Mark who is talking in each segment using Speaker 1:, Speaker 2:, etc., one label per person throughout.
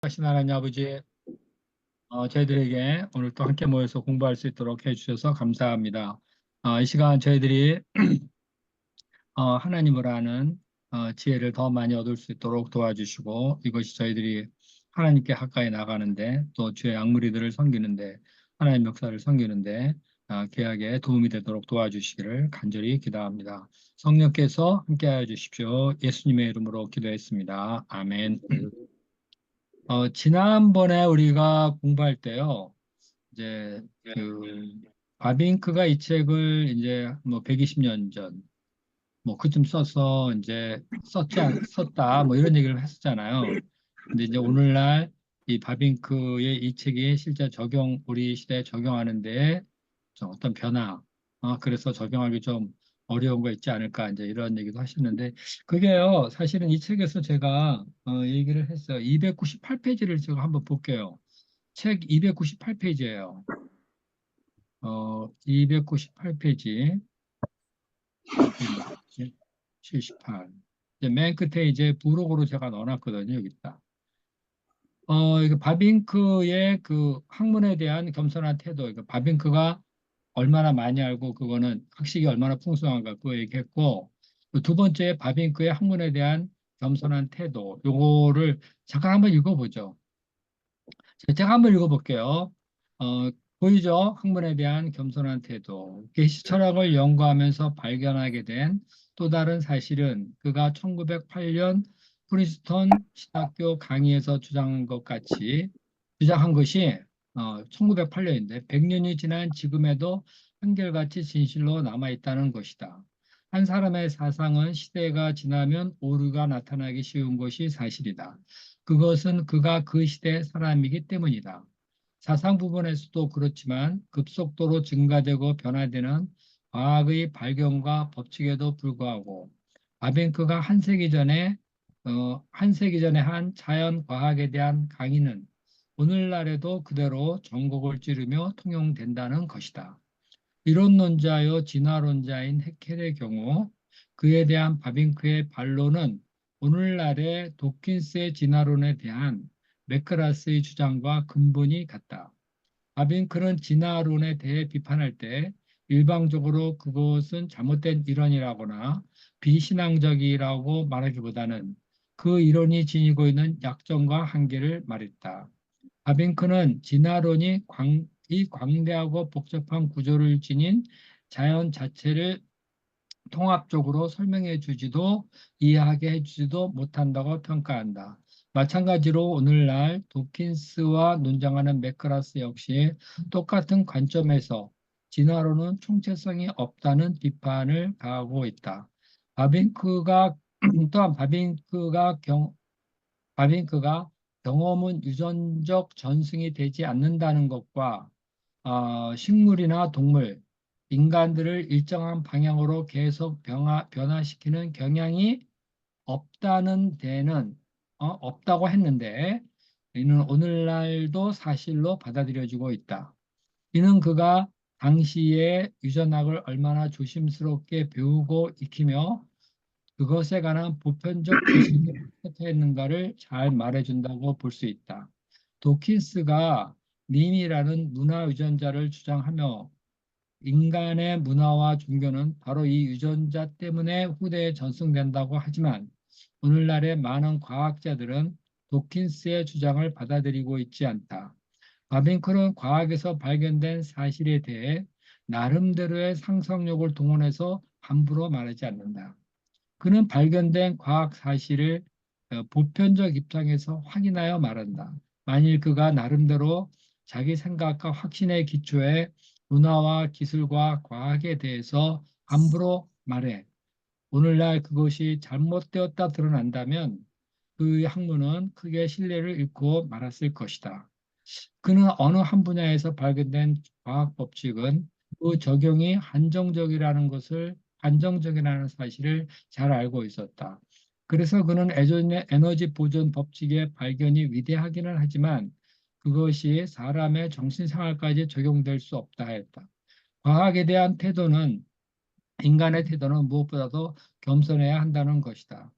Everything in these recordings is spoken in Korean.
Speaker 1: 하신 하나님 아버지, 저희들에게 오늘 또 함께 모여서 공부할 수 있도록 해주셔서 감사합니다. 이 시간 저희들이 하나님을 아는 지혜를 더 많이 얻을 수 있도록 도와주시고, 이것이 저희들이 하나님께 가까이 나가는데, 또 주의 양무리들을 섬기는데, 하나님 역사를 섬기는데 귀하게 도움이 되도록 도와주시기를 간절히 기도합니다. 성령께서 함께하여 주십시오. 예수님의 이름으로 기도했습니다. 아멘. 지난번에 우리가 공부할 때요, 이제 그 바빙크가 이 책을 이제 뭐 120년 전, 뭐 그쯤 써서 이제 썼다, 뭐 이런 얘기를 했었잖아요. 근데 이제 오늘날 이 바빙크의 이 책이 실제 우리 시대에 적용하는데 좀 어떤 변화, 그래서 적용하기 좀 어려운 거 있지 않을까, 이제 이런 얘기도 하셨는데, 그게요, 사실은 이 책에서 제가 얘기를 했어요. 298페이지를 제가 한번 볼게요. 책 298페이지예요. 298페이지, 78. 이제 맨 끝에 이제 부록으로 제가 넣어놨거든요. 여기 있다. 이거 바빙크의 그 학문에 대한 겸손한 태도. 이거 바빙크가 얼마나 많이 알고 그거는 학식이 얼마나 풍성한가 그거 얘기했고, 그두 번째 바빙크의 학문에 대한 겸손한 태도. 요거를 잠깐 한번 읽어보죠. 제가 한번 읽어볼게요. 보이죠? 학문에 대한 겸손한 태도. 계시 철학을 연구하면서 발견하게 된 또 다른 사실은 그가 1908년 프린스턴 신학교 강의에서 주장한 것이 1908년인데 100년이 지난 지금에도 한결같이 진실로 남아있다는 것이다. 한 사람의 사상은 시대가 지나면 오류가 나타나기 쉬운 것이 사실이다. 그것은 그가 그 시대의 사람이기 때문이다. 사상 부분에서도 그렇지만 급속도로 증가되고 변화되는 과학의 발견과 법칙에도 불구하고 바벤크가 한 세기 전에 한 자연 과학에 대한 강의는 오늘날에도 그대로 전곡을 찌르며 통용된다는 것이다. 이론론자요 진화론자인 해켈의 경우 그에 대한 바빙크의 반론은 오늘날의 도킨스의 진화론에 대한 매크라스의 주장과 근본이 같다. 바빙크는 진화론에 대해 비판할 때 일방적으로 그것은 잘못된 이론이라거나 비신앙적이라고 말하기보다는 그 이론이 지니고 있는 약점과 한계를 말했다. 바빙크는 진화론이 이 광대하고 복잡한 구조를 지닌 자연 자체를 통합적으로 설명해 주지도 이해하게 해주지도 못한다고 평가한다. 마찬가지로 오늘날 도킨스와 논쟁하는 매크라스 역시 똑같은 관점에서 진화론은 총체성이 없다는 비판을 가하고 있다. 바빙크가 또한 바빙크가 경험은 유전적 전승이 되지 않는다는 것과 식물이나 동물, 인간들을 일정한 방향으로 계속 변화시키는 경향이 없다고 했는데 이는 오늘날도 사실로 받아들여지고 있다. 이는 그가 당시에 유전학을 얼마나 조심스럽게 배우고 익히며 그것에 관한 보편적 지식을 획득했는가를 잘 말해준다고 볼 수 있다. 도킨스가 님이라는 문화 유전자를 주장하며 인간의 문화와 종교는 바로 이 유전자 때문에 후대에 전승된다고 하지만 오늘날의 많은 과학자들은 도킨스의 주장을 받아들이고 있지 않다. 바빙크는 과학에서 발견된 사실에 대해 나름대로의 상상력을 동원해서 함부로 말하지 않는다. 그는 발견된 과학 사실을 보편적 입장에서 확인하여 말한다. 만일 그가 나름대로 자기 생각과 확신의 기초에 문화와 기술과 과학에 대해서 함부로 말해 오늘날 그것이 잘못되었다 드러난다면 그 학문은 크게 신뢰를 잃고 말았을 것이다. 그는 어느 한 분야에서 발견된 과학 법칙은 그 적용이 한정적이라는 사실을 잘 알고 있었다. 그래서 그는 예전의 에너지 보존 법칙의 발견이 위대하기는 하지만 그것이 사람의 정신생활까지 적용될 수 없다 했다. 과학에 대한 태도는 인간의 태도는 무엇보다도 겸손해야 한다는 것이다.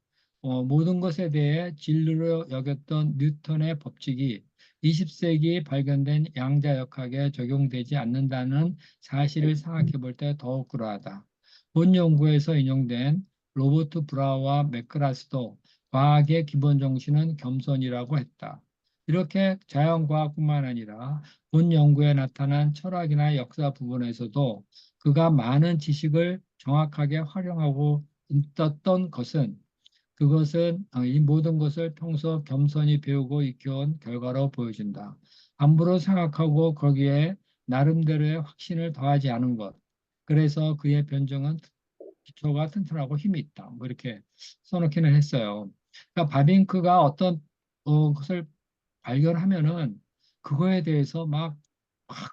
Speaker 1: 모든 것에 대해 진리로 여겼던 뉴턴의 법칙이 20세기 발견된 양자역학에 적용되지 않는다는 사실을 생각해 볼 때 더욱 그러하다. 본 연구에서 인용된 로버트 브라우와 맥크라스도 과학의 기본 정신은 겸손이라고 했다. 이렇게 자연과학뿐만 아니라 본 연구에 나타난 철학이나 역사 부분에서도 그가 많은 지식을 정확하게 활용하고 있었던 것은 그것은 이 모든 것을 평소 겸손히 배우고 익혀온 결과로 보여진다. 함부로 생각하고 거기에 나름대로의 확신을 더하지 않은 것. 그래서 그의 변정은 기초가 튼튼하고 힘이 있다. 뭐 이렇게 써놓기는 했어요. 그러니까 바빙크가 어떤 것을 발견하면은 그거에 대해서 막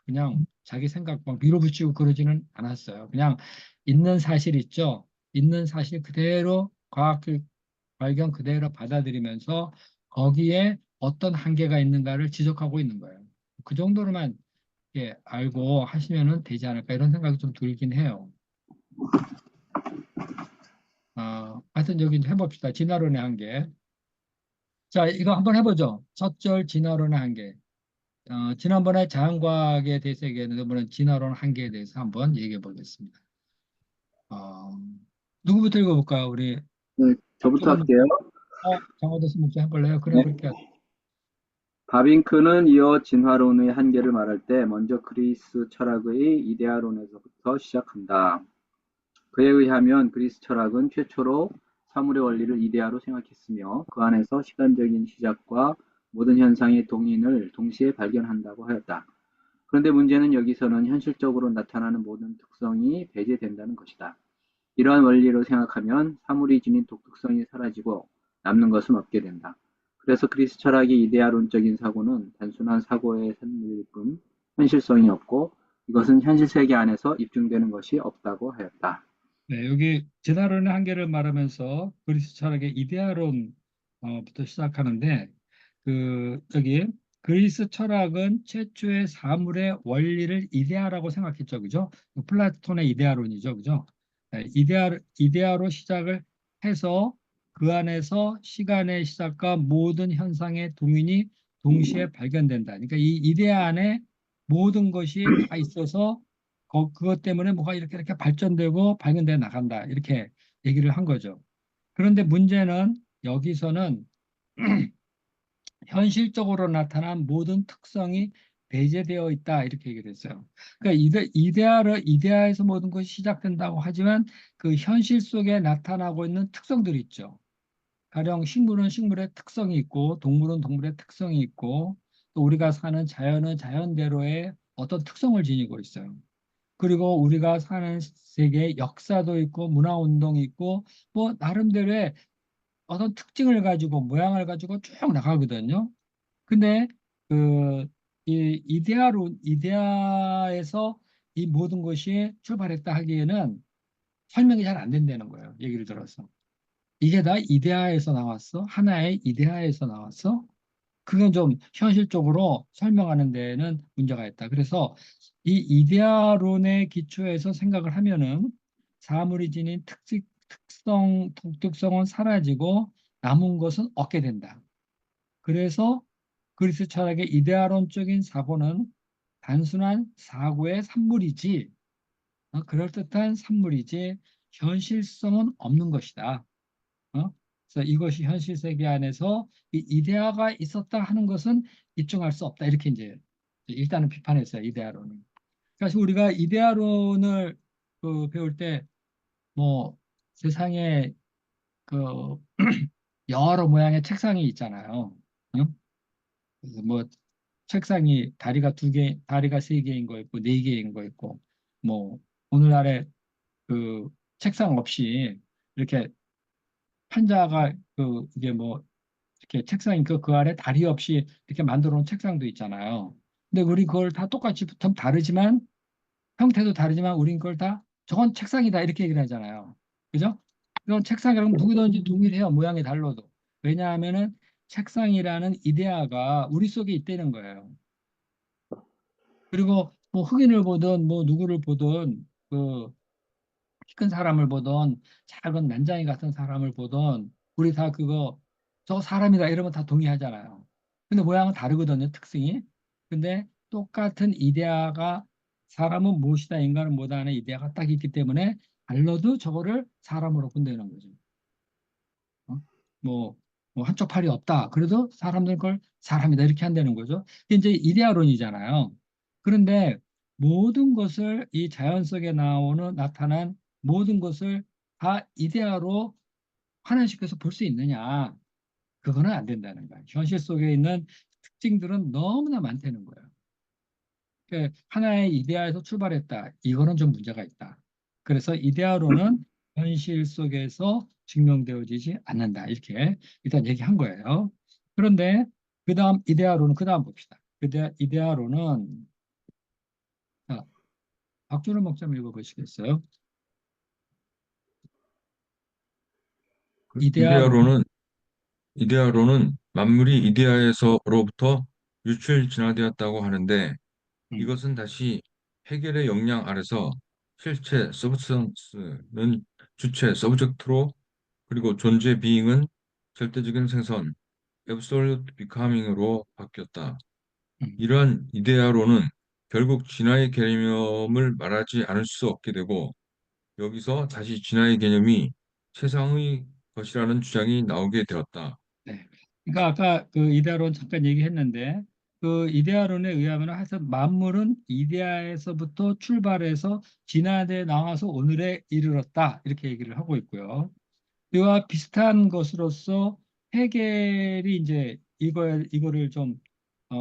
Speaker 1: 그냥 자기 생각 막 밀어붙이고 그러지는 않았어요. 그냥 있는 사실 있죠. 있는 사실 그대로 과학 발견 그대로 받아들이면서 거기에 어떤 한계가 있는가를 지적하고 있는 거예요. 그 정도로만 알고 하시면은 되지 않을까 이런 생각이 좀 들긴 해요. 하여튼 여기 이제 해봅시다. 진화론의 한계. 자, 이거 한번 해보죠. 첫절 진화론의 한계. 지난번에 자연과학에 대해서 얘기했는데 이번엔 진화론 한계에 대해서 한번 얘기해 보겠습니다. 어, 누구부터 읽어볼까요? 우리
Speaker 2: 네, 저부터
Speaker 1: 박종원
Speaker 2: 할게요.
Speaker 1: 목사. 장하도 목사 해볼래요? 그래,
Speaker 2: 네.
Speaker 1: 그렇게.
Speaker 2: 바빙크는 이어 진화론의 한계를 말할 때 먼저 그리스 철학의 이데아론에서부터 시작한다. 그에 의하면 그리스 철학은 최초로 사물의 원리를 이데아로 생각했으며 그 안에서 시간적인 시작과 모든 현상의 동인을 동시에 발견한다고 하였다. 그런데 문제는 여기서는 현실적으로 나타나는 모든 특성이 배제된다는 것이다. 이러한 원리로 생각하면 사물이 지닌 독특성이 사라지고 남는 것은 없게 된다. 그래서 그리스 철학의 이데아론적인 사고는 단순한 사고의 산물일 뿐 현실성이 없고 이것은 현실 세계 안에서 입증되는 것이 없다고 하였다.
Speaker 1: 네, 여기 진화론의 한계를 말하면서 그리스 철학의 이데아론부터 시작하는데 여기 그리스 철학은 최초의 사물의 원리를 이데아라고 생각했죠, 그죠? 플라톤의 이데아론이죠, 그죠? 네, 이데아로 시작을 해서 그 안에서 시간의 시작과 모든 현상의 동인이 동시에 발견된다. 그러니까 이 이데아 안에 모든 것이 다 있어서 그것 때문에 뭐가 이렇게 발전되고 발견돼 나간다. 이렇게 얘기를 한 거죠. 그런데 문제는 여기서는 현실적으로 나타난 모든 특성이 배제되어 있다. 이렇게 얘기를 했어요. 그러니까 이데아에서 모든 것이 시작된다고 하지만 그 현실 속에 나타나고 있는 특성들이 있죠. 가령 식물은 식물의 특성이 있고 동물은 동물의 특성이 있고 또 우리가 사는 자연은 자연대로의 어떤 특성을 지니고 있어요. 그리고 우리가 사는 세계에 역사도 있고 문화운동이 있고 뭐 나름대로의 어떤 특징을 가지고 모양을 가지고 쭉 나가거든요. 근데 그 이데아에서 이 모든 것이 출발했다 하기에는 설명이 잘 안 된다는 거예요. 얘기를 들어서. 이게 다 이데아에서 나왔어? 하나의 이데아에서 나왔어? 그건 좀 현실적으로 설명하는 데는 문제가 있다. 그래서 이 이데아론의 기초에서 생각을 하면은 사물이 지닌 독특성은 사라지고 남은 것은 얻게 된다. 그래서 그리스 철학의 이데아론적인 사고는 단순한 사고의 산물이지, 그럴듯한 산물이지 현실성은 없는 것이다. 그래서 이것이 현실 세계 안에서 이 이데아가 있었다 하는 것은 입증할 수 없다. 이렇게 이제 일단은 비판했어요. 이데아론은. 그래서 우리가 이데아론을 배울 때 뭐 세상에 그 여러 모양의 책상이 있잖아요. 응? 그래서 뭐 책상이 다리가 세 개인 거 있고 네 개인 거 있고 뭐 오늘날에 그 책상 없이 이렇게 판자가 이게 뭐 이렇게 책상이 그 아래 다리 없이 이렇게 만들어 놓은 책상도 있잖아요. 근데 우리 그걸 다 똑같이 좀 다르지만 형태도 다르지만 우린 그걸 다 저건 책상이다 이렇게 얘기를 하잖아요. 그죠? 이건 책상이랑 누구든지 동일해요. 모양이 달라도. 왜냐하면은 책상이라는 이데아가 우리 속에 있다는 거예요. 그리고 뭐 흑인을 보든 뭐 누구를 보든 키 큰 사람을 보든 작은 난장이 같은 사람을 보든 우리 다 그거 저거 사람이다 이러면 다 동의하잖아요. 근데 모양은 다르거든요, 특징이. 근데 똑같은 이데아가 사람은 무엇이다, 인간은 뭐다 하는 이데아가 딱 있기 때문에 달러도 저거를 사람으로 본다는 거죠. 어? 뭐, 뭐 한쪽 팔이 없다. 그래도 사람들 걸 사람이다 이렇게 한다는 거죠. 이게 이제 이데아론이잖아요. 그런데 모든 것을 이 자연 속에 나타난 모든 것을 다 이데아로 환원시켜서 볼 수 있느냐? 그거는 안 된다는 거예요. 현실 속에 있는 특징들은 너무나 많다는 거예요. 그러니까 하나의 이데아에서 출발했다. 이거는 좀 문제가 있다. 그래서 이데아로는 현실 속에서 증명되어지지 않는다. 이렇게 일단 얘기한 거예요. 그런데 그다음 이데아로는 그다음 봅시다. 이데아로는 자, 박준호 목사님 읽어보시겠어요?
Speaker 3: 그
Speaker 1: 이데아로는
Speaker 3: 이데아로는 만물이 이데아에서로부터 유출 진화되었다고 하는데
Speaker 1: 음,
Speaker 3: 이것은 다시 해결의 역량 아래서 실체 서브스턴스는 주체 서브젝트로 그리고 존재 비잉은 절대적인 생선 absolute becoming으로 바뀌었다.
Speaker 1: 음.
Speaker 3: 이러한 이데아로는 결국 진화의 개념을 말하지 않을 수 없게 되고 여기서 다시 진화의 개념이 최상의 것이라는 주장이 나오게 되었다.
Speaker 1: 네. 그러니까 아까 그 이데아론 잠깐 얘기했는데 그 이데아론에 의하면 하여튼 만물은 이데아에서부터 출발해서 진화돼 나와서 오늘에 이르렀다 이렇게 얘기를 하고 있고요. 이와 비슷한 것으로서 헤겔이 이제 이거를 좀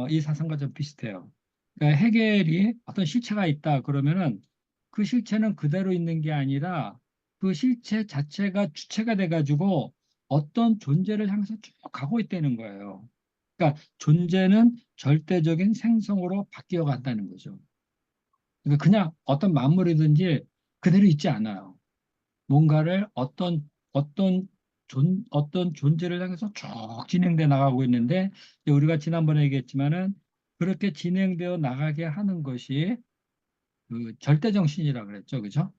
Speaker 1: 이 사상과 좀 비슷해요. 그러니까 헤겔이 어떤 실체가 있다 그러면은 그 실체는 그대로 있는 게 아니라 그 실체 자체가 주체가 돼가지고 어떤 존재를 향해서 쭉 가고 있다는 거예요. 그러니까 존재는 절대적인 생성으로 바뀌어 간다는 거죠. 그러니까 그냥 어떤 만물이든지 그대로 있지 않아요. 뭔가를 어떤 존재를 향해서 쭉 진행돼 나가고 있는데 이제 우리가 지난번에 얘기했지만은 그렇게 진행되어 나가게 하는 것이 그 절대 정신이라 그랬죠, 그죠?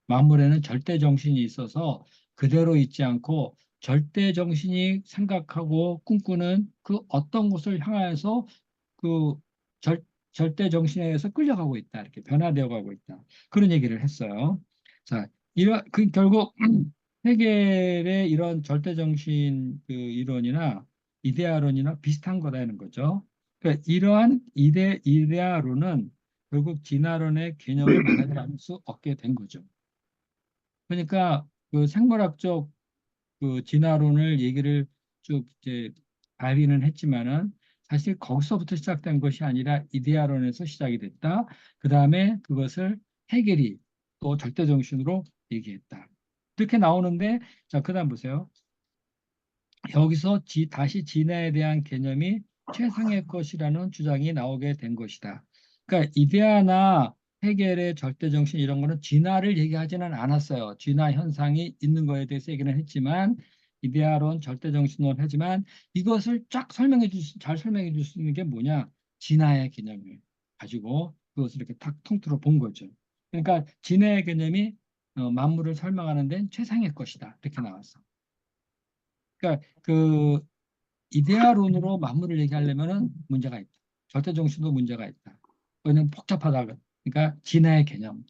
Speaker 1: 만물에는 절대 정신이 있어서 그대로 있지 않고 절대 정신이 생각하고 꿈꾸는 그 어떤 것을 향하여서 그 절, 절대 정신에 의해서 끌려가고 있다. 이렇게 변화되어 가고 있다. 그런 얘기를 했어요. 자, 그 결국 헤겔의 이런 절대 정신 그 이론이나 이데아론이나 비슷한 거라는 거죠. 그러니까 이러한 이데아론은 결국 진화론의 개념을 말하지 않을 수 없게 된 거죠. 그러니까 그 생물학적 그 진화론을 얘기를 쭉 이제 발휘는 했지만은 사실 거기서부터 시작된 것이 아니라 이데아론에서 시작이 됐다. 그 다음에 그것을 해결이 또 절대정신으로 얘기했다. 이렇게 나오는데 자, 그다음 보세요. 여기서 다시 진화에 대한 개념이 최상의 것이라는 주장이 나오게 된 것이다. 그러니까 이데아나 해겔의 절대정신 이런 거는 진화를 얘기하지는 않았어요. 진화 현상이 있는 거에 대해서 얘기는 했지만 이데아론 절대정신론 하지만 이것을 잘 설명해 줄 수 있는 게 뭐냐? 진화의 개념을 가지고 그것을 이렇게 탁 통틀어 본 거죠. 그러니까 진화의 개념이 만물을 설명하는 데는 최상의 것이다. 이렇게 나왔어. 그러니까 그 이데아론으로 만물을 얘기하려면은 문제가 있다. 절대 정신도 문제가 있다. 왜냐면 복잡하다. 그러니까 진화의 개념.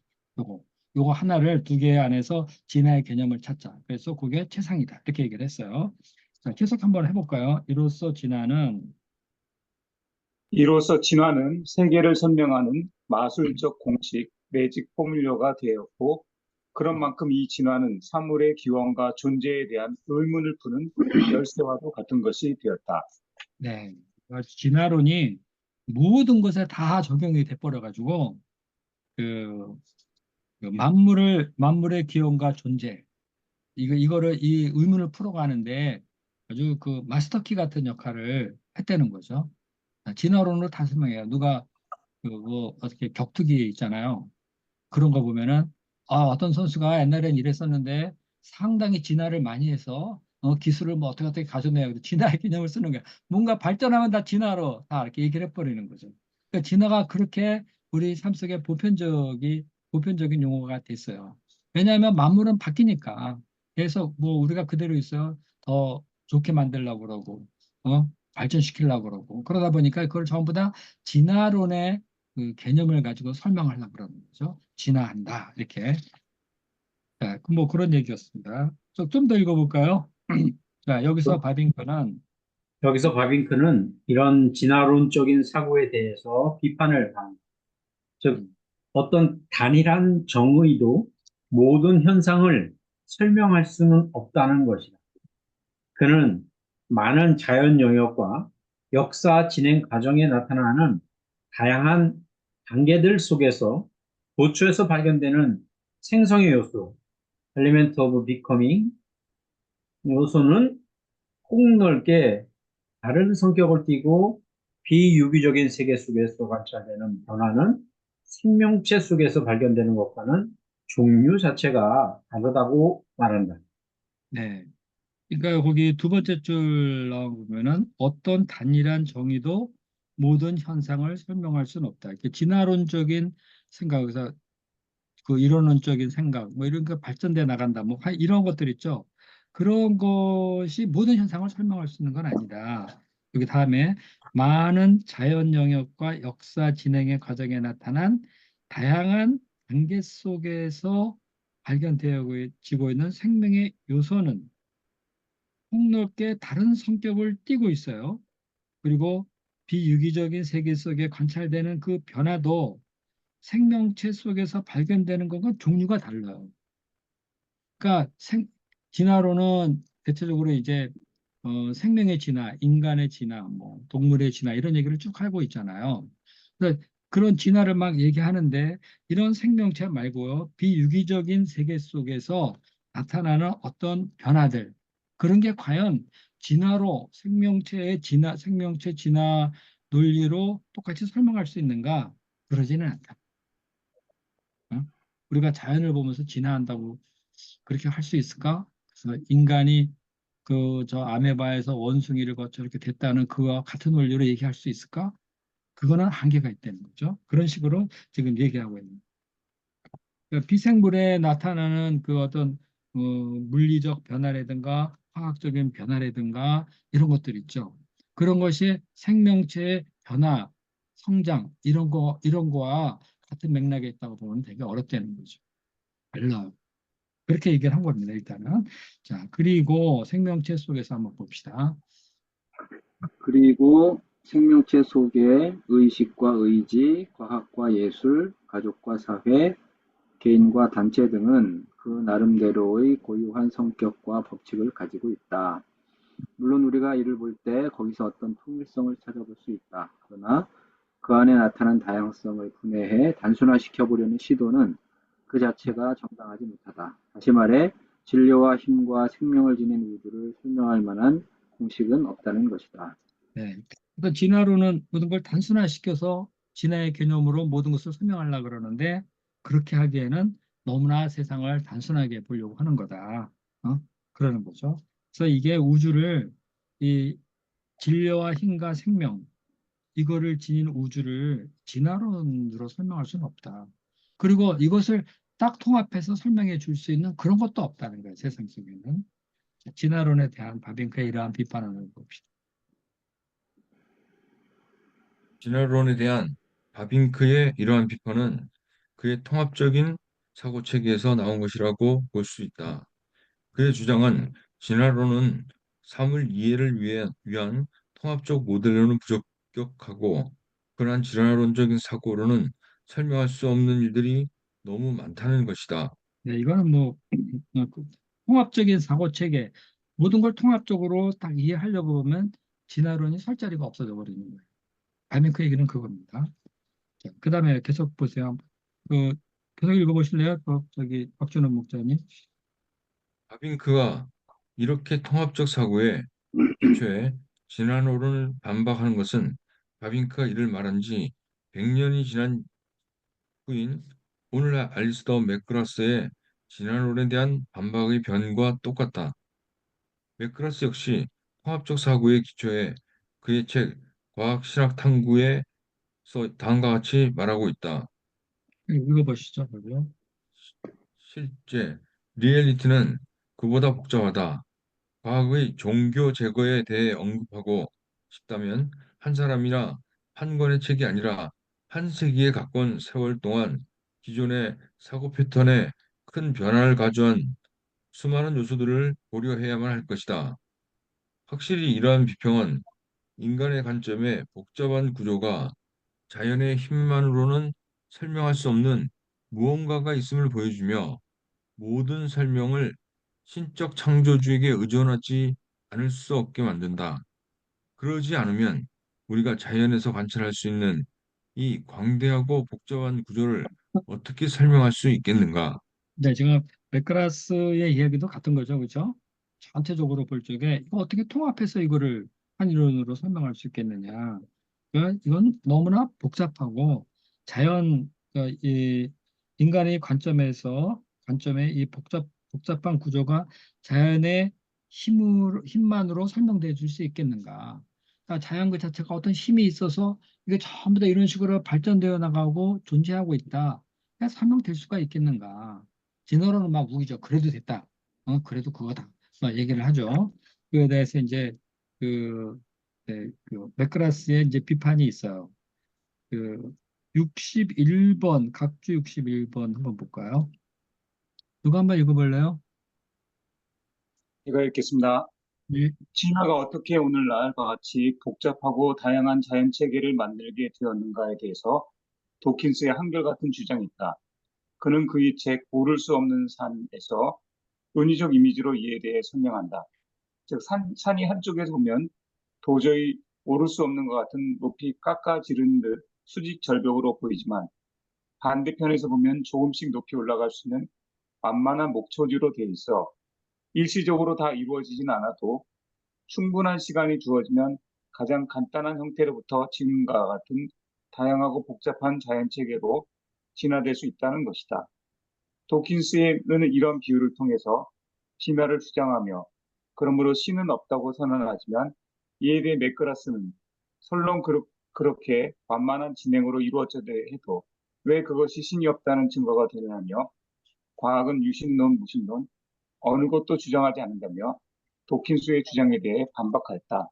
Speaker 1: 요거 하나를 두 개 안에서 진화의 개념을 찾자. 그래서 그게 최상이다. 이렇게 얘기를 했어요. 자, 계속 한번 해볼까요? 이로써 진화는
Speaker 4: 이로써 진화는 세계를 설명하는 마술적 공식, 매직 포뮬러가 되었고, 그런 만큼 이 진화는 사물의 기원과 존재에 대한 의문을 푸는 열쇠와도 같은 것이 되었다.
Speaker 1: 네, 진화론이 모든 것에 다 적용이 돼버려가지고 그, 그 만물의 기원과 존재 이거를 이 의문을 풀어가는데 아주 그 마스터키 같은 역할을 했다는 거죠. 진화론으로 다 설명해요. 누가 그뭐 어떻게 격투기 있잖아요. 그런 거 보면은 어떤 선수가 옛날엔 이랬었는데 상당히 진화를 많이 해서 기술을 뭐 어떻게 가져내요. 진화의 개념을 쓰는 거야. 뭔가 발전하면 다 진화로 다 이렇게 얘기를 해버리는 거죠. 그러니까 진화가 그렇게 우리 삶 속에 보편적인 용어가 됐어요. 왜냐하면 만물은 바뀌니까. 그래서 뭐 우리가 그대로 있어요. 더 좋게 만들려고 그러고, 발전시키려고 그러고, 그러다 보니까 그걸 전부 다 진화론의 그 개념을 가지고 설명하려고 그러는 거죠. 진화한다. 이렇게. 자, 뭐 그런 얘기였습니다. 좀 더 읽어볼까요? 자, 여기서 바빙크는
Speaker 5: 여기서 바빙크는 이런 진화론적인 사고에 대해서 비판을 합니다. 즉,
Speaker 1: 음,
Speaker 5: 어떤 단일한 정의도 모든 현상을 설명할 수는 없다는 것이다. 그는 많은 자연 영역과 역사 진행 과정에 나타나는 다양한 단계들 속에서 도처에서 발견되는 생성의 요소, Element of Becoming 요소는 폭넓게 다른 성격을 띠고 비유기적인 세계 속에서 관찰되는 변화는 생명체 속에서 발견되는 것과는 종류 자체가 다르다고 말한다.
Speaker 1: 네. 그러니까 거기 두 번째 줄 나오면은 어떤 단일한 정의도 모든 현상을 설명할 수는 없다. 이렇게 진화론적인 생각에서 그 이론론적인 생각, 뭐 이런 거 발전돼 나간다, 뭐 이런 것들 있죠. 그런 것이 모든 현상을 설명할 수 있는 건 아니다. 여기 다음에 많은 자연 영역과 역사 진행의 과정에 나타난 다양한 단계 속에서 발견되어지고 있는 생명의 요소는 폭넓게 다른 성격을 띠고 있어요. 그리고 비유기적인 세계 속에 관찰되는 그 변화도 생명체 속에서 발견되는 것과 종류가 달라요. 그러니까 진화론은 대체적으로 이제 생명의 진화, 인간의 진화, 뭐 동물의 진화 이런 얘기를 쭉 하고 있잖아요. 그래서 그런 진화를 막 얘기하는데 이런 생명체 말고요, 비유기적인 세계 속에서 나타나는 어떤 변화들 그런 게 과연 진화로 생명체의 진화, 생명체 진화 논리로 똑같이 설명할 수 있는가? 그러지는 않다. 응? 우리가 자연을 보면서 진화한다고 그렇게 할 수 있을까? 그래서 인간이 그 저 아메바에서 원숭이를 거쳐 이렇게 됐다는 그와 같은 원리로 얘기할 수 있을까? 그거는 한계가 있다는 거죠. 그런 식으로 지금 얘기하고 있는. 그러니까 비생물에 나타나는 그 어떤 물리적 변화라든가 화학적인 변화라든가 이런 것들 있죠. 그런 것이 생명체의 변화, 성장 이런 거와 같은 맥락에 있다고 보면 되게 어렵다는 거죠. 달라요. 그렇게 얘기를 한 겁니다, 일단은. 자, 그리고 생명체 속에서 한번 봅시다.
Speaker 2: 그리고 생명체 속에 의식과 의지, 과학과 예술, 가족과 사회, 개인과 단체 등은 그 나름대로의 고유한 성격과 법칙을 가지고 있다. 물론 우리가 이를 볼 때 거기서 어떤 통일성을 찾아볼 수 있다. 그러나 그 안에 나타난 다양성을 분해해 단순화시켜 보려는 시도는 그 자체가 정당하지 못하다. 다시 말해 진료와 힘과 생명을 지닌 우주를 설명할 만한 공식은 없다는 것이다.
Speaker 1: 네. 그러니까 진화론은 모든 걸 단순화시켜서 진화의 개념으로 모든 것을 설명하려고 그러는데 그렇게 하기에는 너무나 세상을 단순하게 보려고 하는 거다. 그러는 거죠. 그래서 이게 우주를 이 진료와 힘과 생명 이거를 지닌 우주를 진화론으로 설명할 수는 없다. 그리고 이것을 딱 통합해서 설명해 줄 수 있는 그런 것도 없다는 거예요. 세상 속에는. 진화론에 대한 바빙크의 이러한 비판을 봅시다.
Speaker 3: 진화론에 대한 바빙크의 이러한 비판은 그의 통합적인 사고 체계에서 나온 것이라고 볼 수 있다. 그의 주장은 진화론은 사물 이해를 위한 통합적 모델로는 부적격하고 그러한 진화론적인 사고로는 설명할 수 없는 일들이 너무 많다는 것이다.
Speaker 1: 네, 이거는 뭐 그 통합적인 사고 체계 모든 걸 통합적으로 딱 이해하려고 보면 진화론이 설 자리가 없어져 버리는 거예요. 바빙크 얘기는 그겁니다. 자, 그다음에 계속 보세요. 그 계속 읽어보실래요? 저기 박준호 목사님.
Speaker 3: 바빙크가 이렇게 통합적 사고에 기초해 진화론을 반박하는 것은 바빙크가 이를 말한 지 100년이 지난 후인 오늘날 알리스터 맥그라스의 진화론에 대한 반박의 변과 똑같다. 맥그라스 역시 통합적 사고의 기초에 그의 책 과학 신학 탐구에서 다음과 같이 말하고 있다.
Speaker 1: 읽어보시죠. 그죠?
Speaker 3: 실제 리얼리티는 그보다 복잡하다. 과학의 종교 제거에 대해 언급하고 싶다면 한 사람이나 한 권의 책이 아니라 한 세기에 가까운 세월 동안 기존의 사고 패턴에 큰 변화를 가져온 수많은 요소들을 고려해야만 할 것이다. 확실히 이러한 비평은 인간의 관점에 복잡한 구조가 자연의 힘만으로는 설명할 수 없는 무언가가 있음을 보여주며 모든 설명을 신적 창조주에게 의존하지 않을 수 없게 만든다. 그러지 않으면 우리가 자연에서 관찰할 수 있는 이 광대하고 복잡한 구조를 어떻게 설명할 수 있겠는가?
Speaker 1: 네, 지금 맥그라스의 이야기도 같은 거죠, 그렇죠? 전체적으로 볼 적에 이거 어떻게 통합해서 이거를 한 이론으로 설명할 수 있겠느냐? 그러니까 이건 너무나 복잡하고 그러니까 이 인간의 관점에 이 복잡한 구조가 자연의 힘만으로 설명돼 줄 수 있겠는가? 그러니까 자연 그 자체가 어떤 힘이 있어서 이게 전부 다 이런 식으로 발전되어 나가고 존재하고 있다. 그냥 설명될 수가 있겠는가? 진화론은 막 우기죠. 그래도 됐다. 그래도 그거다. 막 얘기를 하죠. 그에 대해서 이제 그, 네, 그 맥그라스의 이제 비판이 있어요. 그 61번, 각주 61번 한번 볼까요? 누가 한번 읽어볼래요?
Speaker 4: 제가 읽겠습니다.
Speaker 1: 예.
Speaker 4: 진화가 어떻게 오늘날과 같이 복잡하고 다양한 자연 체계를 만들게 되었는가에 대해서 도킨스의 한결같은 주장이 있다. 그는 그의 책 오를 수 없는 산에서 은유적 이미지로 이에 대해 설명한다. 즉 산이 한쪽에서 보면 도저히 오를 수 없는 것 같은 높이 깎아지른 듯 수직 절벽으로 보이지만 반대편에서 보면 조금씩 높이 올라갈 수 있는 완만한 목초지로 되어 있어 일시적으로 다 이루어지진 않아도 충분한 시간이 주어지면 가장 간단한 형태로부터 지금과 같은 다양하고 복잡한 자연체계로 진화될 수 있다는 것이다. 도킨스는 이런 비유를 통해서 진화를 주장하며 그러므로 신은 없다고 선언하지만 이에 대해 맥그라스는 설령 그렇게 완만한 진행으로 이루어져야 해도 왜 그것이 신이 없다는 증거가 되느냐며 과학은 유신론, 무신론 어느 것도 주장하지 않는다며 도킨스의 주장에 대해 반박하였다.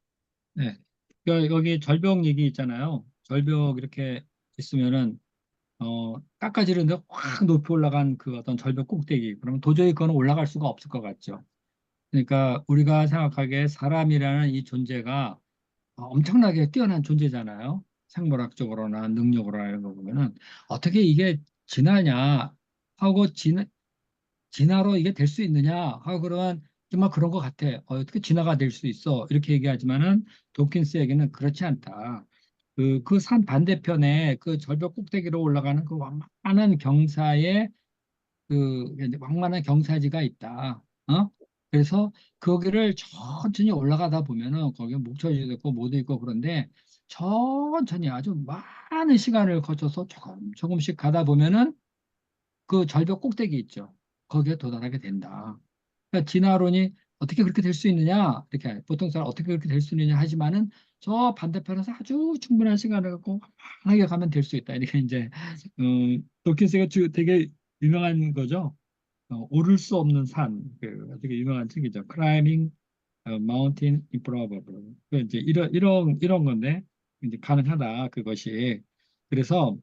Speaker 1: 네. 그러니까 여기 절벽 얘기 있잖아요. 절벽 이렇게 있으면은 깎아지른데 확 높이 올라간 그 어떤 절벽 꼭대기. 그러면 도저히 그거는 올라갈 수가 없을 것 같죠. 그러니까 우리가 생각하기에 사람이라는 이 존재가 엄청나게 뛰어난 존재잖아요. 생물학적으로나 능력으로나 이런 거 보면은 어떻게 이게 진화냐 하고 진화로 이게 될 수 있느냐 하고 그러면 정말 그런 것 같아. 어떻게 진화가 될 수 있어? 이렇게 얘기하지만은 도킨스에게는 그렇지 않다. 그 산 반대편에 그 절벽 꼭대기로 올라가는 그 왕만한 경사지가 있다. 그래서 거기를 천천히 올라가다 보면은 거기 목초지도 있고 뭐도 있고 그런데 천천히 아주 많은 시간을 거쳐서 조금씩 가다 보면은 그 절벽 꼭대기 있죠. 거기에 도달하게 된다. 그러니까 진화론이 어떻게 그렇게 될 수 있느냐? 이렇게 보통 사람 어떻게 그렇게 될 수 있느냐 하지만은 저 반대편에서 아주 충분한 시간을 갖고 환하게 가면 될 수 있다. 이렇게 이제 도킨스가 되게 유명한 거죠. 오를 수 없는 산, 되게 유명한 책이죠. Climbing Mountain Improbable. 이제 이런 건데 이제 가능하다 그것이. 그래서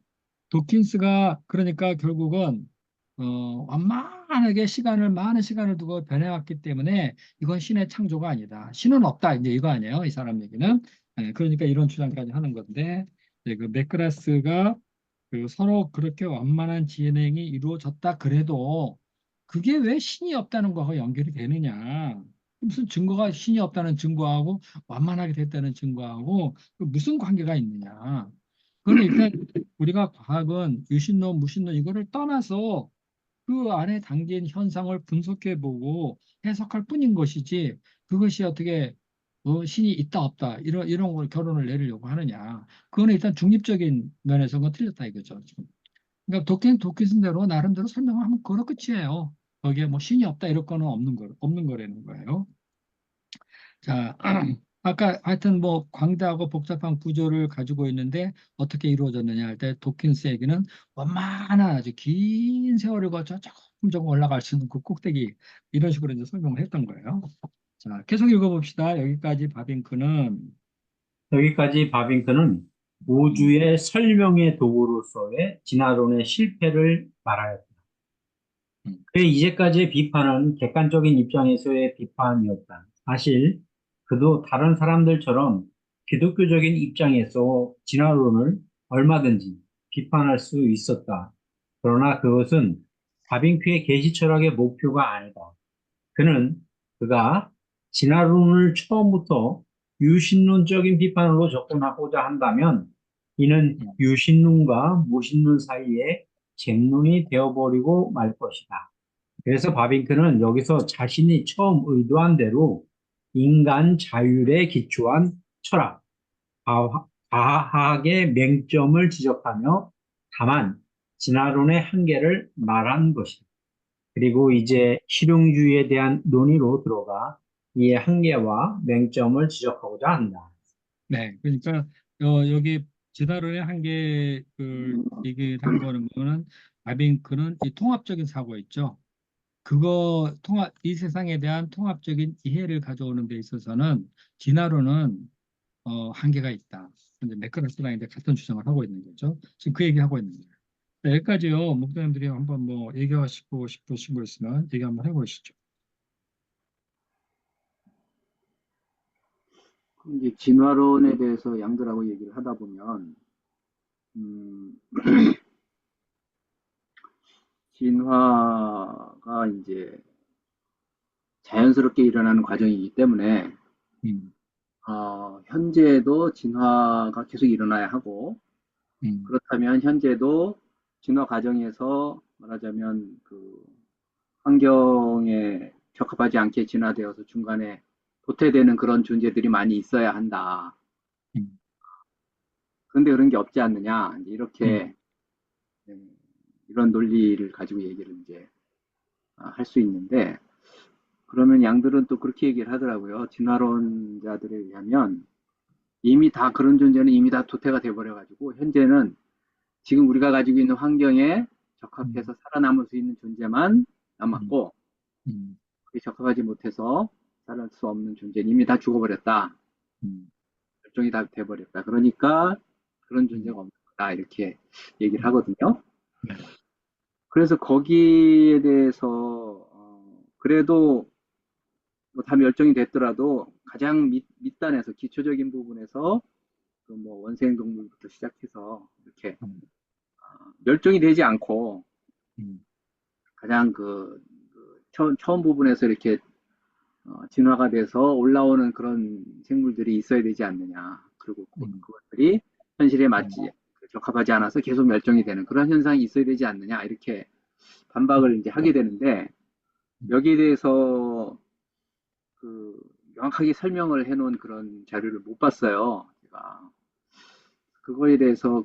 Speaker 1: 도킨스가 그러니까 결국은 완만하게 많은 시간을 두고 변해왔기 때문에 이건 신의 창조가 아니다. 신은 없다. 이제 이거 아니에요. 이 사람 얘기는. 그러니까 이런 주장까지 하는 건데 이제 그 맥그라스가 서로 그렇게 완만한 진행이 이루어졌다 그래도 그게 왜 신이 없다는 거하고 연결이 되느냐? 무슨 증거가 신이 없다는 증거하고 완만하게 됐다는 증거하고 그 무슨 관계가 있느냐? 그거는 일단 우리가 과학은 유신론, 무신론 이거를 떠나서 그 안에 담긴 현상을 분석해보고 해석할 뿐인 것이지 그것이 어떻게 신이 있다 없다 이런 걸 결론을 내리려고 하느냐. 그거는 일단 중립적인 면에서는 틀렸다 이거죠. 지금. 그러니까 도킨슨대로 나름대로 설명을 하면 그거 끝이에요. 거기에 뭐 신이 없다 이럴 거는 없는 거라는 거예요. 자, 아까 하여튼 뭐 광대하고 복잡한 구조를 가지고 있는데 어떻게 이루어졌느냐 할 때 도킨스에게는 완만한 아주 긴 세월을 거쳐 조금 올라갈 수 있는 그 꼭대기 이런 식으로 이제 설명을 했던 거예요. 자, 계속 읽어봅시다. 여기까지 바빙크는
Speaker 5: 여기까지 바빙크는 우주의 설명의 도구로서의 진화론의 실패를 말하였다.
Speaker 1: 음,
Speaker 5: 그의 이제까지의 비판은 객관적인 입장에서의 비판이었다. 사실 그도 다른 사람들처럼 기독교적인 입장에서 진화론을 얼마든지 비판할 수 있었다. 그러나 그것은 다빈큐의 계시 철학의 목표가 아니다. 그가 진화론을 처음부터 유신론적인 비판으로 접근하고자 한다면 이는
Speaker 1: 음,
Speaker 5: 유신론과 무신론 사이에 쟁론이 되어버리고 말 것이다. 그래서 바빙크는 여기서 자신이 처음 의도한 대로 인간 자율에 기초한 철학, 과학의 맹점을 지적하며 다만 진화론의 한계를 말한 것이다. 그리고 이제 실용주의에 대한 논의로 들어가 이의 한계와 맹점을 지적하고자 한다.
Speaker 1: 네, 그러니까 여기 진화론의 한계를 얘기를 한 거는 바빙크는 이 통합적인 사고 있죠. 이 세상에 대한 통합적인 이해를 가져오는 데 있어서는 진화론은 한계가 있다. 근데 매크로스랑 이제 같은 주장을 하고 있는 거죠. 지금 그 얘기하고 있는 거예요. 네, 여기까지요. 목사님들이 한번 뭐 얘기하시고 싶으신 거 있으면 얘기 한번 해보시죠.
Speaker 2: 이제 진화론에 대해서 양들하고 얘기를 하다 보면 음, 진화가 이제 자연스럽게 일어나는 과정이기 때문에
Speaker 1: 음,
Speaker 2: 현재도 진화가 계속 일어나야 하고
Speaker 1: 음,
Speaker 2: 그렇다면 현재도 진화 과정에서 말하자면 그 환경에 적합하지 않게 진화되어서 중간에 도태되는 그런 존재들이 많이 있어야 한다.
Speaker 1: 음,
Speaker 2: 그런데 그런 게 없지 않느냐. 이제
Speaker 1: 음,
Speaker 2: 이렇게 이런 논리를 가지고 얘기를 이제 할 수 있는데 그러면 양들은 또 그렇게 얘기를 하더라고요. 진화론자들에 의하면 이미 다 그런 존재는 이미 다 도태가 돼버려가지고 현재는 지금 우리가 가지고 있는 환경에
Speaker 1: 음,
Speaker 2: 적합해서 살아남을 수 있는 존재만
Speaker 1: 음,
Speaker 2: 남았고
Speaker 1: 음,
Speaker 2: 그게 적합하지 못해서 살아날 수 없는 존재는 이미 다 죽어버렸다.
Speaker 1: 음,
Speaker 2: 결정이 다 돼버렸다. 그러니까 그런
Speaker 1: 음,
Speaker 2: 존재가 없는 거다. 이렇게 얘기를
Speaker 1: 음.
Speaker 2: 하거든요.
Speaker 1: 네.
Speaker 2: 그래서 거기에 대해서 그래도 뭐다 멸종이 됐더라도 가장 밑단에서 기초적인 부분에서 그 뭐 원생 동물부터 시작해서 이렇게
Speaker 1: 음,
Speaker 2: 멸종이 되지 않고
Speaker 1: 음,
Speaker 2: 가장 처음 부분에서 이렇게 진화가 돼서 올라오는 그런 생물들이 있어야 되지 않느냐. 그리고
Speaker 1: 음,
Speaker 2: 그것들이 현실에
Speaker 1: 음,
Speaker 2: 맞지 적합하지 않아서 계속 멸종이 되는 그런 현상이 있어야 되지 않느냐. 이렇게 반박을 이제 하게 되는데 여기에 대해서 그 명확하게 설명을 해놓은 그런 자료를 못 봤어요. 제가 그거에 대해서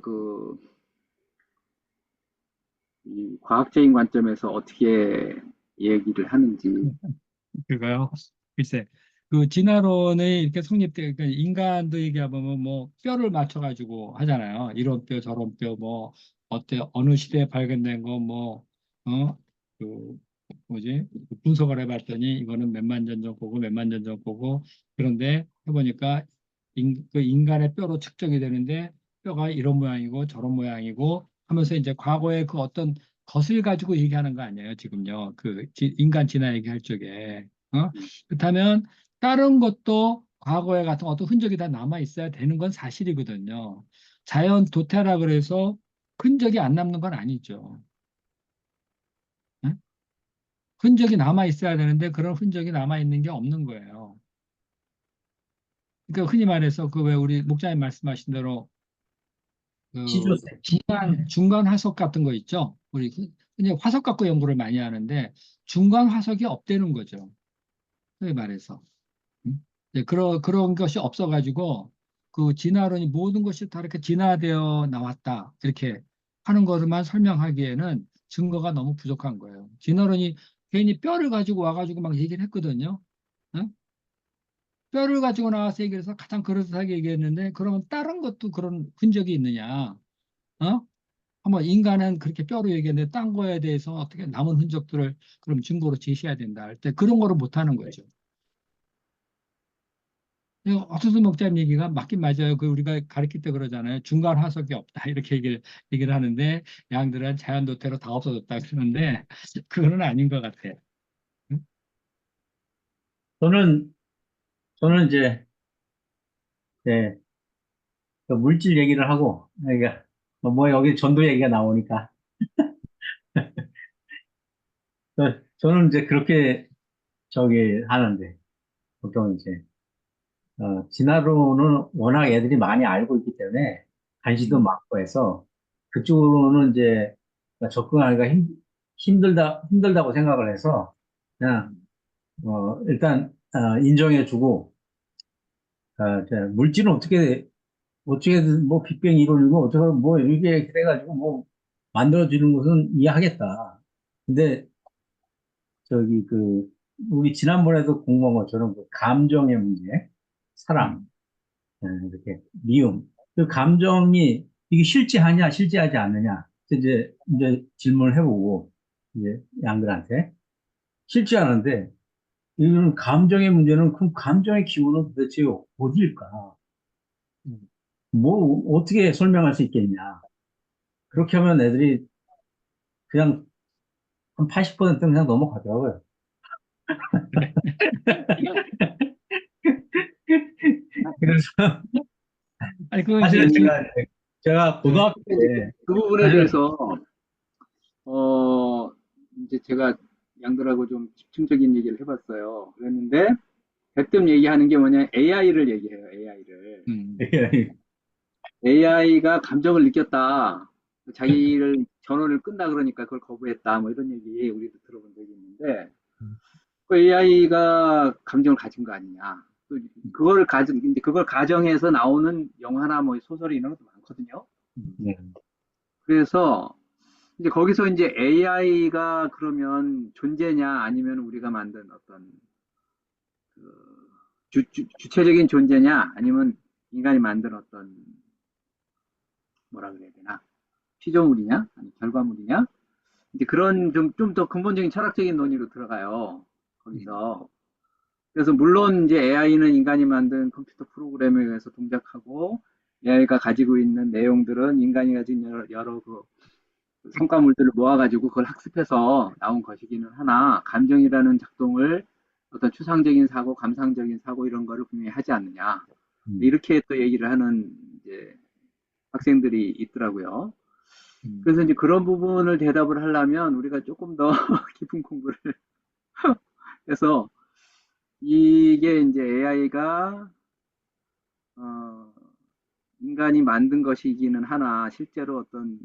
Speaker 2: 이 과학적인 관점에서 어떻게 얘기를 하는지.
Speaker 1: 그거요. 글쎄, 그 진화론이 이렇게 성립돼, 그러니까 인간도 얘기하면 뭐 뼈를 맞춰가지고 하잖아요. 이런 뼈, 저런 뼈, 뭐 어느 시대에 발견된 거, 뭐 그 뭐지? 분석을 해봤더니 이거는 몇만 년 전 거고 몇만 년 전 거고 그런데 해보니까 그 인간의 뼈로 측정이 되는데 뼈가 이런 모양이고 저런 모양이고 하면서 이제 과거의 그 어떤 것을 가지고 얘기하는 거 아니에요, 지금요. 인간 진화 얘기할 적에. 그렇다면 다른 것도 과거에 같은 어떤 흔적이 다 남아 있어야 되는 건 사실이거든요. 자연 도태라 그래서 흔적이 안 남는 건 아니죠. 응? 흔적이 남아 있어야 되는데 그런 흔적이 남아 있는 게 없는 거예요. 그러니까 흔히 말해서 그 왜 우리 목사님 말씀하신 대로 그
Speaker 5: 시조새.
Speaker 1: 중간 화석 같은 거 있죠. 우리 흔히 화석 갖고 연구를 많이 하는데 중간 화석이 없다는 거죠. 흔히 말해서. 네, 그런 것이 없어가지고 그 진화론이 모든 것이 다 이렇게 진화되어 나왔다 이렇게 하는 것만 설명하기에는 증거가 너무 부족한 거예요. 진화론이 괜히 뼈를 가지고 와가지고 막 얘기를 했거든요. 응? 뼈를 가지고 나와서 얘기를 해서 가장 그럴듯하게 얘기했는데 그러면 다른 것도 그런 흔적이 있느냐? 어? 한번 인간은 그렇게 뼈로 얘기했는데 딴 거에 대해서 어떻게 남은 흔적들을 그럼 증거로 제시해야 된다 할 때 그런 거를 못 하는 거죠. 옥수수 먹자는 얘기가 맞긴 맞아요. 그 우리가 가르칠 때 그러잖아요. 중간 화석이 없다 이렇게 얘기를 하는데 양들은 자연 도태로 다 없어졌다 그러는데 그거는 아닌 것 같아요. 응?
Speaker 5: 저는, 저는 이제, 네, 그 물질 얘기를 하고, 그러니까, 뭐 여기 전도 얘기가 나오니까, 저는 이제 그렇게 저기 하는데, 보통 이제, 진화론은 워낙 애들이 많이 알고 있기 때문에 관심도 많고 해서 그쪽으로는 이제 접근하기가 힘들다고 생각을 해서 그냥, 일단, 인정해주고, 물질은 어떻게든 뭐 빅뱅 이론이고 어떻게 뭐 이렇게 해가지고 뭐 만들어지는 것은 이해하겠다. 근데 저기 우리 지난번에도 공부한 것처럼 그 감정의 문제, 사랑, 이렇게 미움, 그 감정이 이게 실제하냐 실제하지 않느냐 이제 질문을 해보고 이제 양들한테 실제하는데 이런 감정의 문제는 그 감정의 기원은 도대체 어디일까? 뭐 어떻게 설명할 수 있겠냐? 그렇게 하면 애들이 그냥 한 80%는 그냥 넘어가더라고요. 그래서
Speaker 1: 아니 그거 이제
Speaker 5: 사실은 제가
Speaker 1: 그,
Speaker 5: 고등학교 때
Speaker 2: 그 부분에
Speaker 5: 사실은
Speaker 2: 대해서 어, 이제 제가 양들하고 좀 집중적인 얘기를 해봤어요. 그랬는데 대뜸 얘기하는 게 뭐냐, AI를 얘기해요. AI를. AI가 감정을 느꼈다. 자기를 전원을 끈다 그러니까 그걸 거부했다. 뭐 이런 얘기 우리도 들어본 적이 있는데 그 AI가 감정을 가진 거 아니냐. 또 이제 그걸 가정해서 나오는 영화나 뭐 소설이 이런 것도 많거든요.
Speaker 5: 네.
Speaker 2: 그래서 이제 거기서 이제 AI가 그러면 존재냐 아니면 우리가 만든 어떤 그 주체적인 존재냐 아니면 인간이 만든 어떤 뭐라 그래야 되나 피조물이냐 아니 결과물이냐 이제 그런 좀 더 근본적인 철학적인 논의로 들어가요. 거기서 그래서 물론 이제 AI는 인간이 만든 컴퓨터 프로그램에 의해서 동작하고 AI가 가지고 있는 내용들은 인간이 가진 여러 그 성과물들을 모아가지고 그걸 학습해서 나온 것이기는 하나 감정이라는 작동을 어떤 추상적인 사고, 감상적인 사고 이런 거를 분명히 하지 않느냐 이렇게 또 얘기를 하는 이제 학생들이 있더라고요. 그래서 이제 그런 부분을 대답을 하려면 우리가 조금 더 깊은 공부를 해서 이게 이제 AI가 인간이 만든 것이기는 하나 실제로 어떤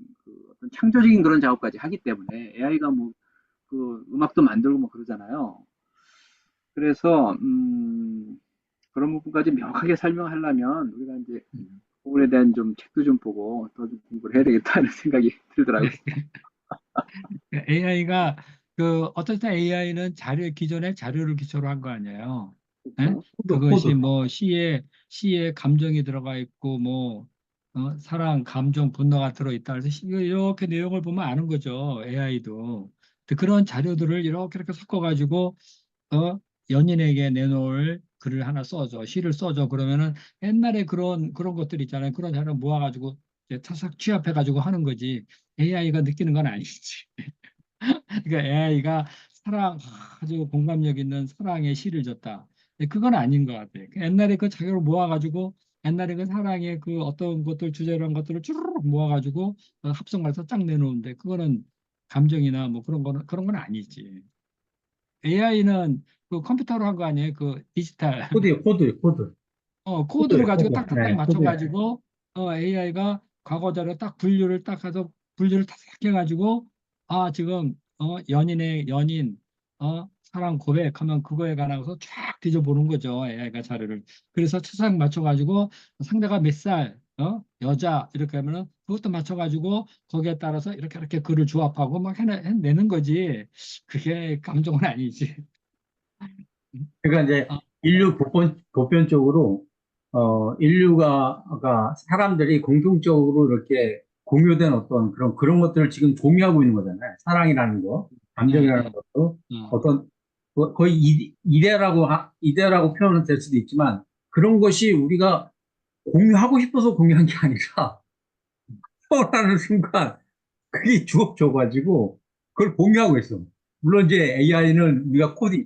Speaker 2: 창조적인 그런 작업까지 하기 때문에 AI가 뭐 그 음악도 만들고 뭐 그러잖아요. 그래서 그런 부분까지 명확하게 설명하려면 우리가 이제 부분에 대한 좀 책도 좀 보고 더 좀 공부를 해야 되겠다는 생각이 들더라고요.
Speaker 1: AI가 어떨 때 AI는 기존의 자료를 기초로 한 거 아니에요. 예?
Speaker 2: 그렇죠.
Speaker 1: 그것이
Speaker 5: 코드.
Speaker 1: 뭐 시에 감정이 들어가 있고 뭐 사랑, 감정, 분노가 들어있다. 그래서 이렇게 내용을 보면 아는 거죠. AI도. 그런 자료들을 이렇게 섞어가지고 연인에게 내놓을 글을 하나 써줘, 시를 써줘. 그러면은 옛날에 그런 것들 있잖아요. 그런 자료 모아가지고 이제 타삭 취합해가지고 하는 거지. AI가 느끼는 건 아니지. 그러니까 AI가 아주 공감력 있는 사랑의 시를 줬다. 근데 그건 아닌 것 같아요. 옛날에 그 자료를 모아가지고 옛날에 그 사랑의 그 어떤 것들 주제로 한 것들을 쭈르륵 모아가지고 합성해서 쫙 내놓는데 그거는 감정이나 뭐 그런 건 아니지. AI는 그 컴퓨터로 한 거 아니에요? 그 디지털 코드를 가지고
Speaker 5: 코드.
Speaker 1: 딱딱딱
Speaker 5: 네, 코드.
Speaker 1: 맞춰가지고 AI가 과거 자료 딱 분류를 딱 해서 분류를 딱 해가지고 지금 연인 사랑 고백하면 그거에 관해서 쫙 뒤져보는 거죠. AI가 자료를. 그래서 차상 맞춰가지고 상대가 몇 살, 여자 이렇게 하면은 그것도 맞춰가지고 거기에 따라서 이렇게 글을 조합하고 막 해내는 거지. 그게 감정은 아니지.
Speaker 5: 그러니까 이제
Speaker 1: 어,
Speaker 5: 인류 보편적으로 사람들이 공통적으로 이렇게 공유된 어떤 그런 것들을 지금 공유하고 있는 거잖아요. 사랑이라는 거,
Speaker 1: 예,
Speaker 5: 감정이라는
Speaker 1: 예.
Speaker 5: 것도
Speaker 1: 어.
Speaker 5: 어떤 거의 이데라고 표현은 될 수도 있지만 그런 것이 우리가 공유하고 싶어서 공유한 게 아니라 태어나는 순간 그게 주어져가지고 그걸 공유하고 있어. 물론 이제 AI는 우리가 코딩,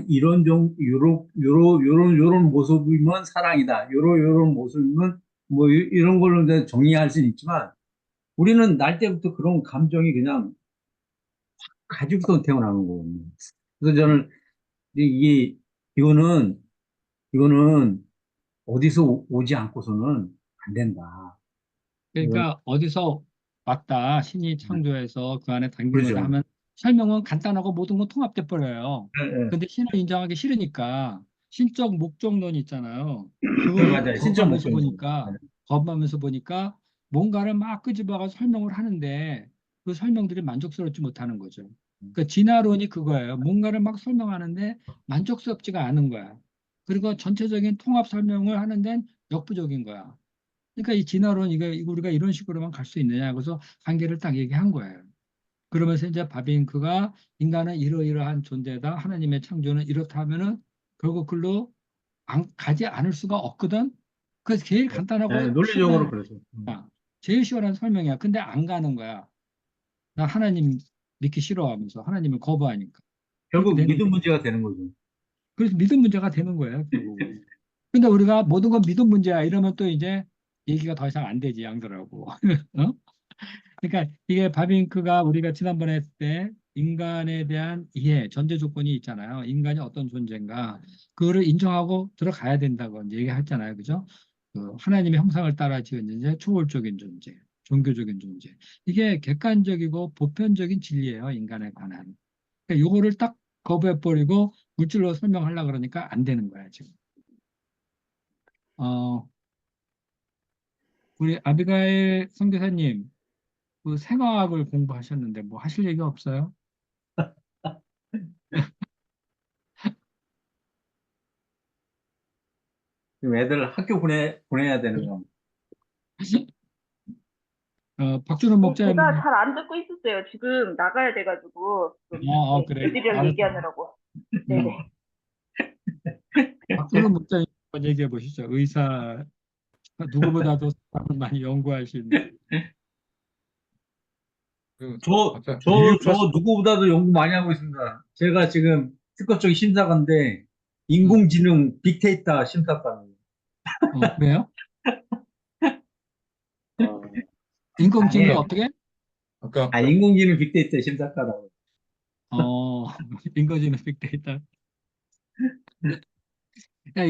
Speaker 5: 이런 요런 모습이면 사랑이다. 요런 모습이면 뭐 이런 걸로 이제 정리할 수는 있지만 우리는 날 때부터 그런 감정이 그냥 가지고서 태어나는 거거든요. 그래서 저는 이게 이거는 이거는 어디서 오지 않고서는 안 된다. 이건
Speaker 1: 그러니까 어디서 왔다 신이 창조해서 그 안에 담긴 거다
Speaker 5: 그러죠.
Speaker 1: 하면 설명은 간단하고 모든 건 통합돼 버려요.
Speaker 5: 예, 예.
Speaker 1: 근데 신을 인정하기 싫으니까 신적 목적론 있잖아요. 그거를
Speaker 5: 맞아요. 신청
Speaker 1: 거부하면서
Speaker 5: 목적이죠.
Speaker 1: 보니까 거부하면서 보니까 뭔가를 막 끄집어가 설명을 하는데 그 설명들이 만족스럽지 못하는 거죠. 그 진화론이 그거예요. 뭔가를 막 설명하는데 만족스럽지가 않은 거야. 그리고 전체적인 통합 설명을 하는 데는 역부족인 거야. 그러니까 이 진화론 이거 우리가 이런 식으로만 갈 수 있느냐 그래서 한계를 딱 얘기한 거예요. 그러면서 이제 바빙크가 인간은 이러이러한 존재다. 하나님의 창조는 이렇다 하면은 결국 글로 가지 않을 수가 없거든. 그래서 제일
Speaker 5: 예,
Speaker 1: 간단하고
Speaker 5: 논리적으로
Speaker 1: 시원한
Speaker 5: 그러죠.
Speaker 1: 제일 시원한 설명이야. 근데 안 가는 거야. 나 하나님 믿기 싫어하면서 하나님을 거부하니까 그렇게
Speaker 5: 결국
Speaker 1: 되는
Speaker 5: 믿음
Speaker 1: 거예요.
Speaker 5: 문제가 되는 거죠.
Speaker 1: 그래서 믿음 문제가 되는 거예요, 결국은. 근데 우리가 모든 건 믿음 문제야 이러면 또 이제 얘기가 더 이상 안 되지 양들하고. 어? 그러니까 이게 바빙크가 우리가 지난번에 했을 때 인간에 대한 이해, 전제 조건이 있잖아요. 인간이 어떤 존재인가, 그거를 인정하고 들어가야 된다고 이제 얘기했잖아요. 그죠? 그 하나님의 형상을 따라 지은 존재, 초월적인 존재, 종교적인 존재. 이게 객관적이고 보편적인 진리예요. 인간에 관한. 그러니까 요거를 딱 거부해버리고 물질로 설명하려고 그러니까 안 되는 거야, 지금. 어, 우리 아비가일 선교사님, 그 생화학을 공부하셨는데 뭐 하실 얘기 없어요?
Speaker 5: 지금 애들 학교 보내야 되는 거.
Speaker 1: 박준호
Speaker 6: 네, 제가
Speaker 1: 목사님,
Speaker 6: 잘 안 듣고 있었어요. 지금 나가야 돼가지고 좀 네,
Speaker 1: 그래.
Speaker 6: 애들이랑
Speaker 1: 알았어.
Speaker 6: 얘기하느라고. 네네.
Speaker 1: 박준호 목사님 한번 얘기해 보시죠. 의사, 누구보다도 사람을 많이 연구하신.
Speaker 3: 그
Speaker 5: 저,
Speaker 3: 아까
Speaker 5: 저,
Speaker 3: 리빙
Speaker 5: 저
Speaker 3: 파스
Speaker 5: 누구보다도 연구 많이 하고 있습니다. 제가 지금 특허 쪽 심사관인데
Speaker 1: 음,
Speaker 5: 인공지능 빅데이터 심사관이에요.
Speaker 1: 그래요?
Speaker 2: 어,
Speaker 1: 인공지능
Speaker 5: 아니에요.
Speaker 1: 어떻게?
Speaker 5: 인공지능 빅데이터 심사과라고.
Speaker 1: 어, 인공지능 빅데이터. 야,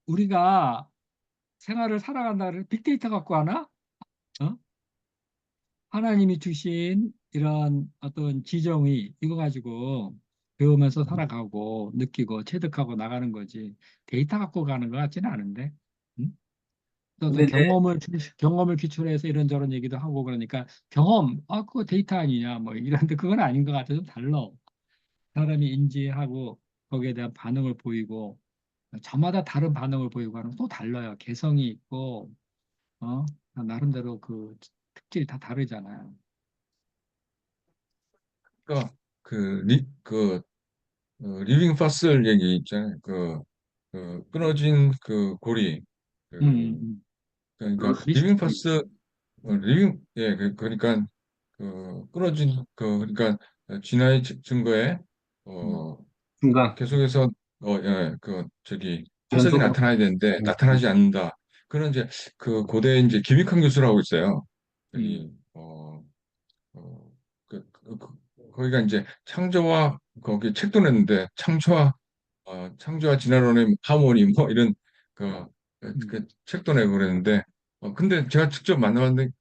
Speaker 1: 우리가 생활을 살아간다는 빅데이터 갖고 하나? 어? 하나님이 주신 이런 어떤 지정의 이거 가지고 배우면서 살아가고 느끼고 체득하고 나가는 거지 데이터 갖고 가는 것 같지는 않은데 응? 또
Speaker 5: 근데
Speaker 1: 어떤
Speaker 5: 이제
Speaker 1: 경험을 기초로 해서 이런저런 얘기도 하고 그러니까 경험 그거 데이터 아니냐 뭐 이런데 그건 아닌 것 같아 좀 달라 사람이 인지하고 거기에 대한 반응을 보이고 저마다 다른 반응을 보이고 하는 또 달라요 개성이 있고 나름대로 그 특질이 다 다르잖아요.
Speaker 3: 아까 리빙 파슬 얘기 있잖아요. 끊어진 그 고리
Speaker 1: 음,
Speaker 3: 그
Speaker 1: 음.
Speaker 3: 그러니까
Speaker 2: 브루스
Speaker 3: 리빙
Speaker 2: 리.
Speaker 3: 파스 그러니까 끊어진 그러니까 진화의 증거에
Speaker 1: 음.
Speaker 3: 어
Speaker 5: 중간
Speaker 3: 계속해서 그 저기 화석이
Speaker 5: 연속
Speaker 3: 나타나야 되는데
Speaker 5: 음,
Speaker 3: 나타나지 않는다. 그런 이제 그 고대 이제 김익환 교수라고 있어요.
Speaker 1: 음.
Speaker 3: 여기 거기가 이제 창조와 거기 책도 냈는데 창조와 진화론의 하모니 뭐 이런 그,
Speaker 1: 음.
Speaker 3: 그 책도 내고 그랬는데 근데 제가 직접 만나봤는데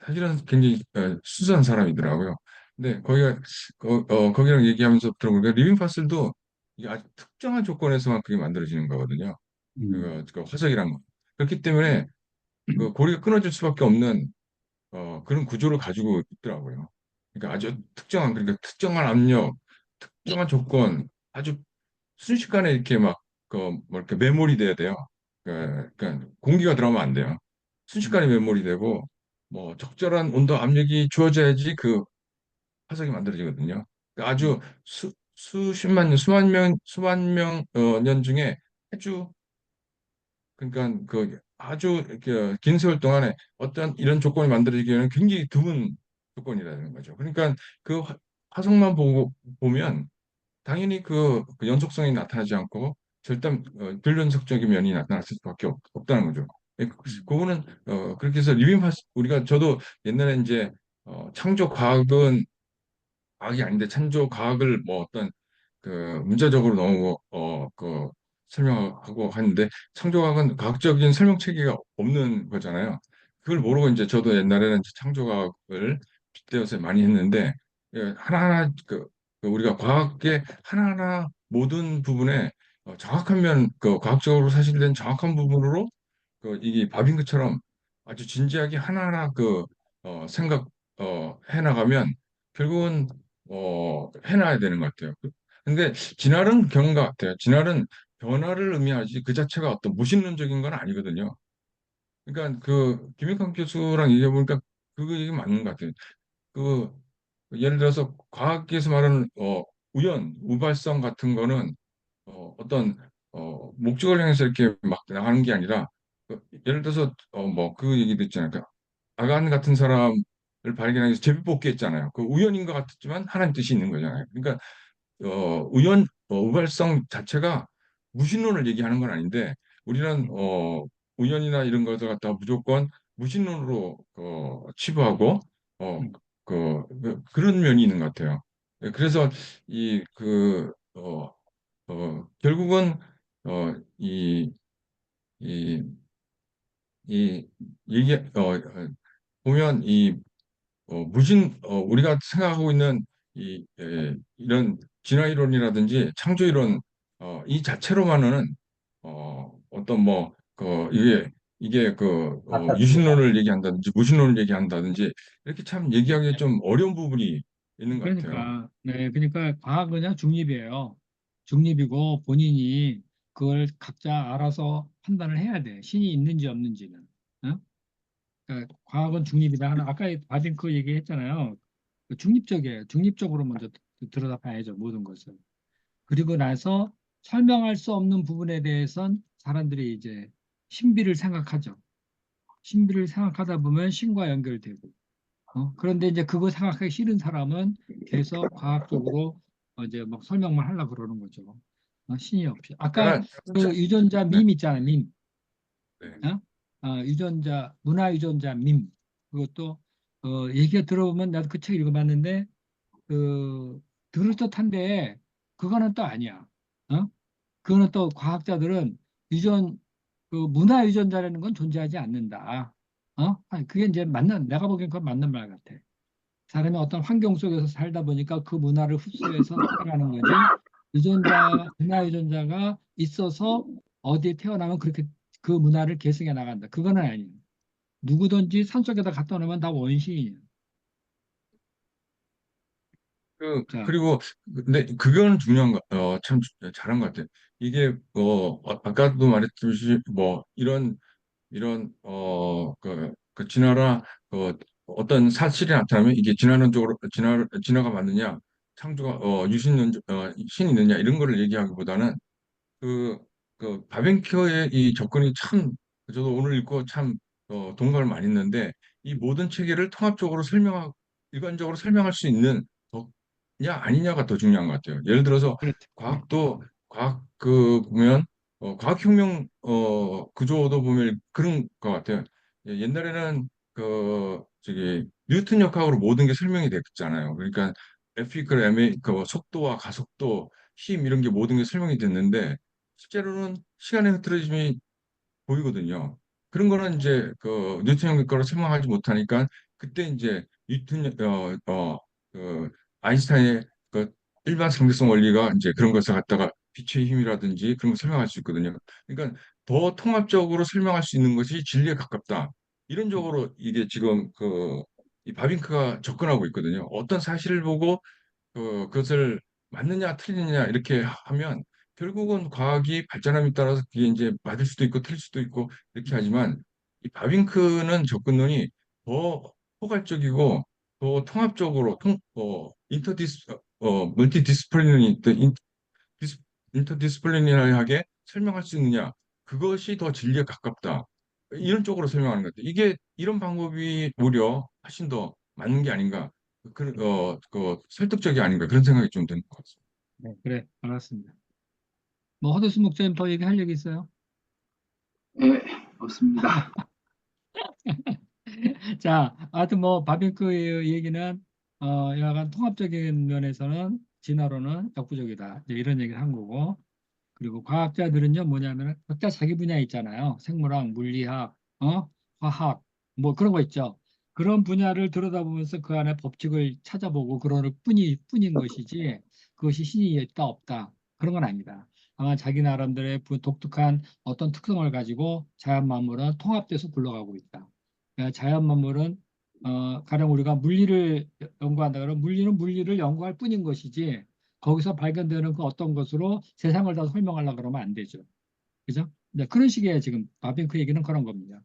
Speaker 3: 사실은 굉장히 수수한 사람이더라고요. 근데 거기랑 얘기하면서 들어보니까 리빙 파슬도 이게 아주 특정한 조건에서만 그게 만들어지는 거거든요.
Speaker 5: 음,
Speaker 3: 그 화석이란 거. 그렇기 때문에 그 고리가 끊어질 수밖에 없는 그런 구조를 가지고 있더라고요. 그러니까 아주 그러니까 특정한 압력, 특정한 조건, 아주 순식간에 이렇게 뭐 이렇게 메모리 돼야 돼요. 그러니까 공기가 들어가면 안 돼요. 순식간에 메모리 되고, 뭐 적절한 온도 압력이 주어져야지 그 화석이 만들어지거든요. 그러니까 아주 수십만 년, 수만 년 중에 아주 그러니까 그 아주 이렇게 긴 세월 동안에 어떤 이런 조건이 만들어지기에는 굉장히 드문 조건이라는 거죠. 그러니까 그 화성만 보고 보면 당연히 그 연속성이 나타나지 않고 절대 불연속적인 면이 나타날 수밖에 없다는 거죠. 그거는 그렇게 해서 우리가 저도 옛날에 이제 창조 과학은 과학이 아닌데 창조 과학을 뭐 어떤 그 문자적으로 너무 그 설명하고 하는데 창조과학은 과학적인 설명 체계가 없는 거잖아요. 그걸 모르고 이제 저도 옛날에는 이제 창조과학을 빗대어서 많이 했는데 하나하나 그 우리가 과학의 하나하나 모든 부분에 정확한 그 과학적으로 사실된 정확한 부분으로 이게 바빙크처럼 아주 진지하게 하나하나 생각 해나가면 결국은 해놔야 되는 것 같아요. 근데 진화는 그런 것 같아요. 진화는 변화를 의미하지 그 자체가 어떤 무신론적인 건 아니거든요. 그러니까 김익환 교수랑 얘기해 보니까 그거 얘기 맞는 것 같아요. 그 예를 들어서 과학에서 말하는 우발성 같은 거는 어떤 목적을 향해서 이렇게 막 나가는 게 아니라 예를 들어서 뭐 그 얘기도 있잖아요. 그러니까 아간 같은 사람을 발견하기 위해서 제비뽑기 했잖아요. 그 우연인 것 같지만 하나님 뜻이 있는 거잖아요. 그러니까 우발성 자체가 무신론을 얘기하는 건 아닌데 우리는 우연이나 이런 것을 갖다가 무조건 무신론으로 치부하고 어, 그런 면이 있는 것 같아요. 그래서 결국은 이, 이, 이 얘기 보면 우리가 생각하고 있는 이런 진화 이론이라든지 창조 이론 이 자체로만은 어떤 이게
Speaker 5: 맞습니다.
Speaker 3: 유신론을 얘기한다든지 무신론을 얘기한다든지 이렇게 참 얘기하기 좀 어려운 부분이 있는 것 같아요.
Speaker 1: 그러니까 과학은 그냥 중립이에요. 중립이고 본인이 그걸 각자 알아서 판단을 해야 돼. 신이 있는지 없는지는. 어? 그러니까 과학은 중립이다 하나 아까 바딩크 얘기했잖아요. 그 중립적이에요. 중립적으로 먼저 들여다봐야죠 모든 것을. 그리고 나서 설명할 수 없는 부분에 대해선 사람들이 이제 신비를 생각하죠. 신비를 생각하다 보면 신과 연결되고. 그런데 이제 그거 생각하기 싫은 사람은 계속 과학적으로 이제 막 설명만 하려고 그러는 거죠. 신이 없이. 아까
Speaker 3: 그러니까
Speaker 1: 그 유전자
Speaker 3: 네,
Speaker 1: 밈 있잖아요. 밈.
Speaker 3: 네.
Speaker 1: 어? 문화 유전자 밈. 그것도 얘기가 들어보면 나도 그 책 읽어봤는데 그 들을 듯한데 그거는 또 아니야. 어? 그거는 또 과학자들은 유전 문화 유전자라는 건 존재하지 않는다. 아니, 그게 이제 내가 보기엔 그건 맞는 말 같아. 사람이 어떤 환경 속에서 살다 보니까 그 문화를 흡수해서 살아가는 거지. 문화 유전자가 있어서 어디에 태어나면 그렇게 그 문화를 계승해 나간다. 그거는 아니에요. 누구든지 산속에다 갖다 놓으면 다 원시인이에요. 자,
Speaker 3: 그리고 근데 그건 중요한 참 잘한 것 같아요. 이게 아까도 말했듯이 뭐 이런 진화라 어떤 사실이 나타나면 이게 진화론적으로 진화가 맞느냐 창조가 유신론 신이 있느냐 이런 거를 얘기하기보다는 그, 바벤큐의 이 접근이 참, 저도 오늘 읽고 참, 동감을 많이 했는데, 이 모든 체계를 통합적으로 일관적으로 설명할 수 있는 냐, 아니냐가 더 중요한 것 같아요. 예를 들어서,
Speaker 1: 그렇죠.
Speaker 3: 보면, 과학혁명, 구조도 보면 그런 것 같아요. 옛날에는, 뉴턴 역학으로 모든 게 설명이 됐잖아요. 그러니까, 속도와 가속도, 힘, 이런 게 모든 게 설명이 됐는데, 실제로는 시간의 흐트러짐이 보이거든요. 그런 거는 이제 뉴턴 연결과로 설명하지 못하니까 그때 이제 그 아인슈타인의 일반 상대성 원리가 이제 그런 것을 갖다가 빛의 힘이라든지 그런 걸 설명할 수 있거든요. 그러니까 더 통합적으로 설명할 수 있는 것이 진리에 가깝다. 이론적으로 이게 지금 이 바빙크가 접근하고 있거든요. 어떤 사실을 보고 그것을 맞느냐 틀리느냐 이렇게 하면 결국은 과학이 발전함에 따라서 그게 이제 맞을 수도 있고 틀릴 수도 있고 이렇게 하지만 이 바빙크는 접근론이 더 포괄적이고 더 통합적으로 멀티디스플리너리 인터디스플리너리하게 설명할 수 있느냐? 그것이 더 진리에 가깝다. 이런 쪽으로 설명하는 것 같아요. 이게 이런 방법이 오히려 훨씬 더 맞는 게 아닌가. 설득적이 아닌가 그런 생각이 좀 드는 것 같습니다.
Speaker 1: 네, 그래, 알았습니다. 뭐 허드슨 목사님 더 얘기할 얘기 있어요?
Speaker 2: 예, 없습니다.
Speaker 1: 자, 하여튼 뭐 바빙크 얘기는 약간 통합적인 면에서는 진화론은 역부족이다. 이제 이런 얘기를 한 거고. 그리고 과학자들은요 뭐냐면은 각자 자기 분야 있잖아요. 생물학, 물리학, 화학 뭐 그런 거 있죠. 그런 분야를 들여다보면서 그 안에 법칙을 찾아보고 그럴 뿐인 것이지 그것이 신이 있다 없다 그런 건 아니다. 아마 자기 나름대로의 독특한 어떤 특성을 가지고 자연 만물은 통합돼서 굴러가고 있다. 그러니까 자연 만물은 가령 우리가 물리를 연구한다 그러면 물리는 물리를 연구할 뿐인 것이지 거기서 발견되는 그 어떤 것으로 세상을 다 설명하려고 그러면 안 되죠. 그죠? 네, 그런 식의 지금 바빙크 얘기는 그런 겁니다.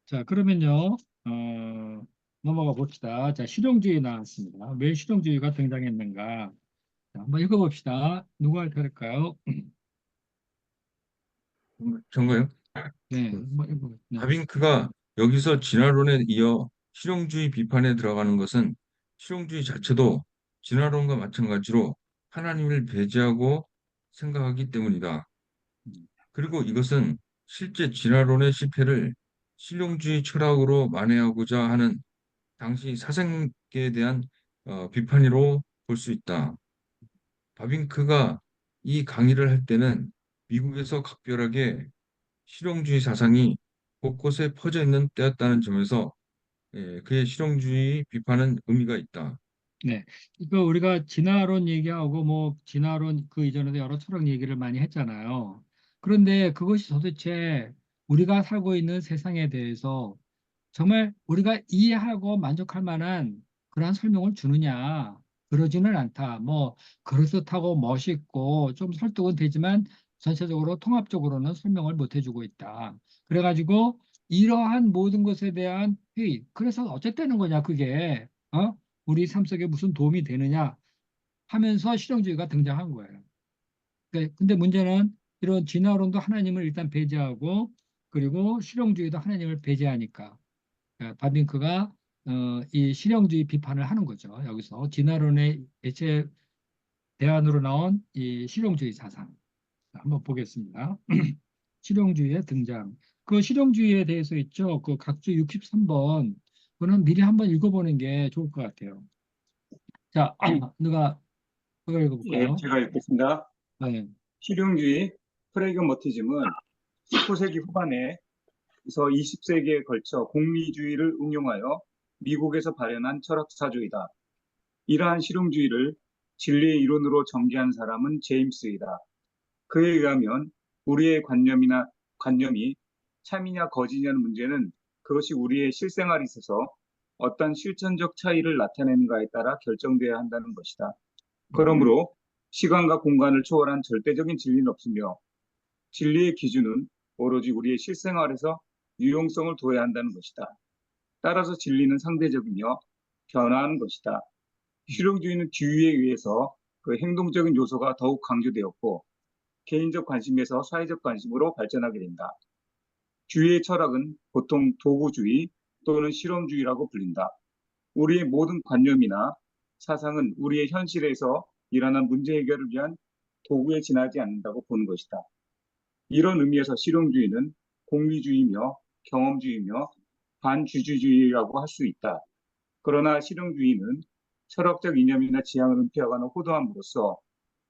Speaker 1: 자, 그러면요, 넘어가 봅시다. 자, 실용주의 나왔습니다. 왜 실용주의가 등장했는가? 자, 한번 읽어봅시다. 누가 할까요?
Speaker 3: 정가요?
Speaker 1: 네,
Speaker 3: 그
Speaker 1: 한번 읽어봅시다. 네.
Speaker 3: 다빈크가 여기서 진화론에 이어 실용주의 비판에 들어가는 것은 실용주의 자체도 진화론과 마찬가지로 하나님을 배제하고 생각하기 때문이다. 그리고 이것은 실제 진화론의 실패를 실용주의 철학으로 만회하고자 하는 당시 사생계에 대한 비판으로 볼 수 있다. 바빙크가 이 강의를 할 때는 미국에서 각별하게 실용주의 사상이 곳곳에 퍼져 있는 때였다는 점에서 그의 실용주의 비판은 의미가 있다.
Speaker 1: 네. 이거 우리가 진화론 얘기하고 뭐 진화론 그 이전에도 여러 철학 얘기를 많이 했잖아요. 그런데 그것이 도대체 우리가 살고 있는 세상에 대해서 정말 우리가 이해하고 만족할 만한 그러한 설명을 주느냐? 그러지는 않다. 뭐 그럴듯하고 멋있고 좀 설득은 되지만 전체적으로 통합적으로는 설명을 못 해주고 있다. 그래가지고 이러한 모든 것에 대한 회의. 그래서 어쨌다는 거냐 그게 우리 삶 속에 무슨 도움이 되느냐 하면서 실용주의가 등장한 거예요. 근데 문제는 이런 진화론도 하나님을 일단 배제하고 그리고 실용주의도 하나님을 배제하니까 바빙크가 이 실용주의 비판을 하는 거죠. 여기서 진화론의 애체 대안으로 나온 이 실용주의 사상 한번 보겠습니다. 실용주의의 등장. 그 실용주의에 대해서 있죠. 그 각주 63번. 그거는 미리 한번 읽어보는 게 좋을 것 같아요. 자, 누가 그거
Speaker 4: 예,
Speaker 1: 읽어볼까요?
Speaker 4: 제가 읽겠습니다.
Speaker 1: 네.
Speaker 4: 실용주의 프래그머티즘은 19세기 후반에서 20세기에 걸쳐 공리주의를 응용하여 미국에서 발현한 철학사조이다. 이러한 실용주의를 진리의 이론으로 전개한 사람은 제임스이다. 그에 의하면 우리의 관념이 참이냐 거짓이냐는 문제는 그것이 우리의 실생활에 있어서 어떤 실천적 차이를 나타내는가에 따라 결정되어야 한다는 것이다. 그러므로 시간과 공간을 초월한 절대적인 진리는 없으며 진리의 기준은 오로지 우리의 실생활에서 유용성을 둬야 한다는 것이다. 따라서 진리는 상대적이며 변화하는 것이다. 실용주의는 기후에 의해서 그 행동적인 요소가 더욱 강조되었고 개인적 관심에서 사회적 관심으로 발전하게 된다. 주의의 철학은 보통 도구주의 또는 실험주의라고 불린다. 우리의 모든 관념이나 사상은 우리의 현실에서 일어난 문제 해결을 위한 도구에 지나지 않는다고 보는 것이다. 이런 의미에서 실용주의는 공리주의며 경험주의며 반주주주의라고 할 수 있다. 그러나 실용주의는 철학적 이념이나 지향을 은폐하거나 호도함으로써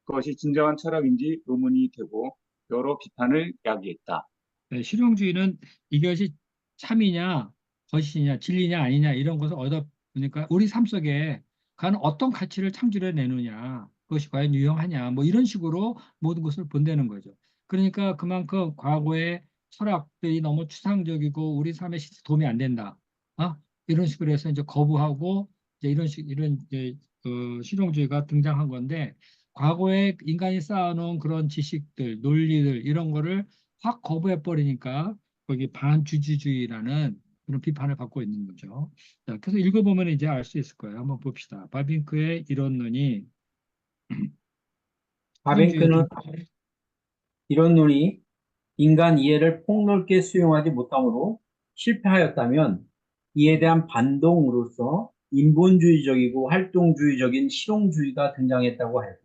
Speaker 4: 그것이 진정한 철학인지 의문이 되고 여러 비판을 야기했다.
Speaker 1: 네, 실용주의는 이것이 참이냐, 거짓이냐, 진리냐, 아니냐 이런 것을 얻어 보니까 우리 삶 속에 과연 어떤 가치를 창조해 내느냐, 그것이 과연 유용하냐, 뭐 이런 식으로 모든 것을 본다는 거죠. 그러니까 그만큼 과거의 철학들이 너무 추상적이고 우리 삶에 실제 도움이 안 된다. 이런 식으로 해서 이제 거부하고 이제 이런 이제 실용주의가 등장한 건데 과거에 인간이 쌓아놓은 그런 지식들, 논리들 이런 거를 확 거부해 버리니까 거기 반주주주의라는 그런 비판을 받고 있는 거죠. 자, 그래서 읽어보면 이제 알 수 있을 거예요. 한번 봅시다. 바빙크의 이론론이 실용주의에
Speaker 5: 바뱅크는 이런 논이 인간 이해를 폭넓게 수용하지 못함으로 실패하였다면 이에 대한 반동으로서 인본주의적이고 활동주의적인 실용주의가 등장했다고 해요.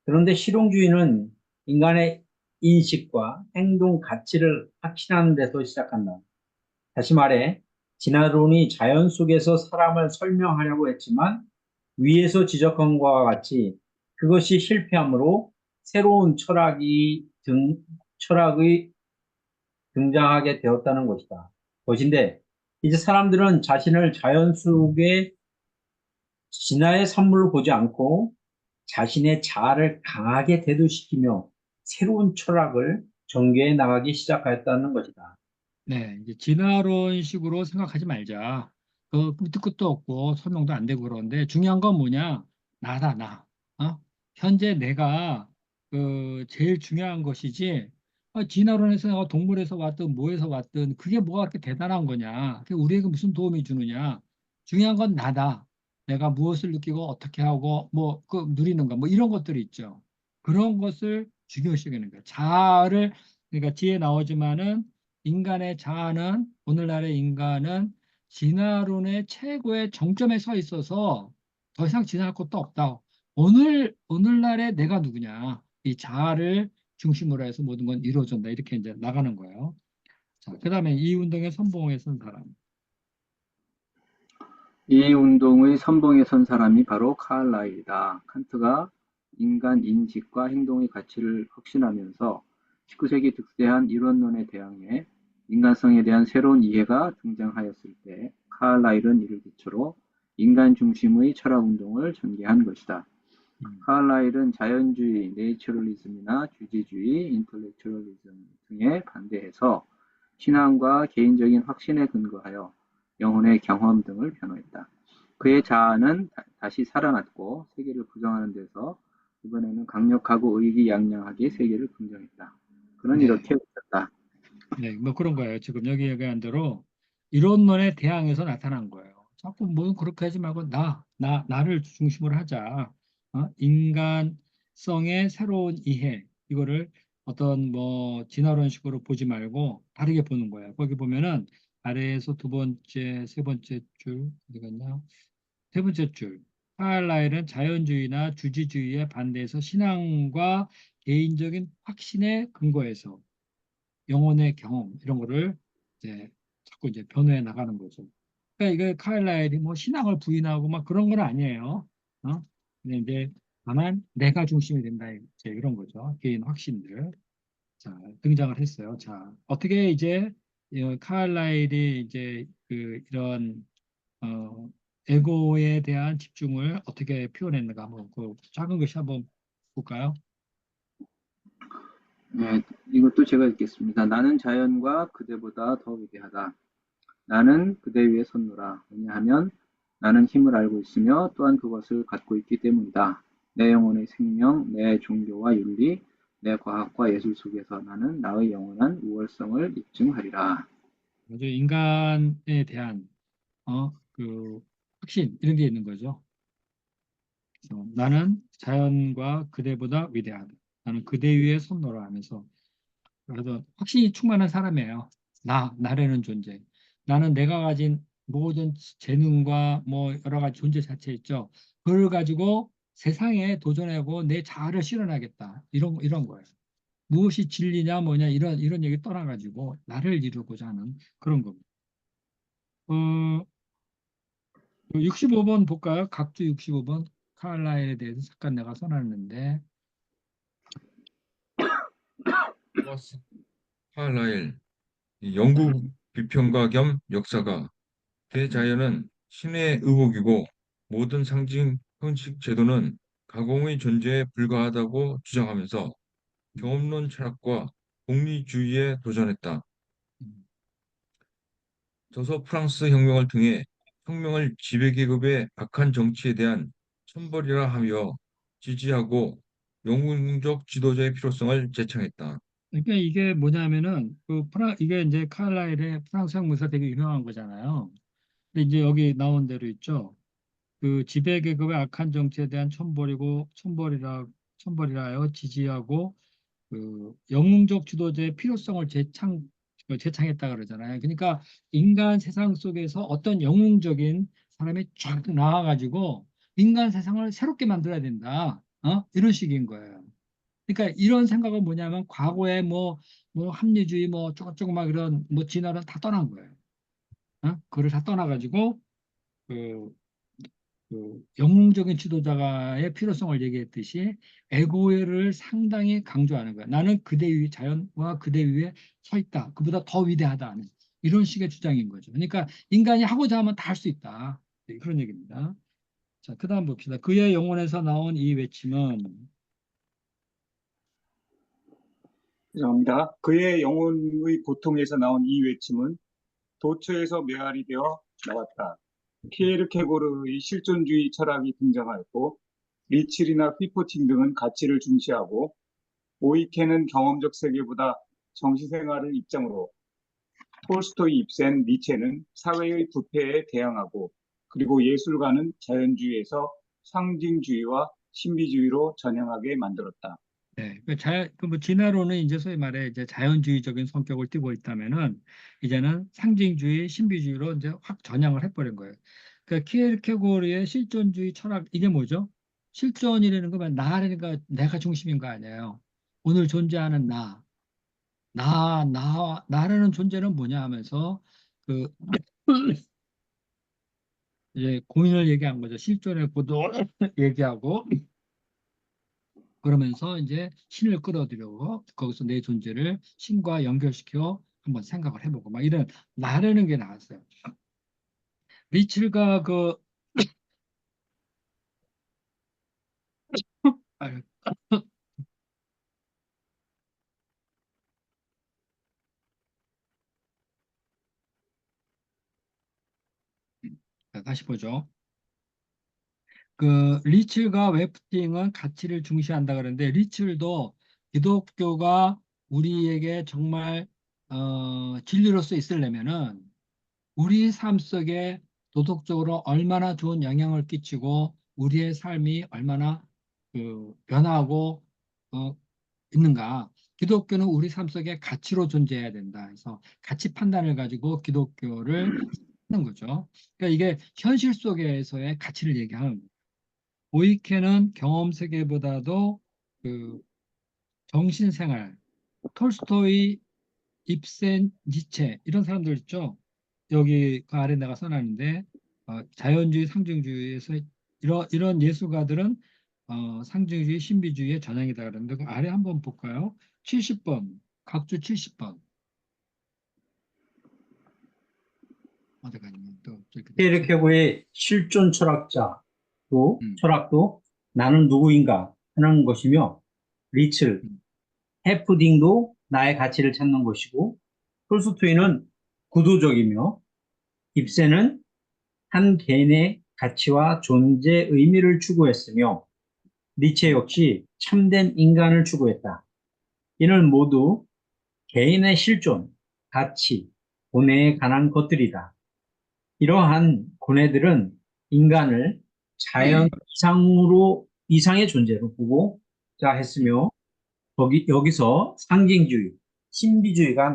Speaker 5: 그런데 실용주의는 인간의 인식과 행동 가치를 확신하는 데서 시작한다. 다시 말해, 진화론이 자연 속에서 사람을 설명하려고 했지만 위에서 지적한 것과 같이 그것이 실패함으로 새로운 철학의 등장하게 되었다는 것이다. 것인데, 이제 사람들은 자신을 자연 속의 진화의 산물로 보지 않고 자신의 자아를 강하게 대두시키며 새로운 철학을 전개해 나가기 시작하였다는 것이다.
Speaker 1: 네, 이제 진화론식으로 생각하지 말자. 밑도 끝도 없고 설명도 안 되고 그러는데 중요한 건 뭐냐? 나다, 나. 현재 내가 제일 중요한 것이지. 진화론에서 내가 동물에서 왔든 뭐에서 왔든 그게 뭐가 그렇게 대단한 거냐? 그게 우리에게 무슨 도움이 주느냐? 중요한 건 나다. 내가 무엇을 느끼고 어떻게 하고 뭐 그 누리는가 뭐 이런 것들이 있죠. 그런 것을 중요시하는 거예요. 자아를 그러니까 뒤에 나오지만은 인간의 자아는 오늘날의 인간은 진화론의 최고의 정점에 서 있어서 더 이상 진화할 것도 없다. 오늘날의 내가 누구냐? 이 자아를 중심으로 해서 모든 건 이루어진다. 이렇게 이제 나가는 거예요. 자, 그다음에 이 운동의 선봉에 선 사람.
Speaker 2: 이 운동의 선봉에 선 사람이 바로 카를라일이다. 칸트가 인간 인식과 행동의 가치를 확신하면서 19세기 득세한 이론론에 대항해 인간성에 대한 새로운 이해가 등장하였을 때 카를라일은 이를 기초로 인간 중심의 철학 운동을 전개한 것이다. 카를라일은 자연주의, 네이처럴리즘이나 주지주의, 인텔렉츄얼리즘 등에 반대해서 신앙과 개인적인 확신에 근거하여 영혼의 경험 등을 변호했다. 그의 자아는 다시 살아났고 세계를 부정하는 데서 이번에는 강력하고 의기양양하게 세계를 긍정했다. 그는
Speaker 1: 네.
Speaker 2: 이렇게 웃었다.
Speaker 1: 네, 뭐 그런 거예요. 지금 여기 얘기한 대로 이론론에 대항해서 나타난 거예요. 자꾸 뭐 그렇게 하지 말고 나를 중심으로 하자. 인간성의 새로운 이해 이거를 어떤 뭐 진화론식으로 보지 말고 다르게 보는 거예요. 거기 보면은 아래에서 두 번째, 세 번째 줄 어디 갔냐? 세 번째 줄. 카일라일은 자연주의나 주지주의에 반대해서 신앙과 개인적인 확신에 근거해서 영혼의 경험 이런 거를 이제 자꾸 이제 변호해 나가는 거죠. 그러니까 이게 카일라일이 뭐 신앙을 부인하고 막 그런 건 아니에요. 근데 이제 다만 내가 중심이 된다 이제 이런 거죠. 개인 확신들 자 등장을 했어요. 자 어떻게 이제 이 카일라일이 이제 이런 에고에 대한 집중을 어떻게 표현했는가 한번 그 작은 것이 한번 볼까요?
Speaker 2: 네, 이것도 제가 읽겠습니다. 나는 자연과 그대보다 더 위대하다. 나는 그대 위에 섰노라. 왜냐하면 나는 힘을 알고 있으며 또한 그것을 갖고 있기 때문이다. 내 영혼의 생명, 내 종교와 윤리, 내 과학과 예술 속에서 나는 나의 영원한 우월성을 입증하리라.
Speaker 1: 먼저 인간에 대한 그 확신 이런 게 있는 거죠. 그래서 나는 자연과 그대보다 위대하다. 나는 그대 위에 섰노라 하면서 그래서 확신이 충만한 사람이에요. 나라는 존재. 나는 내가 가진 모든 재능과 뭐 여러 가지 존재 자체 있죠. 그걸 가지고 세상에 도전하고 내 자아를 실현하겠다. 이런 거예요. 무엇이 진리냐 뭐냐 이런 얘기 떠나가지고 나를 이루고자 하는 그런 겁니다. 65번 볼까요? 각주 65번 카일라일에 대해서 잠깐 내가 써놨는데
Speaker 3: 토마스 카일라일, 이 영국 비평가 겸 역사가 대자연은 신의 의복이고 모든 상징, 형식, 제도는 가공의 존재에 불과하다고 주장하면서 경험론 철학과 공리주의에 도전했다.
Speaker 1: 음,
Speaker 3: 저서 프랑스 혁명을 통해 혁명을 지배계급의 악한 정치에 대한 천벌이라 하며 지지하고 영웅적 지도자의 필요성을 제창했다.
Speaker 1: 그러니까 이게 뭐냐면은 이게 이제 카일라일의 프랑스 학문사 되게 유명한 거잖아요. 근데 이제 여기 나온 대로 있죠. 그 지배계급의 악한 정치에 대한 천벌이라 하여 지지하고 그 영웅적 지도자의 필요성을 재창했다 그러잖아요. 그러니까 인간 세상 속에서 어떤 영웅적인 사람이 쫙 나와가지고 인간 세상을 새롭게 만들어야 된다. 이런 식인 거예요. 그러니까 이런 생각은 뭐냐면 과거에 뭐 합리주의 뭐 조금 막 이런 뭐 진화를 다 떠난 거예요. 그걸 다 떠나가지고 그, 그 영웅적인 지도자의 필요성을 얘기했듯이 에고를 상당히 강조하는 거야. 나는 그대 위 자연과 그대 위에 서 있다. 그보다 더 위대하다 하는 이런 식의 주장인 거죠. 그러니까 인간이 하고자 하면 다 할 수 있다. 네, 그런 얘기입니다. 자, 그다음 봅시다. 그의 영혼에서 나온 이 외침은
Speaker 4: 죄송합니다. 그의 영혼의 고통에서 나온 이 외침은 도처에서 메아리 되어 나왔다. 키에르케고르의 실존주의 철학이 등장하였고 리칠이나 피포팅 등은 가치를 중시하고 오이케는 경험적 세계보다 정신생활을 입장으로 톨스토이, 입센, 니체는 사회의 부패에 대항하고 그리고 예술가는 자연주의에서 상징주의와 신비주의로 전향하게 만들었다.
Speaker 1: 네, 그뭐 진화론은 이제 소위 말해 이제 자연주의적인 성격을 띠고 있다면은 이제는 상징주의, 신비주의로 이제 확 전향을 해버린 거예요. 그러니까 키에르케고르의 실존주의 철학 이게 뭐죠? 실존이라는 건 나라니까 내가 중심인 거 아니에요. 오늘 존재하는 나라는 존재는 뭐냐 하면서 그 이제 고민을 얘기한 거죠. 실존의 고도 얘기하고 그러면서 이제 신을 끌어들이고 거기서 내 존재를 신과 연결시켜 한번 생각을 해보고 막 이런 나르는 게 나왔어요. 리칠과 아유, 자, 다시 보죠. 그 리칠과 웨프팅은 가치를 중시한다 그러는데 리칠도 기독교가 우리에게 정말 진리로서 있으려면은 우리 삶 속에 도덕적으로 얼마나 좋은 영향을 끼치고 우리의 삶이 얼마나 변화하고 어, 있는가. 기독교는 우리 삶 속에 가치로 존재해야 된다. 그래서 가치 판단을 가지고 기독교를 하는 거죠. 그러니까 이게 현실 속에서의 가치를 얘기하는 거예요. 오이케는 경험 세계보다도 그 정신생활, 톨스토이, 입센, 니체 이런 사람들 있죠. 여기 그 아래 내가 써놨는데 자연주의, 상징주의에서 이런 예술가들은 상징주의, 신비주의의 전향이다 그러는데 그 아래 한번 볼까요? 70번, 각주 70번 어디 갔니? 또 저기
Speaker 5: 키에르케고르의 실존
Speaker 1: 음,
Speaker 5: 철학도 나는 누구인가 하는 것이며 리츠,
Speaker 1: 음,
Speaker 5: 해프딩도 나의 가치를 찾는 것이고 톨스토이는 구도적이며 입센은 한 개인의 가치와 존재 의미를 추구했으며 니체 역시 참된 인간을 추구했다. 이는 모두 개인의 실존, 가치, 고뇌에 관한 것들이다. 이러한 고뇌들은 인간을 자연 이상의 존재로 보고자 했으며 여기서 상징주의, 신비주의가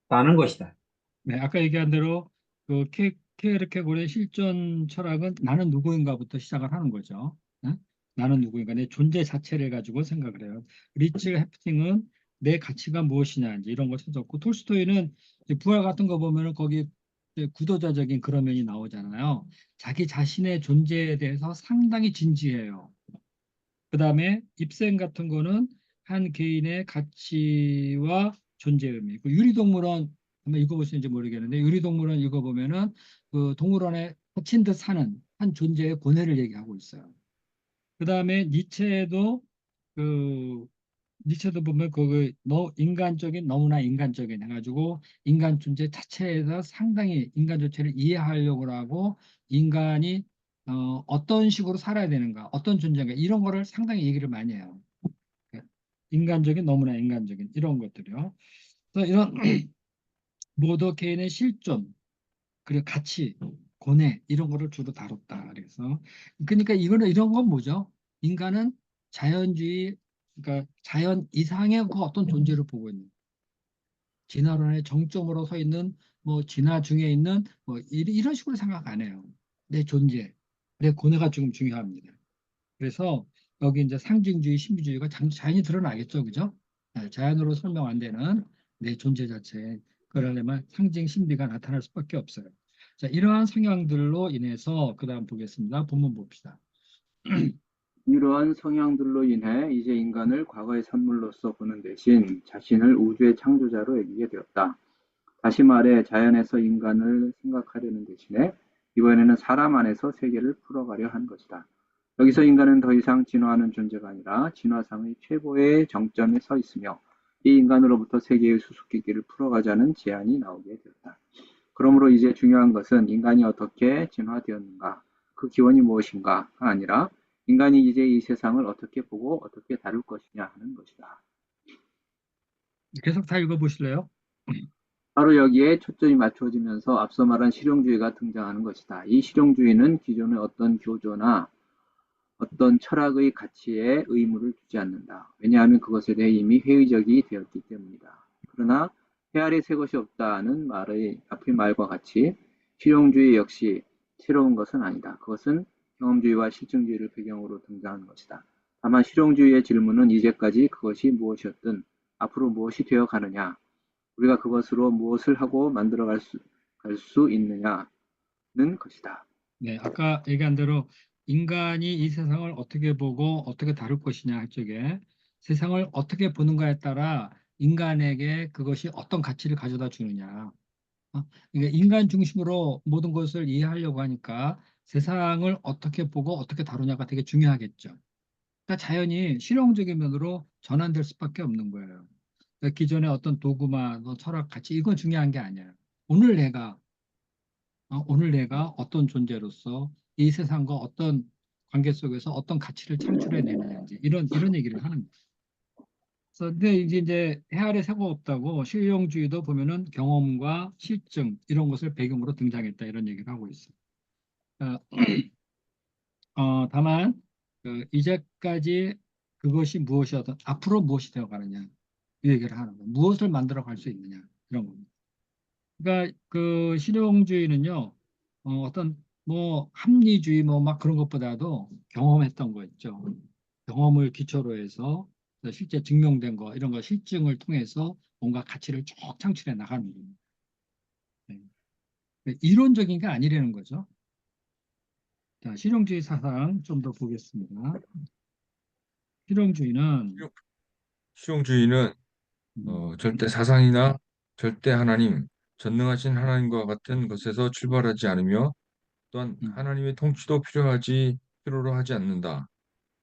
Speaker 5: 나왔다는 것이다.
Speaker 1: 네, 아까 얘기한 대로 그 케르케고르의 실존 철학은 나는 누구인가부터 시작을 하는 거죠. 응? 나는 누구인가, 내 존재 자체를 가지고 생각을 해요. 리츠 해프팅은 내 가치가 무엇이냐 이제 이런 걸 찾았고 톨스토이는 이제 부활 같은 거 보면은 거기 이제 구도자적인 그런 면이 나오잖아요. 자기 자신의 존재에 대해서 상당히 진지해요. 그다음에 입생 같은 거는 한 개인의 가치와 존재 의미. 그 유리동물원 한번 읽어보시는지 모르겠는데 유리동물원 읽어보면은 그 동물원에 갇힌 듯 사는 한 존재의 고뇌를 얘기하고 있어요. 그다음에 니체도 보면 인간적인 너무나 인간적인 해가지고 인간 존재 자체에서 상당히 인간 자체를 이해하려고 하고 인간이 어떤 식으로 살아야 되는가 어떤 존재인가 이런 거를 상당히 얘기를 많이 해요. 인간적인 너무나 인간적인 이런 것들이요. 그래서 이런 모두 개인의 실존 그리고 가치 고뇌 이런 거를 주로 다뤘다. 그래서 그러니까 이거는 이런 건 뭐죠? 인간은 자연주의 그러니까 자연 이상의 그 어떤 존재를 보고 있는 진화론의 정점으로 서 있는 뭐 진화 중에 있는 뭐 이런 식으로 생각 안 해요. 내 존재, 내 고뇌가 조금 중요합니다. 그래서 여기 이제 상징주의, 신비주의가 자연히 드러나겠죠, 그죠? 네, 자연으로 설명 안 되는 내 존재 자체, 그러려면 상징 신비가 나타날 수밖에 없어요. 자, 이러한 성향들로 인해서 그다음 보겠습니다. 본문 봅시다.
Speaker 2: 이러한 성향들로 인해 이제 인간을 과거의 산물로서 보는 대신 자신을 우주의 창조자로 여기게 되었다. 다시 말해 자연에서 인간을 생각하려는 대신에 이번에는 사람 안에서 세계를 풀어가려 한 것이다. 여기서 인간은 더 이상 진화하는 존재가 아니라 진화상의 최고의 정점에 서 있으며 이 인간으로부터 세계의 수수께끼를 풀어가자는 제안이 나오게 되었다. 그러므로 이제 중요한 것은 인간이 어떻게 진화되었는가, 그 기원이 무엇인가가 아니라 인간이 이제 이 세상을 어떻게 보고 어떻게 다룰 것이냐 하는 것이다.
Speaker 1: 계속 다 읽어보실래요?
Speaker 2: 바로 여기에 초점이 맞춰지면서 앞서 말한 실용주의가 등장하는 것이다. 이 실용주의는 기존의 어떤 교조나 어떤 철학의 가치에 의무를 두지 않는다. 왜냐하면 그것에 대해 이미 회의적이 되었기 때문이다. 그러나 해 아래 새 것이 없다는 말의 앞의 말과 같이 실용주의 역시 새로운 것은 아니다. 그것은 경험주의와 실증주의를 배경으로 등장하는 것이다. 다만 실용주의의 질문은 이제까지 그것이 무엇이었든 앞으로 무엇이 되어 가느냐, 우리가 그것으로 무엇을 하고 만들어 갈 수 있느냐는 것이다.
Speaker 1: 네, 아까 얘기한 대로 인간이 이 세상을 어떻게 보고 어떻게 다룰 것이냐 할 적에 세상을 어떻게 보는가에 따라 인간에게 그것이 어떤 가치를 가져다 주느냐. 그러니까 인간 중심으로 모든 것을 이해하려고 하니까 세상을 어떻게 보고 어떻게 다루냐가 되게 중요하겠죠. 그러니까 자연히 실용적인 면으로 전환될 수밖에 없는 거예요. 그러니까 기존의 어떤 도구마, 뭐 철학, 가치 이건 중요한 게 아니에요. 오늘 내가 오늘 내가 어떤 존재로서 이 세상과 어떤 관계 속에서 어떤 가치를 창출해내느냐 이제 이런 얘기를 하는 거예요. 그래서 근데 이제 해아래 새가 없다고 실용주의도 보면은 경험과 실증 이런 것을 배경으로 등장했다 이런 얘기를 하고 있어요. 어, 다만 이제까지 그것이 무엇이었든 앞으로 무엇이 되어가느냐 이 얘기를 하는 거예요. 무엇을 만들어 갈 수 있느냐 이런 겁니다. 그러니까 그 실용주의는요 어떤 뭐 합리주의 뭐 막 그런 것보다도 경험했던 거 있죠. 경험을 기초로 해서 실제 증명된 거 이런 거 실증을 통해서 뭔가 가치를 쭉 창출해 나가는 겁니다. 네. 이론적인 게 아니라는 거죠. 자, 실용주의 사상 좀 더 보겠습니다. 실용주의는
Speaker 3: 실용주의는 절대 사상이나 절대 하나님, 전능하신 하나님과 같은 것에서 출발하지 않으며 또한 하나님의 통치도 필요로 하지 않는다.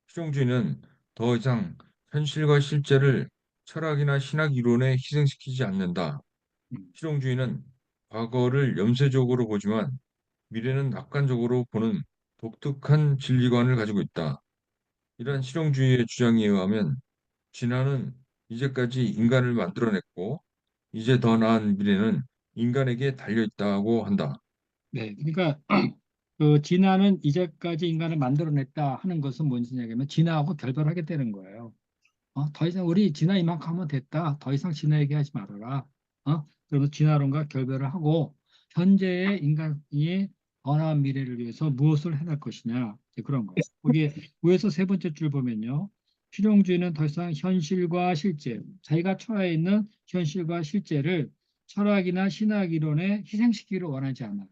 Speaker 3: 실용주의는 더 이상 현실과 실제를 철학이나 신학 이론에 희생시키지 않는다. 실용주의는 과거를 염세적으로 보지만 미래는 낙관적으로 보는 독특한 진리관을 가지고 있다. 이러한 실용주의의 주장에 의하면 진화는 이제까지 인간을 만들어냈고 이제 더 나은 미래는 인간에게 달려 있다고 한다.
Speaker 1: 네, 그러니까 그 진화는 이제까지 인간을 만들어냈다 하는 것은 뭔지 얘기하면 진화하고 결별하게 되는 거예요. 더 이상 우리 진화 이만큼 하면 됐다. 더 이상 진화 얘기하지 말아라. 그러면 진화론과 결별을 하고 현재의 인간이 더 나은 미래를 위해서 무엇을 해낼 것이냐 이제 그런 거예요. 거기에 위에서 세 번째 줄 보면요. 실용주의는 더 이상 현실과 실제, 자기가 처해 있는 현실과 실제를 철학이나 신학 이론에 희생시키기를 원하지 않아요.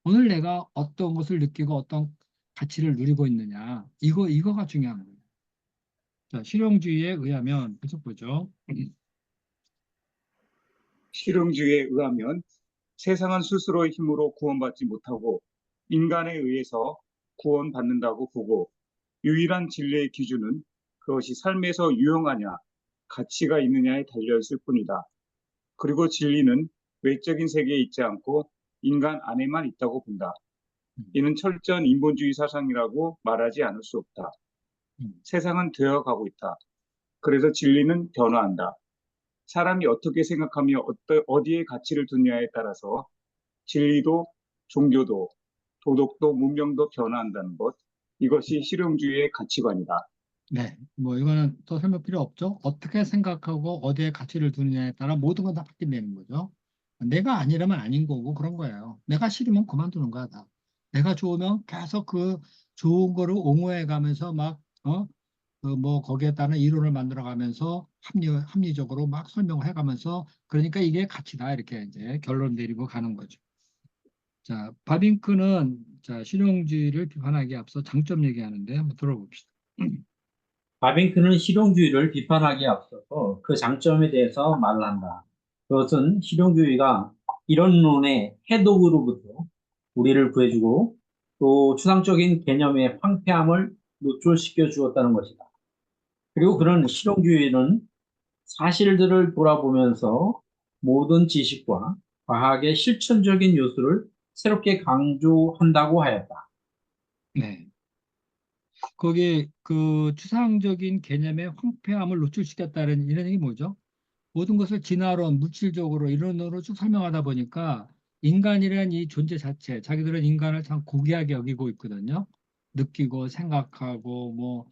Speaker 1: 오늘 내가 어떤 것을 느끼고 어떤 가치를 누리고 있느냐 이거가 중요한 거예요. 자, 실용주의에 의하면 계속 보죠.
Speaker 4: 실용주의에 의하면 세상은 스스로의 힘으로 구원받지 못하고 인간에 의해서 구원받는다고 보고 유일한 진리의 기준은 그것이 삶에서 유용하냐, 가치가 있느냐에 달려 있을 뿐이다. 그리고 진리는 외적인 세계에 있지 않고 인간 안에만 있다고 본다. 이는 철저한 인본주의 사상이라고 말하지 않을 수 없다. 세상은 되어가고 있다. 그래서 진리는 변화한다. 사람이 어떻게 생각하며 어디에 가치를 두냐에 따라서 진리도 종교도 도덕도 문명도 변화한다는 것. 이것이 실용주의의 가치관이다.
Speaker 1: 네, 뭐 이거는 또 설명 필요 없죠. 어떻게 생각하고 어디에 가치를 두느냐에 따라 모든 건 다 바뀐다는 거죠. 내가 아니라면 아닌 거고 그런 거예요. 내가 싫으면 그만두는 거야, 다. 내가 좋으면 계속 그 좋은 거를 옹호해 가면서 막, 뭐 거기에 따른 이론을 만들어 가면서 합리적으로 막 설명을 해 가면서 그러니까 이게 가치다 이렇게 이제 결론 내리고 가는 거죠. 자, 바빙크는 자, 실용주의를 비판하기에 앞서 장점 얘기하는데 한번 들어봅시다.
Speaker 5: 바빙크는 실용주의를 비판하기에 앞서서 그 장점에 대해서 말을 한다. 그것은 실용주의가 이론론의 해독으로부터 우리를 구해주고 또 추상적인 개념의 황폐함을 노출시켜 주었다는 것이다. 그리고 그런 실용주의는 사실들을 돌아보면서 모든 지식과 과학의 실천적인 요소를 새롭게 강조한다고 하였다.
Speaker 1: 네. 거기에 그 추상적인 개념의 황폐함을 노출시켰다는 이런 얘기 뭐죠? 모든 것을 진화론, 물질적으로 이론으로 쭉 설명하다 보니까 인간이라는 이 존재 자체, 자기들은 인간을 참 고귀하게 여기고 있거든요. 느끼고 생각하고 뭐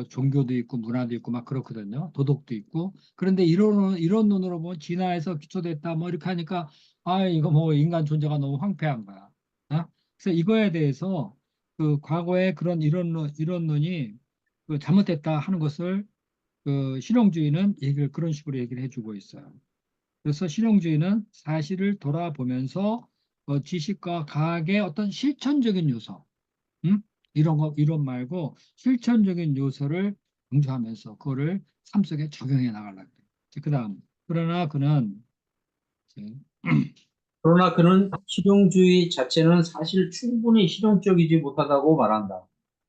Speaker 1: 종교도 있고 문화도 있고 막 그렇거든요. 도덕도 있고. 그런데 이론론으로 보면 진화해서 기초됐다 뭐 이렇게 하니까 아 이거 뭐 인간 존재가 너무 황폐한 거야. 그래서 이거에 대해서 그 과거에 그런 이론론이 그 잘못됐다 하는 것을 그 실용주의는 얘기를 그런 식으로 얘기를 해주고 있어요. 그래서 실용주의는 사실을 돌아보면서 지식과 과학의 어떤 실천적인 요소, 음? 이런 말고 실천적인 요소를 강조하면서 그거를 삶 속에 적용해 나가려고 그래요. 그다음 그러나 그는 이제
Speaker 5: 그러나 그는 실용주의 자체는 사실 충분히 실용적이지 못하다고 말한다.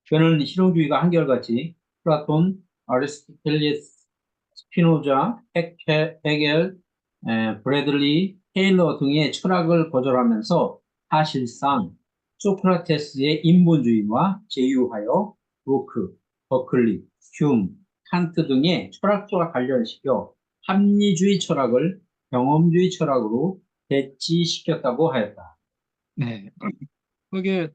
Speaker 5: 그는 실용주의가 한결같이 플라톤, 아리스토텔레스, 스피노자, 헤겔, 브래들리, 테일러 등의 철학을 거절하면서 사실상 소크라테스의 인본주의와 제휴하여 로크, 버클리, 휴m, 칸트 등의 철학과 관련시켜 합리주의 철학을 경험주의 철학으로 대치시켰다고 하였다.
Speaker 1: 네. 거기에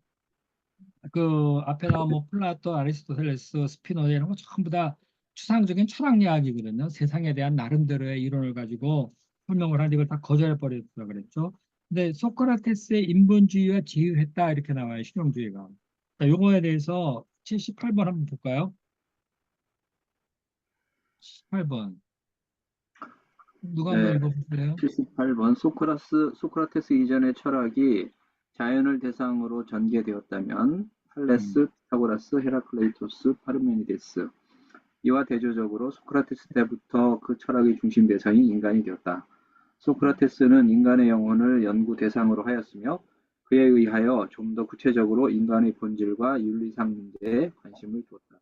Speaker 1: 그 앞에 나온 뭐 플라토, 아리스토텔레스, 스피노자 이런 거 전부 다 추상적인 철학 이야기거든요. 세상에 대한 나름대로의 이론을 가지고 설명을 하는 이걸 다 거절해 버렸다 그랬죠. 근데 소크라테스의 인본주의와 제휴했다 이렇게 나와요. 실용주의가. 자, 요거에 대해서 78번 한번 볼까요? 78번. 누가 한번
Speaker 2: 네,
Speaker 1: 읽어보실래요?
Speaker 2: 78번 소크라테스 이전의 철학이 자연을 대상으로 전개되었다면
Speaker 1: 음.
Speaker 2: 팔레스, 피타고라스, 헤라클레이토스, 파르메니데스 이와 대조적으로 소크라테스 때부터 그 철학의 중심 대상이 인간이 되었다. 소크라테스는 인간의 영혼을 연구 대상으로 하였으며 그에 의하여 좀 더 구체적으로 인간의 본질과 윤리상 문제에 관심을 두었다.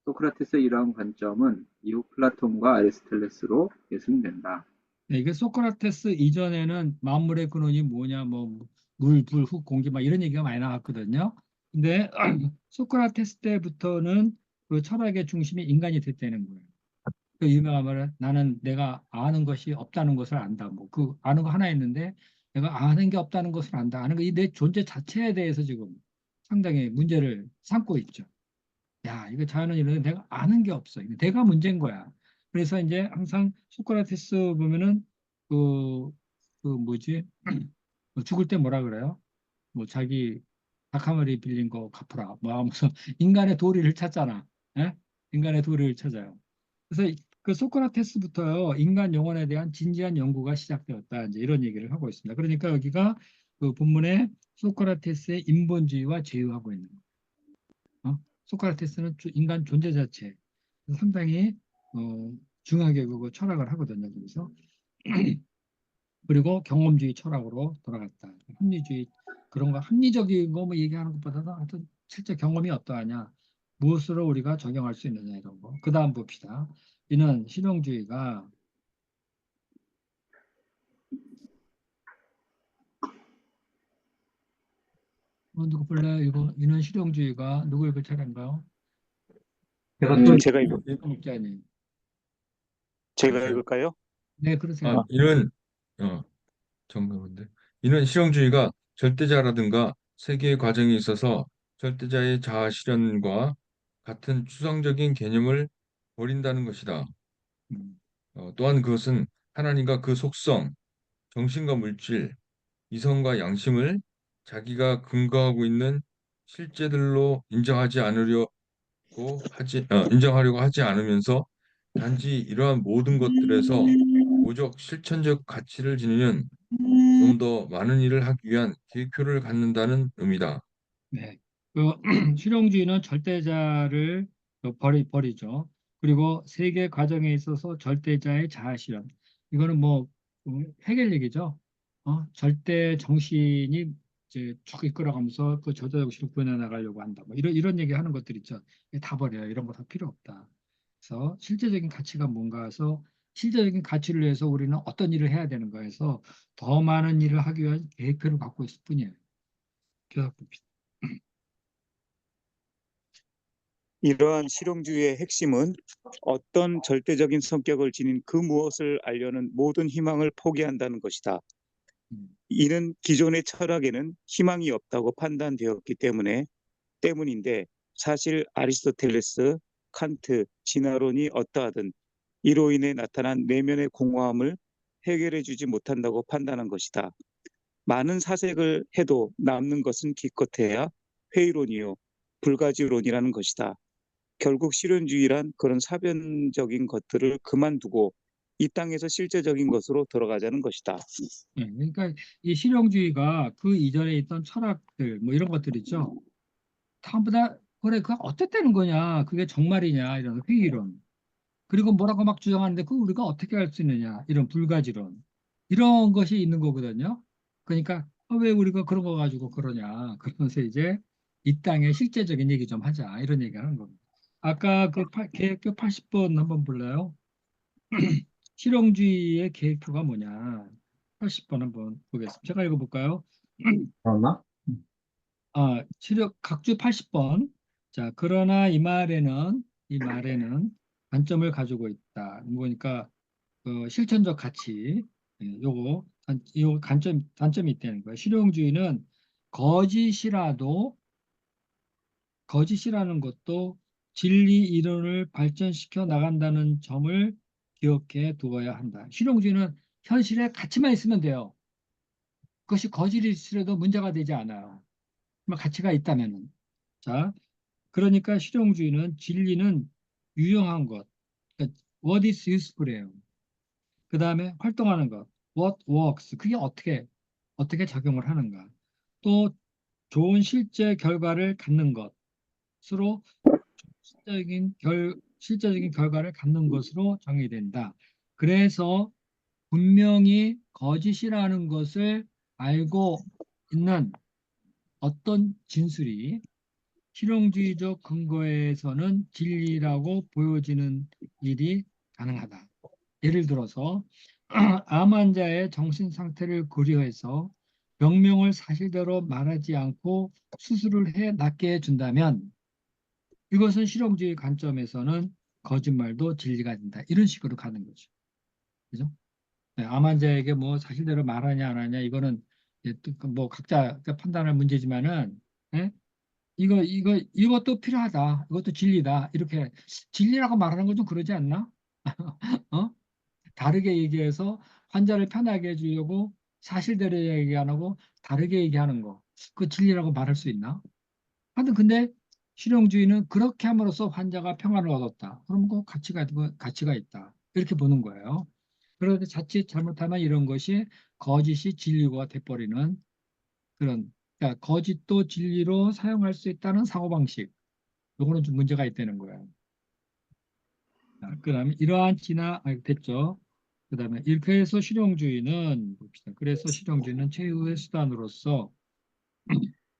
Speaker 2: 소크라테스의 이러한 관점은 이후 플라톤과 아리스토텔레스로 계승된다.
Speaker 1: 네, 이게 소크라테스 이전에는 만물의 근원이 뭐냐, 뭐 물, 불, 흙, 공기 막 이런 얘기가 많이 나왔거든요. 근데 소크라테스 때부터는 그 철학의 중심이 인간이 됐다는 거예요. 그 유명한 말은 나는 내가 아는 것이 없다는 것을 안다. 뭐 그 아는 거 하나 있는데 내가 아는 게 없다는 것을 안다. 아는 거 이 내 존재 자체에 대해서 지금 상당히 문제를 삼고 있죠. 야, 이거 자연은 이런데 내가 아는 게 없어. 이거 내가 문제인 거야. 그래서 이제 항상 소크라테스 보면은 그, 그 뭐지? 죽을 때 뭐라 그래요? 뭐 자기 닭 한 마리 빌린 거 갚으라. 뭐 하면서 인간의 도리를 찾잖아. 예? 인간의 도리를 찾아요. 그래서 그 소크라테스부터요, 인간 영혼에 대한 진지한 연구가 시작되었다. 이제 이런 얘기를 하고 있습니다. 그러니까 여기가 그 본문에 소크라테스의 인본주의와 제휴하고 있는 거예요. 소크라테스는 인간 존재 자체 상당히 중요하게 그거 철학을 하거든요. 그래서 그리고 경험주의 철학으로 돌아갔다. 합리주의 그런 거 합리적인 거 뭐 얘기하는 것보다는 하여튼 실제 경험이 어떠하냐, 무엇으로 우리가 적용할 수 있느냐 이런 거. 그 다음 봅시다. 이는 실용주의가 누구 볼래요? 이거 이는 실용주의가 누구 읽을 차례인가요?
Speaker 5: 제가 또
Speaker 4: 제가
Speaker 1: 목자님.
Speaker 4: 제가 읽을까요?
Speaker 1: 네,
Speaker 3: 아,
Speaker 1: 그러세요.
Speaker 3: 이는 정답인데. 이는 실용주의가 절대자라든가 세계의 과정에 있어서 절대자의 자아 실현과 같은 추상적인 개념을 버린다는 것이다.
Speaker 1: 음,
Speaker 3: 또한 그것은 하나님과 그 속성, 정신과 물질, 이성과 양심을 자기가 근거하고 있는 실제들로 인정하려고 하지 않으면서 단지 이러한 모든 것들에서 오직 실천적 가치를 지니는 좀 더 많은 일을 하기 위한 계획표를 갖는다는 의미다.
Speaker 1: 네. 그 실용주의는 절대자를 버리죠. 그리고 세계 과정에 있어서 절대자의 자아 실현. 이거는 뭐 해결 얘기죠. 절대 정신이 이제 쭉 이끌어가면서 그 절대 정신을 구현해 나가려고 한다. 뭐 이런 얘기 하는 것들 있죠. 다 버려요. 이런 거 다 필요 없다. 그래서 실제적인 가치가 뭔가 해서 실제적인 가치를 위해서 우리는 어떤 일을 해야 되는 거에서 더 많은 일을 하기 위한 계획표를 갖고 있을 뿐이에요. 계속 봅시다.
Speaker 4: 이러한 실용주의의 핵심은 어떤 절대적인 성격을 지닌 그 무엇을 알려는 모든 희망을 포기한다는 것이다.
Speaker 1: 음.
Speaker 4: 이는 기존의 철학에는 희망이 없다고 판단되었기 때문인데 사실 아리스토텔레스, 칸트, 진화론이 어떠하든 이로 인해 나타난 내면의 공허함을 해결해 주지 못한다고 판단한 것이다. 많은 사색을 해도 남는 것은 기껏해야 회의론이요, 불가지론이라는 것이다. 결국 실현주의란 그런 사변적인 것들을 그만두고 이 땅에서 실제적인 것으로 돌아가자는 것이다.
Speaker 1: 그러니까 이 실용주의가 그 이전에 있던 철학들 뭐 이런 것들 있죠. 전부 다 그래 그거 어떻다는 거냐, 그게 정말이냐 이런 회의론. 그리고 뭐라고 막 주장하는데 그 우리가 어떻게 할 수 있느냐 이런 불가지론. 이런 것이 있는 거거든요. 그러니까 왜 우리가 그런 거 가지고 그러냐 그러면서 이제 이 땅의 실제적인 얘기 좀 하자 이런 얘기 하는 겁니다. 아까 그 계획표 80번 한번 볼래요? 실용주의의 계획표가 뭐냐? 80번 한번 보겠습니다. 제가 읽어볼까요?
Speaker 5: 그러나
Speaker 1: 각주 80번. 자, 그러나 이 말에는 관점을 가지고 있다. 뭐니까 실천적 가치. 요거 단점이 있다는 거예요. 실용주의는 거짓이라도 거짓이라는 것도 진리 이론을 발전시켜 나간다는 점을 기억해 두어야 한다. 실용주의는 현실에 가치만 있으면 돼요. 그것이 거짓일지라도 문제가 되지 않아요. 가치가 있다면은. 자, 그러니까 실용주의는 진리는 유용한 것, 그러니까 what is useful이에요. 그 다음에 활동하는 것, what works, 그게 어떻게 작용을 하는가. 또 좋은 실제 결과를 갖는 것으로 실제적인 결과를 갖는 것으로 정의된다. 그래서 분명히 거짓이라는 것을 알고 있는 어떤 진술이 실용주의적 근거에서는 진리라고 보여지는 일이 가능하다. 예를 들어서 암 환자의 정신 상태를 고려해서 병명을 사실대로 말하지 않고 수술을 낫게 해준다면 이것은 실용주의 관점에서는 거짓말도 진리가 된다. 이런 식으로 가는 거죠. 그죠? 네, 암 환자에게 뭐 사실대로 말하냐 안 하냐 이거는 뭐 각자 판단할 문제지만은 예? 이것도 필요하다. 이것도 진리다. 이렇게 진리라고 말하는 건 좀 그러지 않나? 어? 다르게 얘기해서 환자를 편하게 해주려고 사실대로 얘기 안 하고 다르게 얘기하는 거. 그 진리라고 말할 수 있나? 하여튼 근데 실용주의는 그렇게 함으로써 환자가 평안을 얻었다. 그럼 그 가치가 있다. 이렇게 보는 거예요. 그런데 자칫 잘못하면 이런 것이 거짓이 진리가 돼버리는 그런, 그러니까 거짓도 진리로 사용할 수 있다는 사고방식. 요거는 좀 문제가 있다는 거예요. 그다음에 됐죠. 그다음에 이렇게 해서 실용주의는 봅시다. 그래서 실용주의는 최후의 수단으로서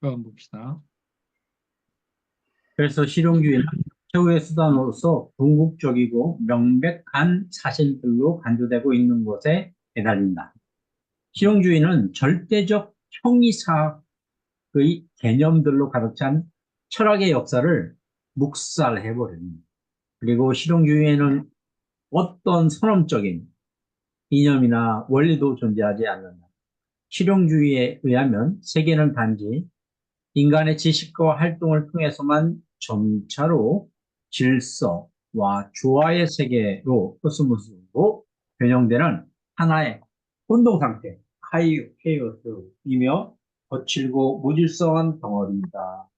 Speaker 1: 한번 봅시다.
Speaker 5: 그래서 실용주의는 최후의 수단으로서 궁극적이고 명백한 사실들로 간주되고 있는 것에 매달린다. 실용주의는 절대적 형이사의 개념들로 가득 찬 철학의 역사를 묵살해버립니다. 그리고 실용주의에는 어떤 선언적인 이념이나 원리도 존재하지 않는다. 실용주의에 의하면 세계는 단지 인간의 지식과 활동을 통해서만 점차로 질서와 조화의 세계로 코스모스로 변형되는 하나의 혼동 상태, 카이오스이며 거칠고 무질서한 덩어리이다.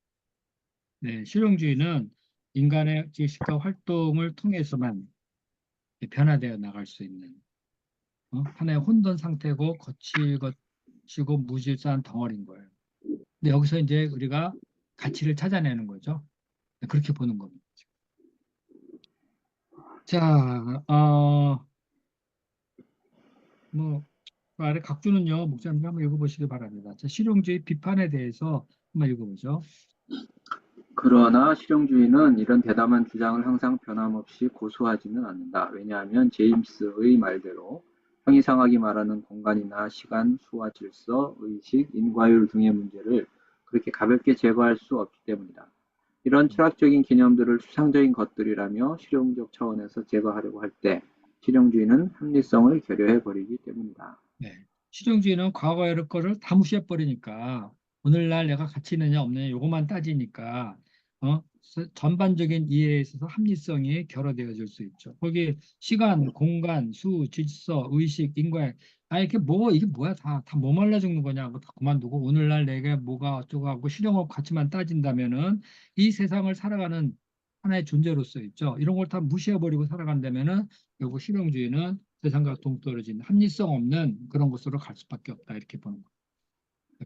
Speaker 1: 네, 실용주의는 인간의 지식과 활동을 통해서만 변화되어 나갈 수 있는 하나의 혼돈 상태고 거칠고 무질서한 덩어리인 거예요. 근데 여기서 이제 우리가 가치를 찾아내는 거죠. 그렇게 보는 겁니다. 자, 뭐, 그 아래 각주는요, 목사님 한번 읽어보시기 바랍니다. 자, 실용주의 비판에 대해서 한번 읽어보죠.
Speaker 2: 그러나 실용주의는 이런 대담한 주장을 항상 변함없이 고수하지는 않는다. 왜냐하면 제임스의 말대로 형이상학이 말하는 공간이나 시간, 수와 질서, 의식, 인과율 등의 문제를 그렇게 가볍게 제거할 수 없기 때문이다. 이런 철학적인 개념들을 추상적인 것들이라며 실용적 차원에서 제거하려고 할 때 실용주의는 합리성을 결여해 버리기 때문이다.
Speaker 1: 네. 실용주의는 과거의 거를 다 무시해버리니까 오늘날 내가 가치 있느냐 없느냐 요것만 따지니까 전반적인 이해에 있어서 합리성이 결여되어질 수 있죠. 거기 시간, 공간, 수, 질서, 의식, 인과에 이게 이게 뭐야 다 뭐 말라 죽는 거냐고 다 그만두고 오늘날 내가 뭐가 어쩌고 하고 실용업 가치만 따진다면은 이 세상을 살아가는 하나의 존재로서 있죠. 이런 걸 다 무시해버리고 살아간다면은 결국 실용주의는 세상과 동떨어진 합리성 없는 그런 곳으로 갈 수밖에 없다 이렇게 보는 거예요.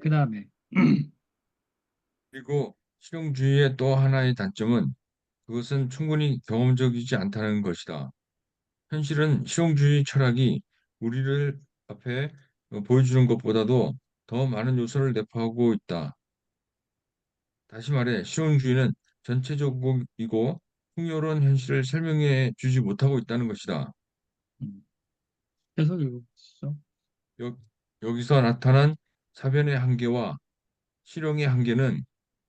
Speaker 1: 그 다음에
Speaker 3: 그리고 실용주의의 또 하나의 단점은 그것은 충분히 경험적이지 않다는 것이다. 현실은 실용주의 철학이 우리를 앞에 보여주는 것보다도 더 많은 요소를 내포하고 있다. 다시 말해, 실용주의는 전체적이고 풍요로운 현실을 설명해 주지 못하고 있다는 것이다.
Speaker 1: 음, 계속 읽어보시죠.
Speaker 3: 여, 여기서 나타난 사변의 한계와 실용의 한계는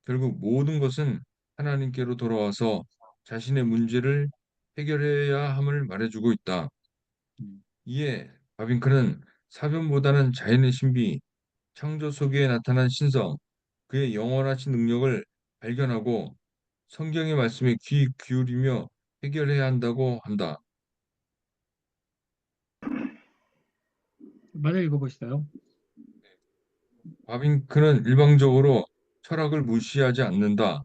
Speaker 3: 결국 모든 것은 하나님께로 돌아와서 자신의 문제를 해결해야 함을 말해주고 있다.
Speaker 1: 음,
Speaker 3: 이에 바빙크는 사변보다는 자연의 신비, 창조 속에 나타난 신성, 그의 영원하신 능력을 발견하고 성경의 말씀에 귀 기울이며 해결해야 한다고 한다.
Speaker 1: 맞아 읽어보시죠.
Speaker 3: 바빙크는 일방적으로 철학을 무시하지 않는다.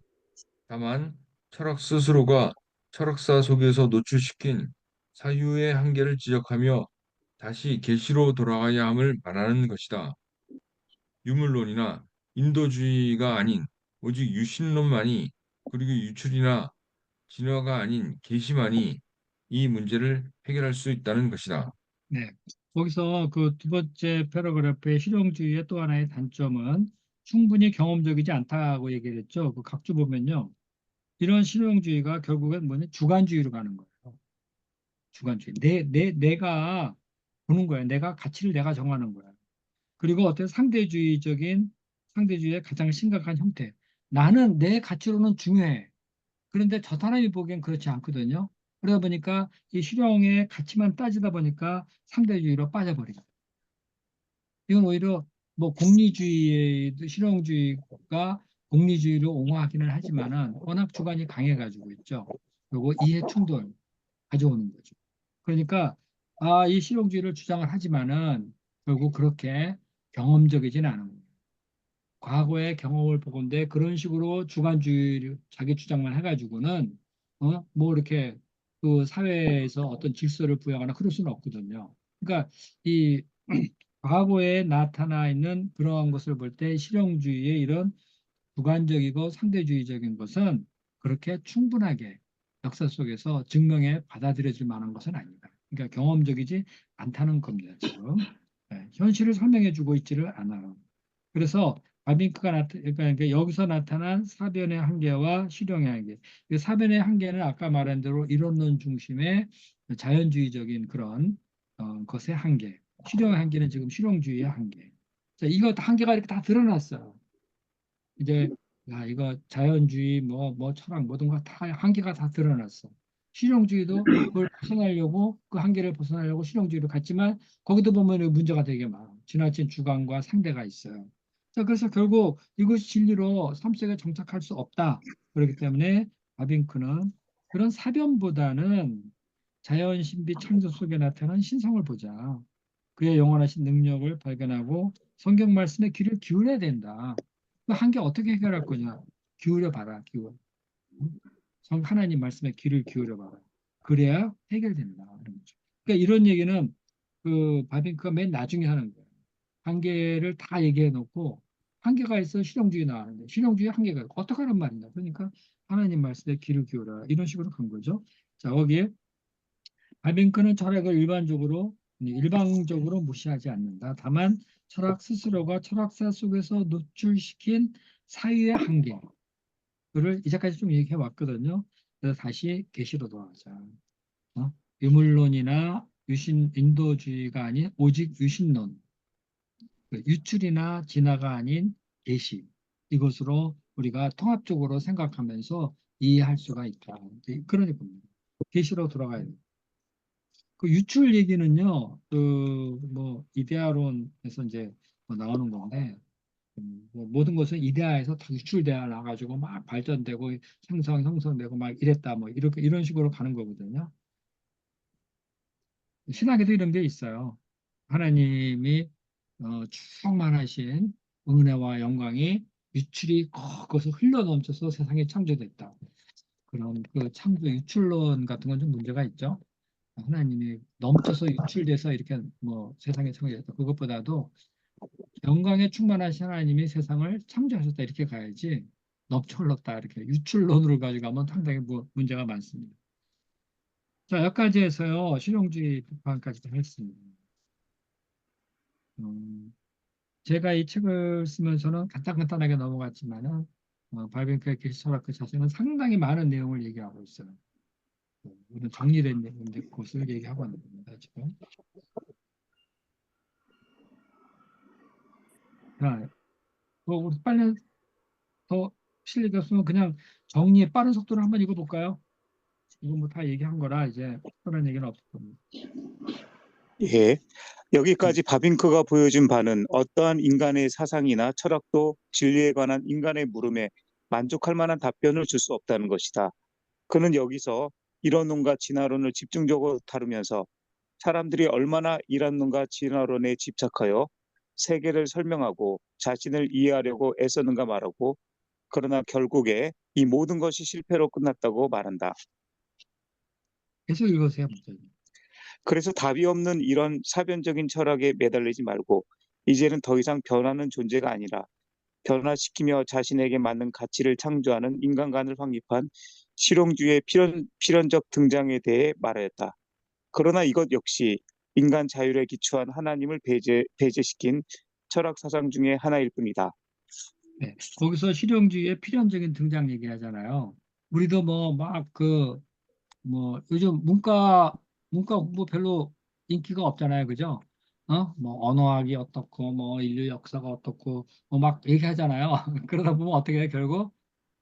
Speaker 3: 다만 철학 스스로가 철학사 속에서 노출시킨 사유의 한계를 지적하며 다시 계시로 돌아가야 함을 말하는 것이다. 유물론이나 인도주의가 아닌 오직 유신론만이 그리고 유출이나 진화가 아닌 계시만이 이 문제를 해결할 수 있다는 것이다.
Speaker 1: 네. 거기서 그 두 번째 패러그래프의 실용주의의 또 하나의 단점은 충분히 경험적이지 않다고 얘기를 했죠. 그 각주 보면요. 이런 실용주의가 결국엔 뭐냐? 주관주의로 가는 거예요. 주관주의. 내가 보는 거야. 내가 가치를 내가 정하는 거야. 그리고 어떤 상대주의의 가장 심각한 형태. 나는 내 가치로는 중요해. 그런데 저 사람이 보기엔 그렇지 않거든요. 그러다 보니까 이 실용의 가치만 따지다 보니까 상대주의로 빠져버리죠. 이건 오히려 뭐 실용주의가 공리주의로 옹호하기는 하지만은 워낙 주관이 강해가지고 있죠. 그리고 이해 충돌 가져오는 거죠. 그러니까 이 실용주의를 주장을 하지만은 결국 그렇게 경험적이지는 않은 거예요. 과거의 경험을 보건대 그런 식으로 주관주의 자기 주장만 해가지고는 뭐 이렇게 그 사회에서 어떤 질서를 부여하거나 그럴 수는 없거든요. 그러니까 이 과거에 나타나 있는 그러한 것을 볼 때 실용주의의 이런 주관적이고 상대주의적인 것은 그렇게 충분하게 역사 속에서 증명해 받아들여질 만한 것은 아니다. 그러니까 경험적이지 않다는 겁니다, 지금. 네, 현실을 설명해 주고 있지를 않아요. 그래서 그러니까 여기서 나타난 사변의 한계와 실용의 한계. 이 사변의 한계는 아까 말한 대로 이론론 중심의 자연주의적인 그런 것의 한계. 실용의 한계는 지금 실용주의의 한계. 자, 이거 한계가 이렇게 다 드러났어요. 이제 이거 자연주의 뭐 철학 모든 거 다 한계가 다 드러났어. 실용주의도 그걸 벗어나려고 그 한계를 벗어나려고 실용주의로 갔지만 거기도 보면 문제가 되게 많아. 지나친 주관과 상대가 있어요. 자, 그래서 결국 이것이 진리로 삶 속에 정착할 수 없다. 그렇기 때문에 바빙크는 그런 사변보다는 자연 신비 창조 속에 나타난 신성을 보자. 그의 영원하신 능력을 발견하고 성경 말씀에 귀를 기울여야 된다. 그 한계 어떻게 해결할 거냐? 기울여 봐라, 기울여. 하나님 말씀에 귀를 기울여 봐라. 그래야 해결된다. 이런 거죠. 그러니까 이런 얘기는 그 바빙크가 맨 나중에 하는 거예요. 한계를 다 얘기해 놓고 한계가 있어 실용주의 나왔는데 실용주의 한계가 있고 어떻게 하란 말이냐. 그러니까 하나님 말씀에 귀를 기울여라. 이런 식으로 간 거죠. 자, 거기에 바빙크는 철학을 일방적으로 무시하지 않는다. 다만 철학 스스로가 철학사 속에서 노출시킨 사유의 한계. 그를 이제까지 좀 얘기해 왔거든요. 그래서 다시 계시로 돌아가자. 유물론이나 인도주의가 아닌 오직 유신론, 유출이나 진화가 아닌 계시, 이것으로 우리가 통합적으로 생각하면서 이해할 수가 있다. 그런 겁니다. 계시로 돌아가야 돼요. 그 유출 얘기는요, 이데아론에서 이제 나오는 건데, 뭐 모든 것은 이데아에서 다 유출되어 나가지고 막 발전되고 형성되고 막 이랬다, 뭐 이렇게 이런 식으로 가는 거거든요. 신학에도 이런 게 있어요. 하나님이 충만하신 은혜와 영광이 유출이 거기서 흘러 넘쳐서 세상이 창조됐다. 그런 그 창조 유출론 같은 건 좀 문제가 있죠. 하나님이 넘쳐서 유출돼서 이렇게 뭐 세상에 창조됐다. 그것보다도 영광에 충만하신 하나님이 세상을 창조하셨다 이렇게 가야지 넘쳐 흘렀다 이렇게 유출론으로 가져가면 상당히 문제가 많습니다. 자, 여기까지 해서요 실용주의 비판까지 했습니다. 제가 이 책을 쓰면서는 간단하게 넘어갔지만은 발뱅크의 계시철학 그 자체는 상당히 많은 내용을 얘기하고 있어요. 이런 정리된 것을 얘기하고 있는 겁니다 지금. 자, 우리 빨리 더 실력이 없으면 그냥 정리의 빠른 속도로 한번 읽어볼까요? 이건 뭐 다 얘기한 거라 이제 특별한 얘기는 없을 겁니다.
Speaker 4: 예. 여기까지 바빙크가 보여준 바는 어떠한 인간의 사상이나 철학도 진리에 관한 인간의 물음에 만족할 만한 답변을 줄 수 없다는 것이다. 그는 여기서 이론론과 진화론을 집중적으로 다루면서 사람들이 얼마나 이론론과 진화론에 집착하여 세계를 설명하고 자신을 이해하려고 애쓰는가 말하고, 그러나 결국에 이 모든 것이 실패로 끝났다고 말한다.
Speaker 1: 계속 읽으세요. 먼저.
Speaker 4: 그래서 답이 없는 이런 사변적인 철학에 매달리지 말고 이제는 더 이상 변하는 존재가 아니라 변화시키며 자신에게 맞는 가치를 창조하는 인간관을 확립한 실용주의의 필연적 등장에 대해 말하였다. 그러나 이것 역시 인간 자율에 기초한 하나님을 배제시킨 철학 사상 중에 하나일 뿐이다.
Speaker 1: 네, 거기서 실용주의의 필연적인 등장 얘기하잖아요. 우리도 요즘 문과 공부 별로 인기가 없잖아요, 그죠? 뭐 언어학이 어떻고 뭐 인류 역사가 어떻고 뭐 막 얘기하잖아요. 그러다 보면 어떻게 해 결국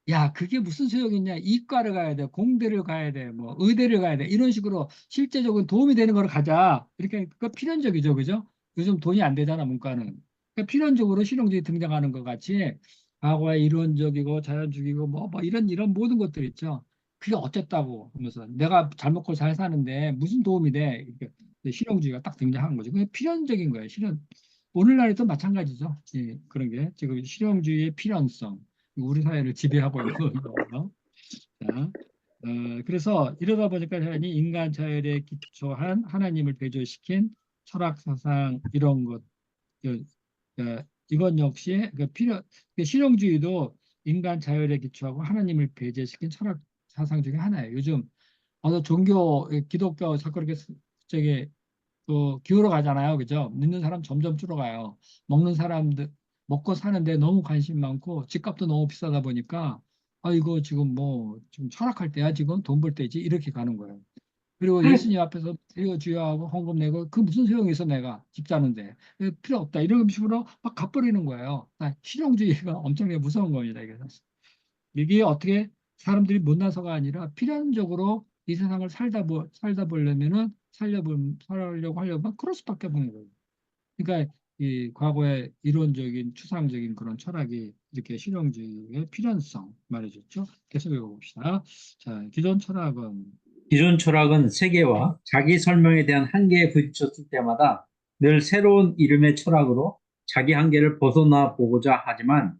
Speaker 1: 야 그게 무슨 소용이냐 이과를 가야 돼 공대를 가야 돼 뭐 의대를 가야 돼 이런 식으로 실제적인 도움이 되는 걸 가자 이렇게 그 필연적이죠, 그죠? 요즘 돈이 안 되잖아 문과는. 그러니까 필연적으로 실용주의 등장하는 것 같이 과거에 이론적이고 자연주의고 뭐 이런 모든 것들 있죠. 그게 어쨌다고 하면서 내가 잘 먹고 잘 사는데 무슨 도움이 돼? 이렇게 실용주의가 딱 등장하는 거죠. 그게 필연적인 거예요. 오늘날에도 마찬가지죠. 예, 그런 게 지금 실용주의의 필연성, 우리 사회를 지배하고 있는 거예요. 자, 그래서 이러다 보니까 하나님 인간 자율에 기초한 하나님을 배조시킨 철학 사상 이런 것, 이건 역시 실용주의도 인간 자율에 기초하고 하나님을 배제시킨 철학 사상 중에 하나예요. 요즘 어느 종교 기독교 자꾸 이렇게 저기 기울어 가잖아요, 그죠? 믿는 사람 점점 줄어가요. 먹는 사람들 먹고 사는데 너무 관심 많고 집값도 너무 비싸다 보니까 이거 지금 지금 철학할 때야 지금 돈 벌 때지 이렇게 가는 거예요. 그리고 예수님 앞에서 이거 주여하고 헌금 내고 그 무슨 소용이 있어 내가 집 사는데 필요 없다 이런 식으로 막 갚버리는 거예요. 실용주의가 엄청나게 무서운 겁니다. 이게 사실. 이게 어떻게 사람들이 못나서가 아니라 필연적으로 이 세상을 살다 보려면은 살려고 하려면 그럴 수밖에 없는 거예요. 그러니까 이 과거의 이론적인 추상적인 그런 철학이 이렇게 실용주의의 필연성 말해줬죠. 계속 읽어봅시다. 자, 기존 철학은
Speaker 5: 기존 철학은 세계와 자기 설명에 대한 한계에 부딪혔을 때마다 늘 새로운 이름의 철학으로 자기 한계를 벗어나 보고자 하지만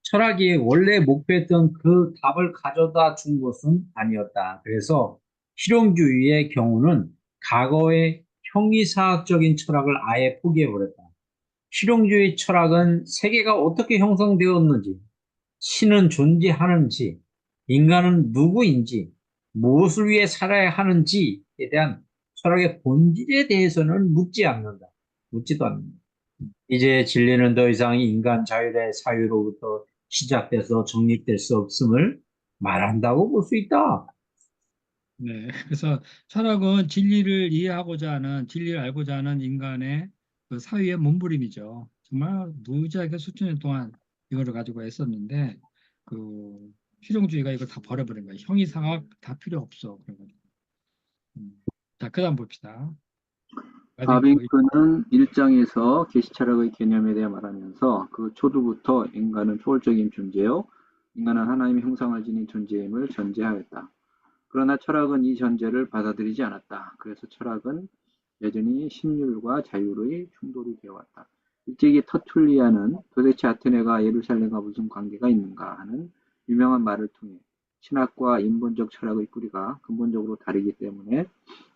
Speaker 5: 철학이 원래 목표했던 그 답을 가져다 준 것은 아니었다. 그래서 실용주의의 경우는 과거의 형이사학적인 철학을 아예 포기해버렸다. 실용주의 철학은 세계가 어떻게 형성되었는지, 신은 존재하는지, 인간은 누구인지, 무엇을 위해 살아야 하는지에 대한 철학의 본질에 대해서는 묻지도 않는다. 이제 진리는 더 이상 인간 자율의 사유로부터 시작돼서 정립될 수 없음을 말한다고 볼 수 있다.
Speaker 1: 네, 그래서 철학은 진리를 이해하고자 하는 진리를 알고자 하는 인간의 그 사유의 몸부림이죠. 정말 무지하게 수천 년 동안 이거를 가지고 애썼는데 그 실용주의가 이걸 다 버려버린 거예요. 형이상학 다 필요 없어. 그래가지고. 자, 그다음 봅시다. 바빙크.
Speaker 2: 바빙크는 1장에서 계시철학의 개념에 대해 말하면서 그 초두부터 인간은 초월적인 존재요, 인간은 하나님의 형상을 지닌 존재임을 전제하였다. 그러나 철학은 이 전제를 받아들이지 않았다. 그래서 철학은 여전히 신율과 자율의 충돌이 되어왔다. 일찍이 터툴리안은 도대체 아테네가 예루살렘과 무슨 관계가 있는가 하는 유명한 말을 통해 신학과 인본적 철학의 뿌리가 근본적으로 다르기 때문에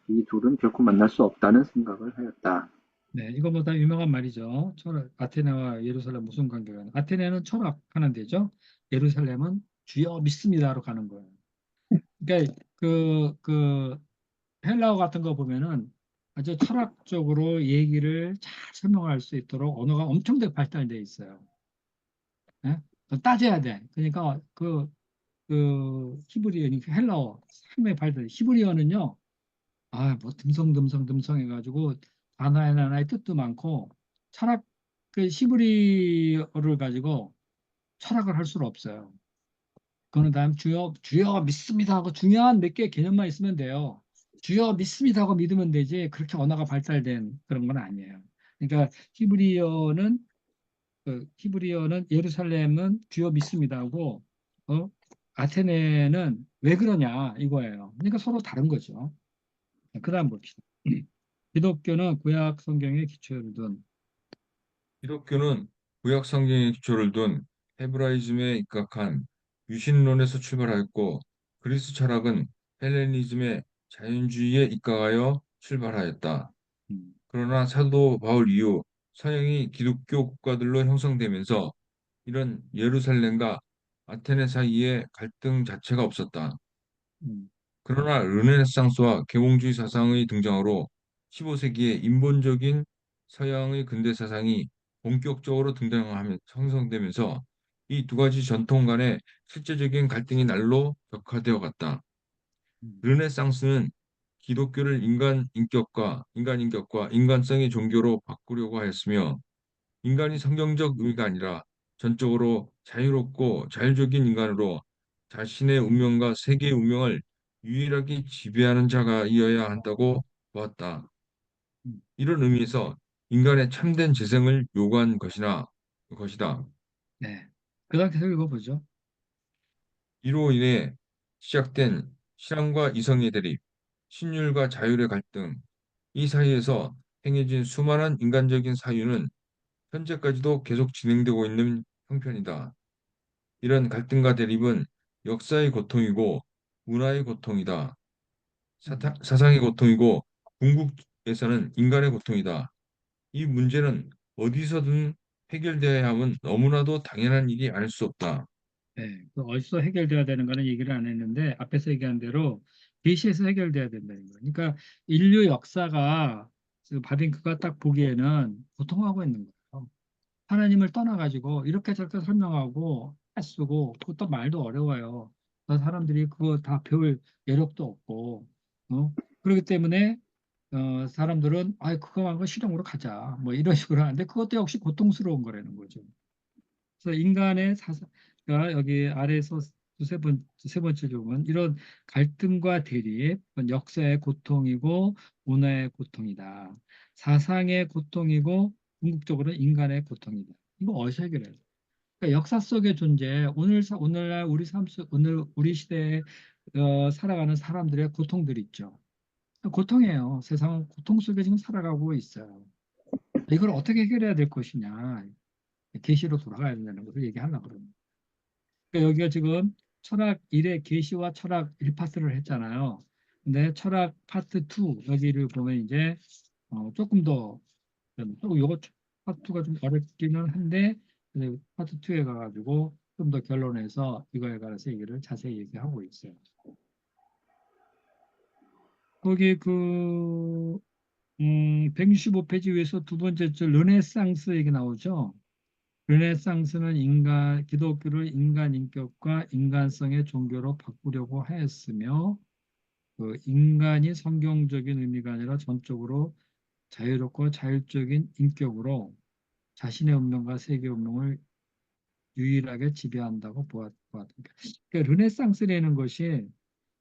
Speaker 2: 이 둘은 결코 만날 수 없다는 생각을 하였다.
Speaker 1: 네, 이거보다 유명한 말이죠. 철학, 아테네와 예루살렘 무슨 관계가 있나? 아테네는 철학하는 데죠. 예루살렘은 주여 믿습니다로 가는 거예요. 그러니까 그 헬라어 같은 거 보면은 아주 철학적으로 얘기를 잘 설명할 수 있도록 언어가 엄청 발달돼 있어요. 예? 따져야 돼. 그러니까 그 히브리어, 그러니까 헬라어 상당히 발달. 히브리어는요, 뭐 듬성 해가지고 단어 하나하나의 뜻도 많고 철학 그 히브리어를 가지고 철학을 할 수는 없어요. 그거는 다음 주여 믿습니다 하고 중요한 몇 개 개념만 있으면 돼요. 주여 믿습니다 하고 믿으면 되지 그렇게 언어가 발달된 그런 건 아니에요. 그러니까 히브리어는 예루살렘은 주여 믿습니다 하고 아테네는 왜 그러냐 이거예요. 그러니까 서로 다른 거죠. 그다음 봅시다. 기독교는 구약 성경의 기초를 둔
Speaker 3: 기독교는 구약 성경의 기초를 둔 헤브라이즘에 입각한 유신론에서 출발하였고 그리스 철학은 헬레니즘의 자연주의에 입각하여 출발하였다.
Speaker 1: 음,
Speaker 3: 그러나 사도 바울 이후 서양이 기독교 국가들로 형성되면서 이런 예루살렘과 아테네 사이에 갈등 자체가 없었다.
Speaker 1: 음,
Speaker 3: 그러나 르네상스와 계몽주의 사상의 등장으로 15세기에 인본적인 서양의 근대 사상이 본격적으로 등장하며 형성되면서 이 두 가지 전통 간의 실제적인 갈등이 날로 격화되어 갔다.
Speaker 1: 음,
Speaker 3: 르네상스는 기독교를 인간 인격과 인간성의 종교로 바꾸려고 하였으며 인간이 성경적 의미가 아니라 전적으로 자유롭고 자율적인 인간으로 자신의 운명과 세계의 운명을 유일하게 지배하는 자가 이어야 한다고 보았다.
Speaker 1: 음.
Speaker 3: 이런 의미에서 인간의 참된 재생을 요구한 것이다.
Speaker 1: 네. 그다음 계속 읽어보죠.
Speaker 3: 이로 인해 시작된 신앙과 이성의 대립, 신율과 자율의 갈등, 이 사이에서 행해진 수많은 인간적인 사유는 현재까지도 계속 진행되고 있는 형편이다. 이런 갈등과 대립은 역사의 고통이고 문화의 고통이다.
Speaker 1: 음,
Speaker 3: 사상의 고통이고 궁극에서는 인간의 고통이다. 이 문제는 어디서든 해결되어야 함은 너무나도 당연한 일이 아닐 수 없다.
Speaker 1: 네. 그 어디서 해결돼야 되는 거는 얘기를 안 했는데 앞에서 얘기한 대로 계시에서 해결돼야 된다는 거예요. 그러니까 인류 역사가 지금 바빙크가 딱 보기에는 고통하고 있는 거예요. 하나님을 떠나가지고 이렇게 저렇게 설명하고 쓰고 그것도 말도 어려워요. 사람들이 그거 다 배울 여력도 없고 그렇기 때문에 사람들은 그거 한거 실용으로 가자 뭐 이런 식으로 하는데 그것도 역시 고통스러운 거라는 거죠. 그래서 인간의 사상가 여기 아래에서 세 번째 조은 이런 갈등과 대립, 그건 역사의 고통이고 문화의 고통이다. 사상의 고통이고 궁극적으로 인간의 고통이다. 이거 어디서 해결해야 돼? 그러니까 역사 속의 존재, 오늘날 우리 오늘 우리 시대에 살아가는 사람들의 고통들이 있죠. 고통이에요. 세상은 고통 속에 지금 살아가고 있어요. 이걸 어떻게 해결해야 될 것이냐. 계시로 돌아가야 된다는 것을 얘기하려고 그럽니다. 그러니까 여기가 지금 철학 1의 계시와 철학 1파트를 했잖아요. 근데 철학 파트 2 여기를 보면 이제 조금 더 또 요거 파트 2가 좀 어렵기는 한데 근데 파트 2에 가가지고 좀 더 결론해서 이거에 관해서 얘기를 자세히 얘기하고 있어요. 거기 165페이지 위에서 두 번째 줄 르네상스 얘기 나오죠. 르네상스는 기독교를 인간 인격과 인간성의 종교로 바꾸려고 하였으며, 그 인간이 성경적인 의미가 아니라 전적으로 자유롭고 자율적인 인격으로 자신의 운명과 세계 운명을 유일하게 지배한다고 보았다. 그러니까 르네상스라는 것이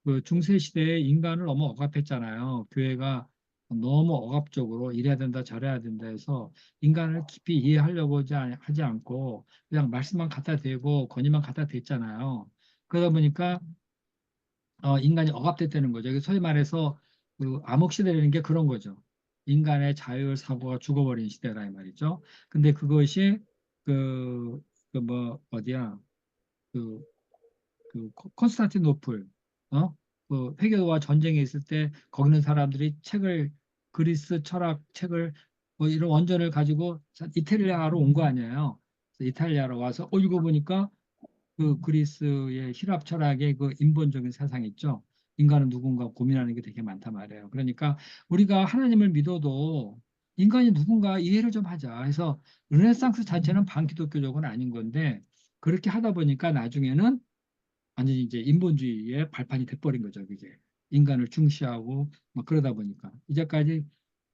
Speaker 1: 그 중세 시대에 인간을 너무 억압했잖아요. 교회가 너무 억압적으로 이래야 된다, 저래야 된다 해서 인간을 깊이 이해하려고 하지 않고 그냥 말씀만 갖다 대고 권위만 갖다 댔잖아요. 그러다 보니까 인간이 억압됐다는 거죠. 이게 소위 말해서 그 암흑 시대라는 게 그런 거죠. 인간의 자율 사고가 죽어버린 시대라 이 말이죠. 근데 그것이 뭐 어디야 그 콘스탄티노플 회교와 전쟁이 있을 때 거기는 사람들이 그리스 철학 책을 뭐 이런 원전을 가지고 이탈리아로 온 거 아니에요. 그래서 이탈리아로 와서 이거 보니까 그 그리스의 힐랍 철학의 그 인본적인 사상 있죠. 인간은 누군가 고민하는 게 되게 많단 말이에요. 그러니까 우리가 하나님을 믿어도 인간이 누군가 이해를 좀 하자 해서 르네상스 자체는 반기독교적은 아닌 건데 그렇게 하다 보니까 나중에는 완전히 이제 인본주의의 발판이 돼버린 거죠. 그게 인간을 중시하고 막 그러다 보니까 이제까지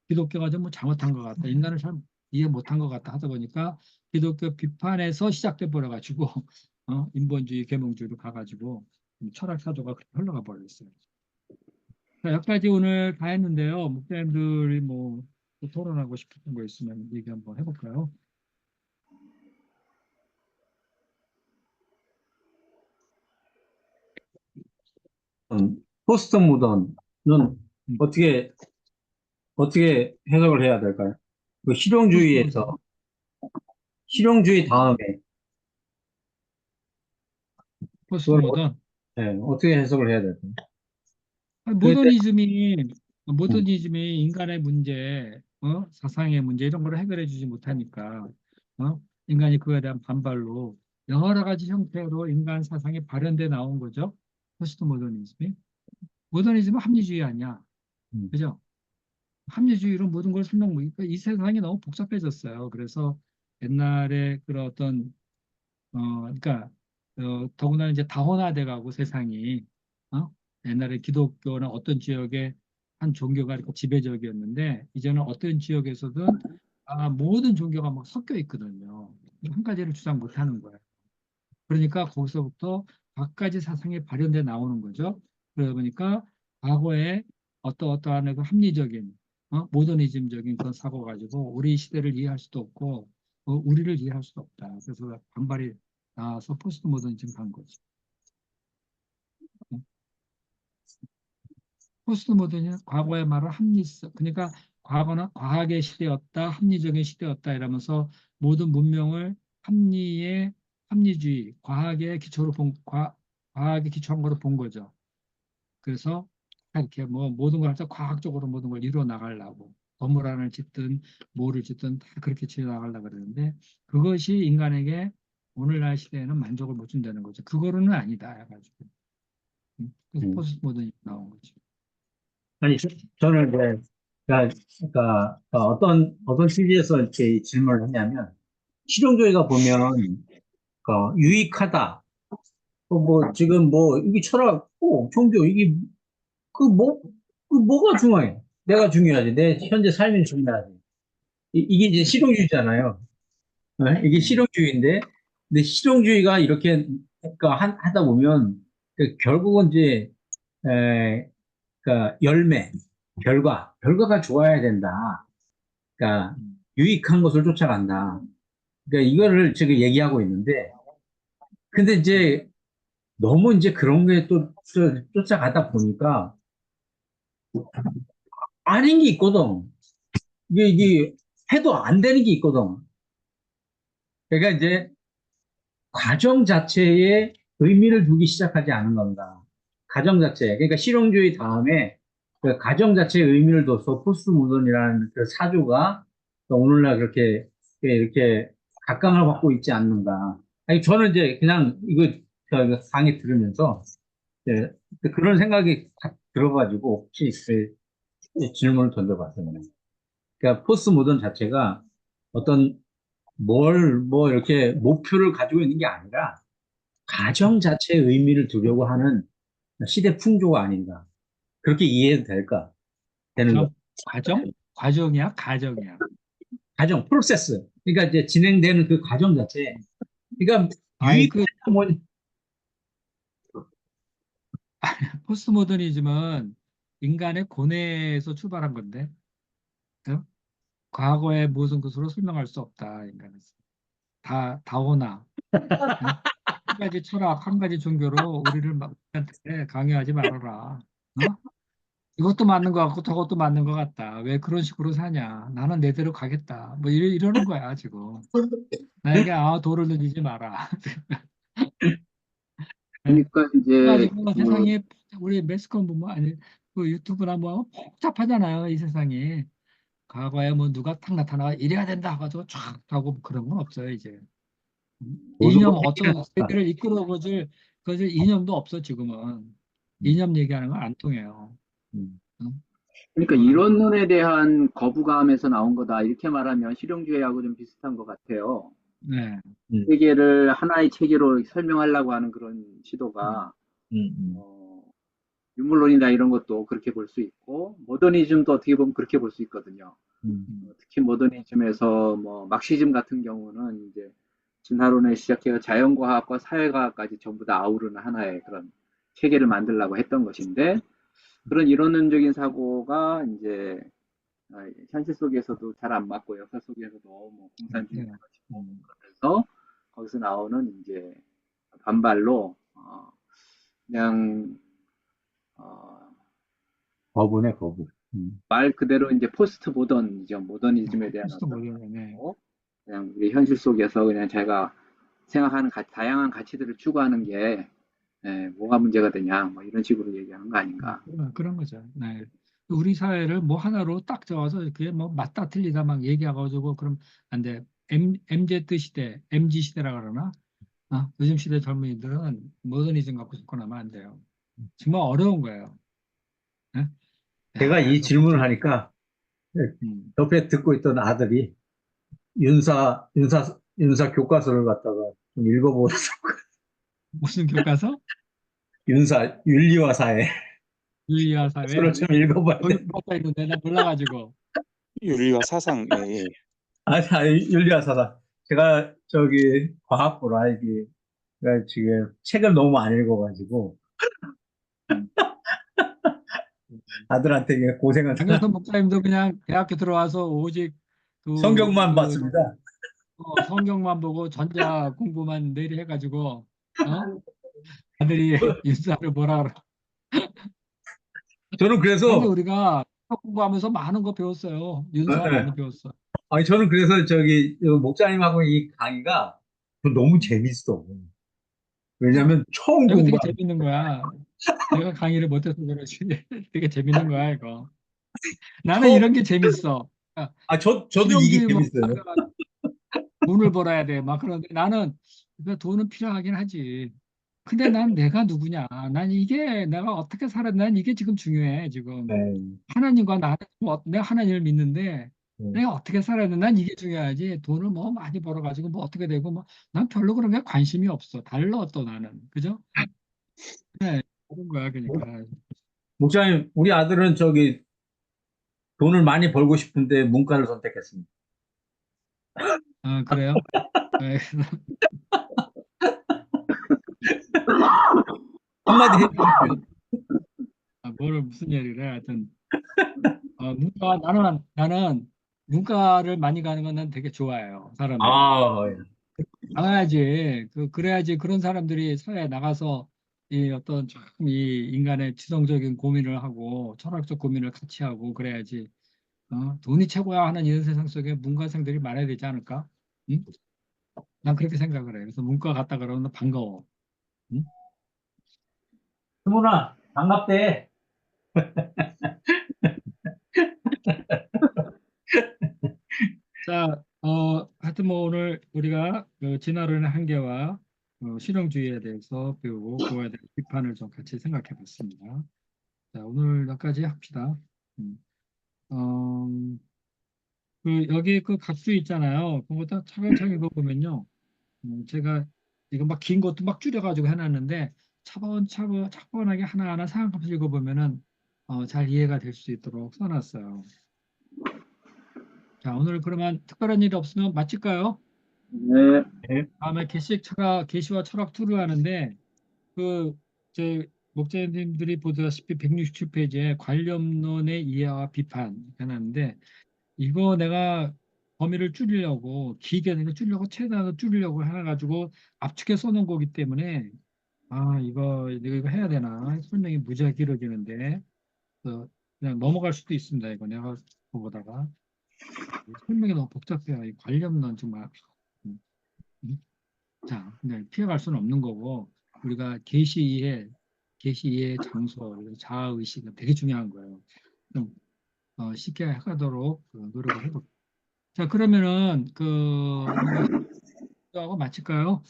Speaker 1: 기독교가 좀 뭐 잘못한 것 같다. 인간을 잘 이해 못한 것 같다 하다 보니까 기독교 비판에서 시작돼 버려가지고 인본주의 계몽주의로 가가지고 철학 사조가 그렇게 흘러가 버렸어요. 자, 여기까지 오늘 다 했는데요. 목사님들이 또 토론하고 싶은 거 있으면 얘기 한번 해볼까요?
Speaker 5: 포스트 모던은
Speaker 1: 음.
Speaker 5: 어떻게 해석을 해야 될까요? 그 실용주의 다음에
Speaker 1: 포스트
Speaker 5: 그걸
Speaker 1: 모던.
Speaker 5: 어떻게 해석을 해야 될까요?
Speaker 1: 아니,
Speaker 5: 그런데
Speaker 1: 모더니즘이 인간의 문제, 사상의 문제 이런 걸 해결해 주지 못하니까 인간이 그거에 대한 반발로 여러 가지 형태로 인간 사상이 발현돼 나온 거죠. 포스트 모더니즘이. 모더니즘은 합리주의 아니야.
Speaker 5: 음,
Speaker 1: 그죠? 합리주의로 모든 걸 그러니까 이 세상이 너무 복잡해졌어요. 그래서 옛날에 그런 그러니까 더구나 이제 다원화돼 가고 세상이 어? 옛날에 기독교는 어떤 지역에 한 종교가 이렇게 지배적이었는데 이제는 어떤 지역에서든 모든 종교가 막 섞여 있거든요. 한 가지를 주장 못 하는 거예요. 그러니까 거기서부터 갖가지 사상이 발현돼 나오는 거죠. 그러다 보니까 과거에 어떠한 그 합리적인 모더니즘적인 그런 사고 가지고 우리 시대를 이해할 수도 없고 우리를 이해할 수도 없다. 그래서 반발이 나와서 포스트 모더니즘 간 거죠. 포스트 모더니즘 과거의 말은 합리성. 그러니까 과거는 과학의 시대였다, 합리적인 시대였다 이러면서 모든 문명을 합리주의, 과학에 기초한 거로 본 거죠. 그래서 이렇게 뭐 모든 걸 해서 과학적으로 모든 걸 이루어 나가려고 건물 하나를 짓든 뭐를 짓든 다 그렇게 지어 나가려고 그러는데 그것이 인간에게 오늘날 시대에는 만족을 못 준다는 거죠. 그거로는 아니다 해가지고 그래서
Speaker 5: 음.
Speaker 1: 포스트 모더니즘 나온 거죠.
Speaker 5: 아니, 저는 이제, 그러니까 어떤 취지에서 이렇게 질문을 했냐면, 실용주의가 보면, 유익하다. 지금 이게 철학, 종교, 그 뭐, 뭐가 중요해? 내가 중요하지. 내 현재 삶이 중요하지. 이게 이제 실용주의잖아요. 이게 실용주의인데, 근데 실용주의가 이렇게, 그러니까 하다 보면, 결국은 이제, 그러니까 결과가 좋아야 된다. 그러니까 유익한 것을 쫓아간다. 그러니까 이거를 지금 얘기하고 있는데, 근데 이제 너무 이제 그런 게 또 쫓아가다 보니까 아닌 게 있거든. 이게 해도 안 되는 게 있거든. 그러니까 이제 과정 자체에 의미를 두기 시작하지 않은 건가. 가정 자체. 그러니까 실용주의 다음에 그 가정 자체에 의미를 둬서 포스트 모던이라는 그 사조가 또 오늘날 그렇게 이렇게 각광을 받고 있지 않는가. 아니, 저는 이제 그냥 이거 저 강의 들으면서 이제 그런 생각이 딱 들어가지고 혹시 그 질문을 던져봤습니다. 그러니까 포스트 모던 자체가 어떤 뭐 이렇게 목표를 가지고 있는 게 아니라 가정 자체의 의미를 두려고 하는 시대 풍조가 아닌가. 그렇게 이해해도 되는 거.
Speaker 1: 과정이야, 가정이야.
Speaker 5: 가정, 프로세스. 그러니까 이제 진행되는 그 과정 자체. 그러니까
Speaker 1: 아이, 그,
Speaker 5: 유익한 뭐,
Speaker 1: 포스트 모더니즘은 인간의 고뇌에서 출발한 건데, 어? 과거의 무슨 것으로 설명할 수 없다, 인간은. 다오나. 어? 한 가지 철학, 한 가지 종교로 우리를 우리한테 강요하지 말아라. 어? 이것도 맞는 것 같고 저것도 맞는 것 같다. 왜 그런 식으로 사냐? 나는 내대로 가겠다. 뭐 이러는 거야, 지금. 나에게 돌을 던지지 마라. 예.
Speaker 2: 그러니까 이제
Speaker 1: 그래가지고
Speaker 2: 그
Speaker 1: 세상에 우리 매스컴 보면 아니 그 유튜브나 뭐 복잡하잖아요, 이 세상이. 과거에 뭐 누가 탁 나타나가 이래야 된다 가지고 쫙 하고 그런 건 없어요, 이제. 이념 어떤 세계를 이끌어줄 그것을 이념도 없어, 지금은. 이념 얘기하는 건 안 통해요.
Speaker 5: 음,
Speaker 1: 응?
Speaker 2: 그러니까 이론론에 대한 거부감에서 나온 거다. 이렇게 말하면 실용주의하고 좀 비슷한 것 같아요.
Speaker 1: 네.
Speaker 5: 음,
Speaker 2: 세계를 하나의 체계로 설명하려고 하는 그런
Speaker 1: 음.
Speaker 2: 시도가
Speaker 5: 음,
Speaker 2: 어, 유물론이나 이런 것도 그렇게 볼 수 있고 모더니즘도 어떻게 보면 그렇게 볼 수 있거든요.
Speaker 5: 음,
Speaker 2: 특히 모더니즘에서 뭐 막시즘 같은 경우는 이제 진화론에 시작해서 자연과학과 사회과학까지 전부 다 아우르는 하나의 그런 체계를 만들려고 했던 것인데 그런 이론론적인 사고가 이제 현실 속에서도 잘 안 맞고 역사 속에서도 뭐
Speaker 1: 네.
Speaker 2: 공산주의가 터지고
Speaker 1: 음.
Speaker 2: 그러면서 거기서 나오는 이제 반발로 그냥 어,
Speaker 5: 거부네, 거부.
Speaker 2: 말 그대로 이제 포스트 모던이죠. 모더니즘에 대한
Speaker 1: 포스트
Speaker 2: 어떤
Speaker 1: 모던이네.
Speaker 2: 그냥 우리 현실 속에서 그냥 자기가 생각하는 다양한 가치들을 추구하는 게 뭐가 문제가 되냐 뭐 이런 식으로 얘기하는 거 아닌가.
Speaker 1: 그런 거죠. 네. 우리 사회를 뭐 하나로 딱 잡아서 그게 뭐 맞다 틀리다 막 얘기해가지고 그럼 안 돼. MZ 시대, MZ 시대라 그러나? 요즘 시대 젊은이들은 모더니즘 갖고 접근하면 안 돼요. 정말 어려운 거예요. 네?
Speaker 5: 제가
Speaker 1: 야,
Speaker 5: 이
Speaker 1: 그래서
Speaker 5: 질문을
Speaker 1: 복잡.
Speaker 5: 하니까
Speaker 1: 음.
Speaker 5: 옆에 듣고 있던 아들이 윤사 교과서를 갖다가 좀 읽어보라고.
Speaker 1: 무슨 교과서?
Speaker 5: 윤리와 사회.
Speaker 1: 윤리와
Speaker 5: 서로
Speaker 1: 사회.
Speaker 5: 좀 읽어봐야
Speaker 1: 거기
Speaker 5: 돼.
Speaker 1: 뭐가 있는데 나 몰라가지고.
Speaker 7: 윤리와 사상, 예, 예.
Speaker 5: 아니, 윤리와 사상. 제가 저기 과학부라 이게 제가 지금 책을 너무 안 읽어가지고
Speaker 1: 음.
Speaker 5: 아들한테 이게 고생을
Speaker 1: 강효선 목사님도 그냥 대학교 들어와서 오직
Speaker 5: 성경만
Speaker 1: 그
Speaker 5: 봤습니다.
Speaker 1: 성경만 보고 전자 공부만 내리 해가지고 아들이 윤사를 뭐라 그러.
Speaker 5: 저는
Speaker 1: 그래서
Speaker 5: 그래서
Speaker 1: 우리가 공부하면서 많은 거 배웠어요.
Speaker 5: 예,
Speaker 1: 윤사
Speaker 5: 예.
Speaker 1: 많이 배웠어.
Speaker 5: 아니 저는 그래서 저기 목사님하고 이 강의가 너무 재밌어. 왜냐면 처음
Speaker 1: 이거 되게
Speaker 5: 공부하는.
Speaker 1: 재밌는 거야. 내가 강의를 못해서 그렇지. 되게 재밌는 거야, 이거. 나는
Speaker 5: 처음
Speaker 1: 이런 게 재밌어. 그러니까
Speaker 5: 저도 이게
Speaker 1: 실용주의 뭐
Speaker 5: 재밌어요.
Speaker 1: 돈을 벌어야 돼. 막 그런데 나는 그러니까 돈은 필요하긴 하지. 근데 난 내가 누구냐? 난 이게 내가 어떻게 살았? 난 이게 지금 중요해, 지금.
Speaker 5: 네,
Speaker 1: 하나님과 나는 내가 하나님을 믿는데
Speaker 5: 네.
Speaker 1: 내가 어떻게 살아야 돼? 난 이게 중요하지. 돈을 뭐 많이 벌어가지고 뭐 어떻게 되고 뭐 난 별로 그런 게 관심이 없어. 달라 또 나는. 그죠? 네, 그런 거야, 그러니까.
Speaker 5: 목사님, 우리 아들은 저기 돈을 많이 벌고 싶은데 문과를 선택했습니다.
Speaker 1: 그래요? 네.
Speaker 5: 한마디 해주십시오.
Speaker 1: 무슨 얘기를 해? 하여튼 문과 나는 문과를 많이 가는 건 난 되게 좋아해요. 사람들이.
Speaker 5: 아,
Speaker 1: 나가야지. 그래야지 그런 사람들이 사회에 나가서 이 어떤 좀 이 인간의 지성적인 고민을 하고 철학적 고민을 같이 하고 그래야지. 돈이 최고야 하는 이런 세상 속에 문과생들이 많아야 되지 않을까? 응? 난 그렇게 생각을 해. 그래서 문과 갔다 그러면 반가워. 응?
Speaker 5: 승훈아, 반갑대.
Speaker 1: 자, 하여튼 뭐 오늘 우리가 진화론의 한계와 실용주의에 대해서 배우고 그거에 대한 비판을 좀 같이 생각해 봤습니다. 자, 오늘 여기까지 합시다. 음. 어, 여기 그 각주 있잖아요. 그거 다 차근차근 읽어보면요. 제가 이거 막 긴 것도 막 줄여가지고 해놨는데 차분하게 하나하나 생각하면서 읽어보면은 잘 이해가 될 수 있도록 써놨어요. 자, 오늘 그러면 특별한 일이 없으면 마칠까요?
Speaker 2: 네.
Speaker 1: 다음에 계시와 철학 2를 하는데 제 목사님들이 보다시피 167페이지에 관념론의 이해와 비판 해놨는데 이거 내가 범위를 줄이려고 길게 내가 줄이려고 최대한 줄이려고 해가지고 압축해 써놓은 거기 때문에 이거 내가 이거 해야 되나 설명이 무지하게 길어지는데 그냥 넘어갈 수도 있습니다. 이거 내가 보다가 설명이 너무 복잡해요. 이 관념론 정말 음, 음. 자, 근데 피해갈 수는 없는 거고 우리가 계시 이해 장소, 그리고 자아 의식은 되게 중요한 거예요. 좀 쉽게 하도록 노력을 해볼게요. 자, 그러면은 우리가 하고 마칠까요?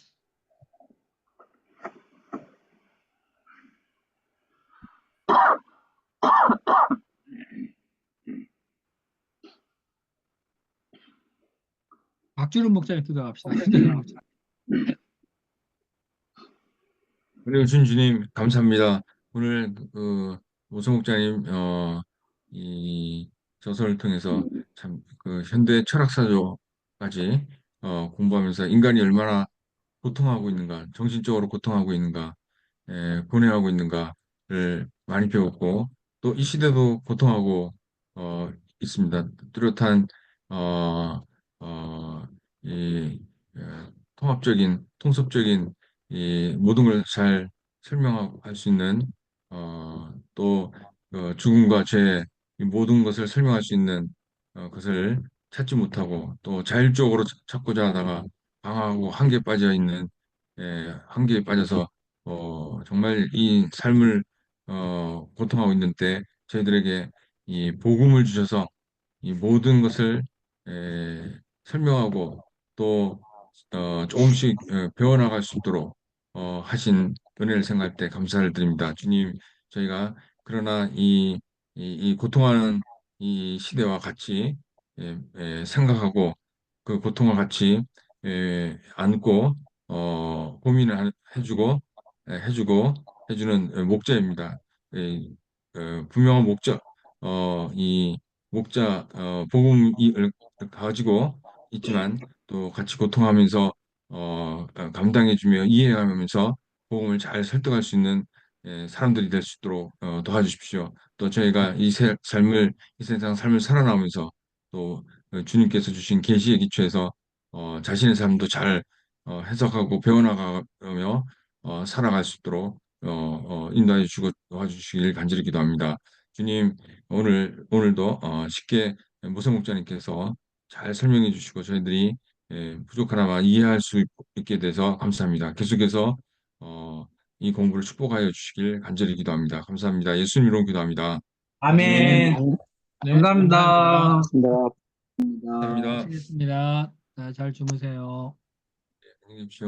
Speaker 1: 박주름 목사님 기도합시다.
Speaker 3: 은혜주신 주님 감사합니다. 오늘 오성 목자님 이 저서를 통해서 참 그 현대 철학사조까지 공부하면서 인간이 얼마나 고통하고 있는가, 정신적으로 고통하고 있는가, 고뇌하고 있는가를 많이 배웠고 또 이 시대도 고통하고 어, 있습니다. 뚜렷한 어, 어, 이 통합적인 통섭적인 이 모든 걸 잘 설명할 수 있는 또 죽음과 죄, 이 모든 것을 설명할 수 있는 것을 찾지 못하고 또 자율적으로 찾고자 하다가 방황하고 한계에 빠져 있는 한계에 빠져서 정말 이 삶을 고통하고 있는 때 저희들에게 이 복음을 주셔서 이 모든 것을 설명하고 또 조금씩 배워나갈 수 있도록 하신 은혜를 생각할 때 감사를 드립니다. 주님, 저희가 그러나 이 고통하는 이 시대와 같이 생각하고 그 고통과 같이 안고 해주고 해주고 해주는 목자입니다. 분명한 목자 이 목자 복음을 가지고 있지만 또 같이 고통하면서 감당해주며 이해하면서 복음을 잘 설득할 수 있는 사람들이 될 수 있도록 도와주십시오. 또 저희가 삶을 이 세상 삶을 살아나오면서 또 주님께서 주신 계시의 기초에서 자신의 삶도 잘 해석하고 배워나가며 살아갈 수 있도록 인도해 주시고 도와주시길 간절히 기도합니다. 주님, 오늘도 쉽게 모세 목자님께서 잘 설명해 주시고 저희들이 부족하나마 이해할 수 있게 돼서 감사합니다. 계속해서 이 공부를 축복하여 주시길 간절히 기도합니다. 감사합니다. 예수님 이름으로 기도합니다. 아멘.
Speaker 5: 아멘.
Speaker 1: 네, 감사합니다.
Speaker 5: 감사합니다.
Speaker 3: 감사합니다.
Speaker 1: 마치겠습니다. 자, 잘 주무세요.
Speaker 3: 안녕히 계십시오.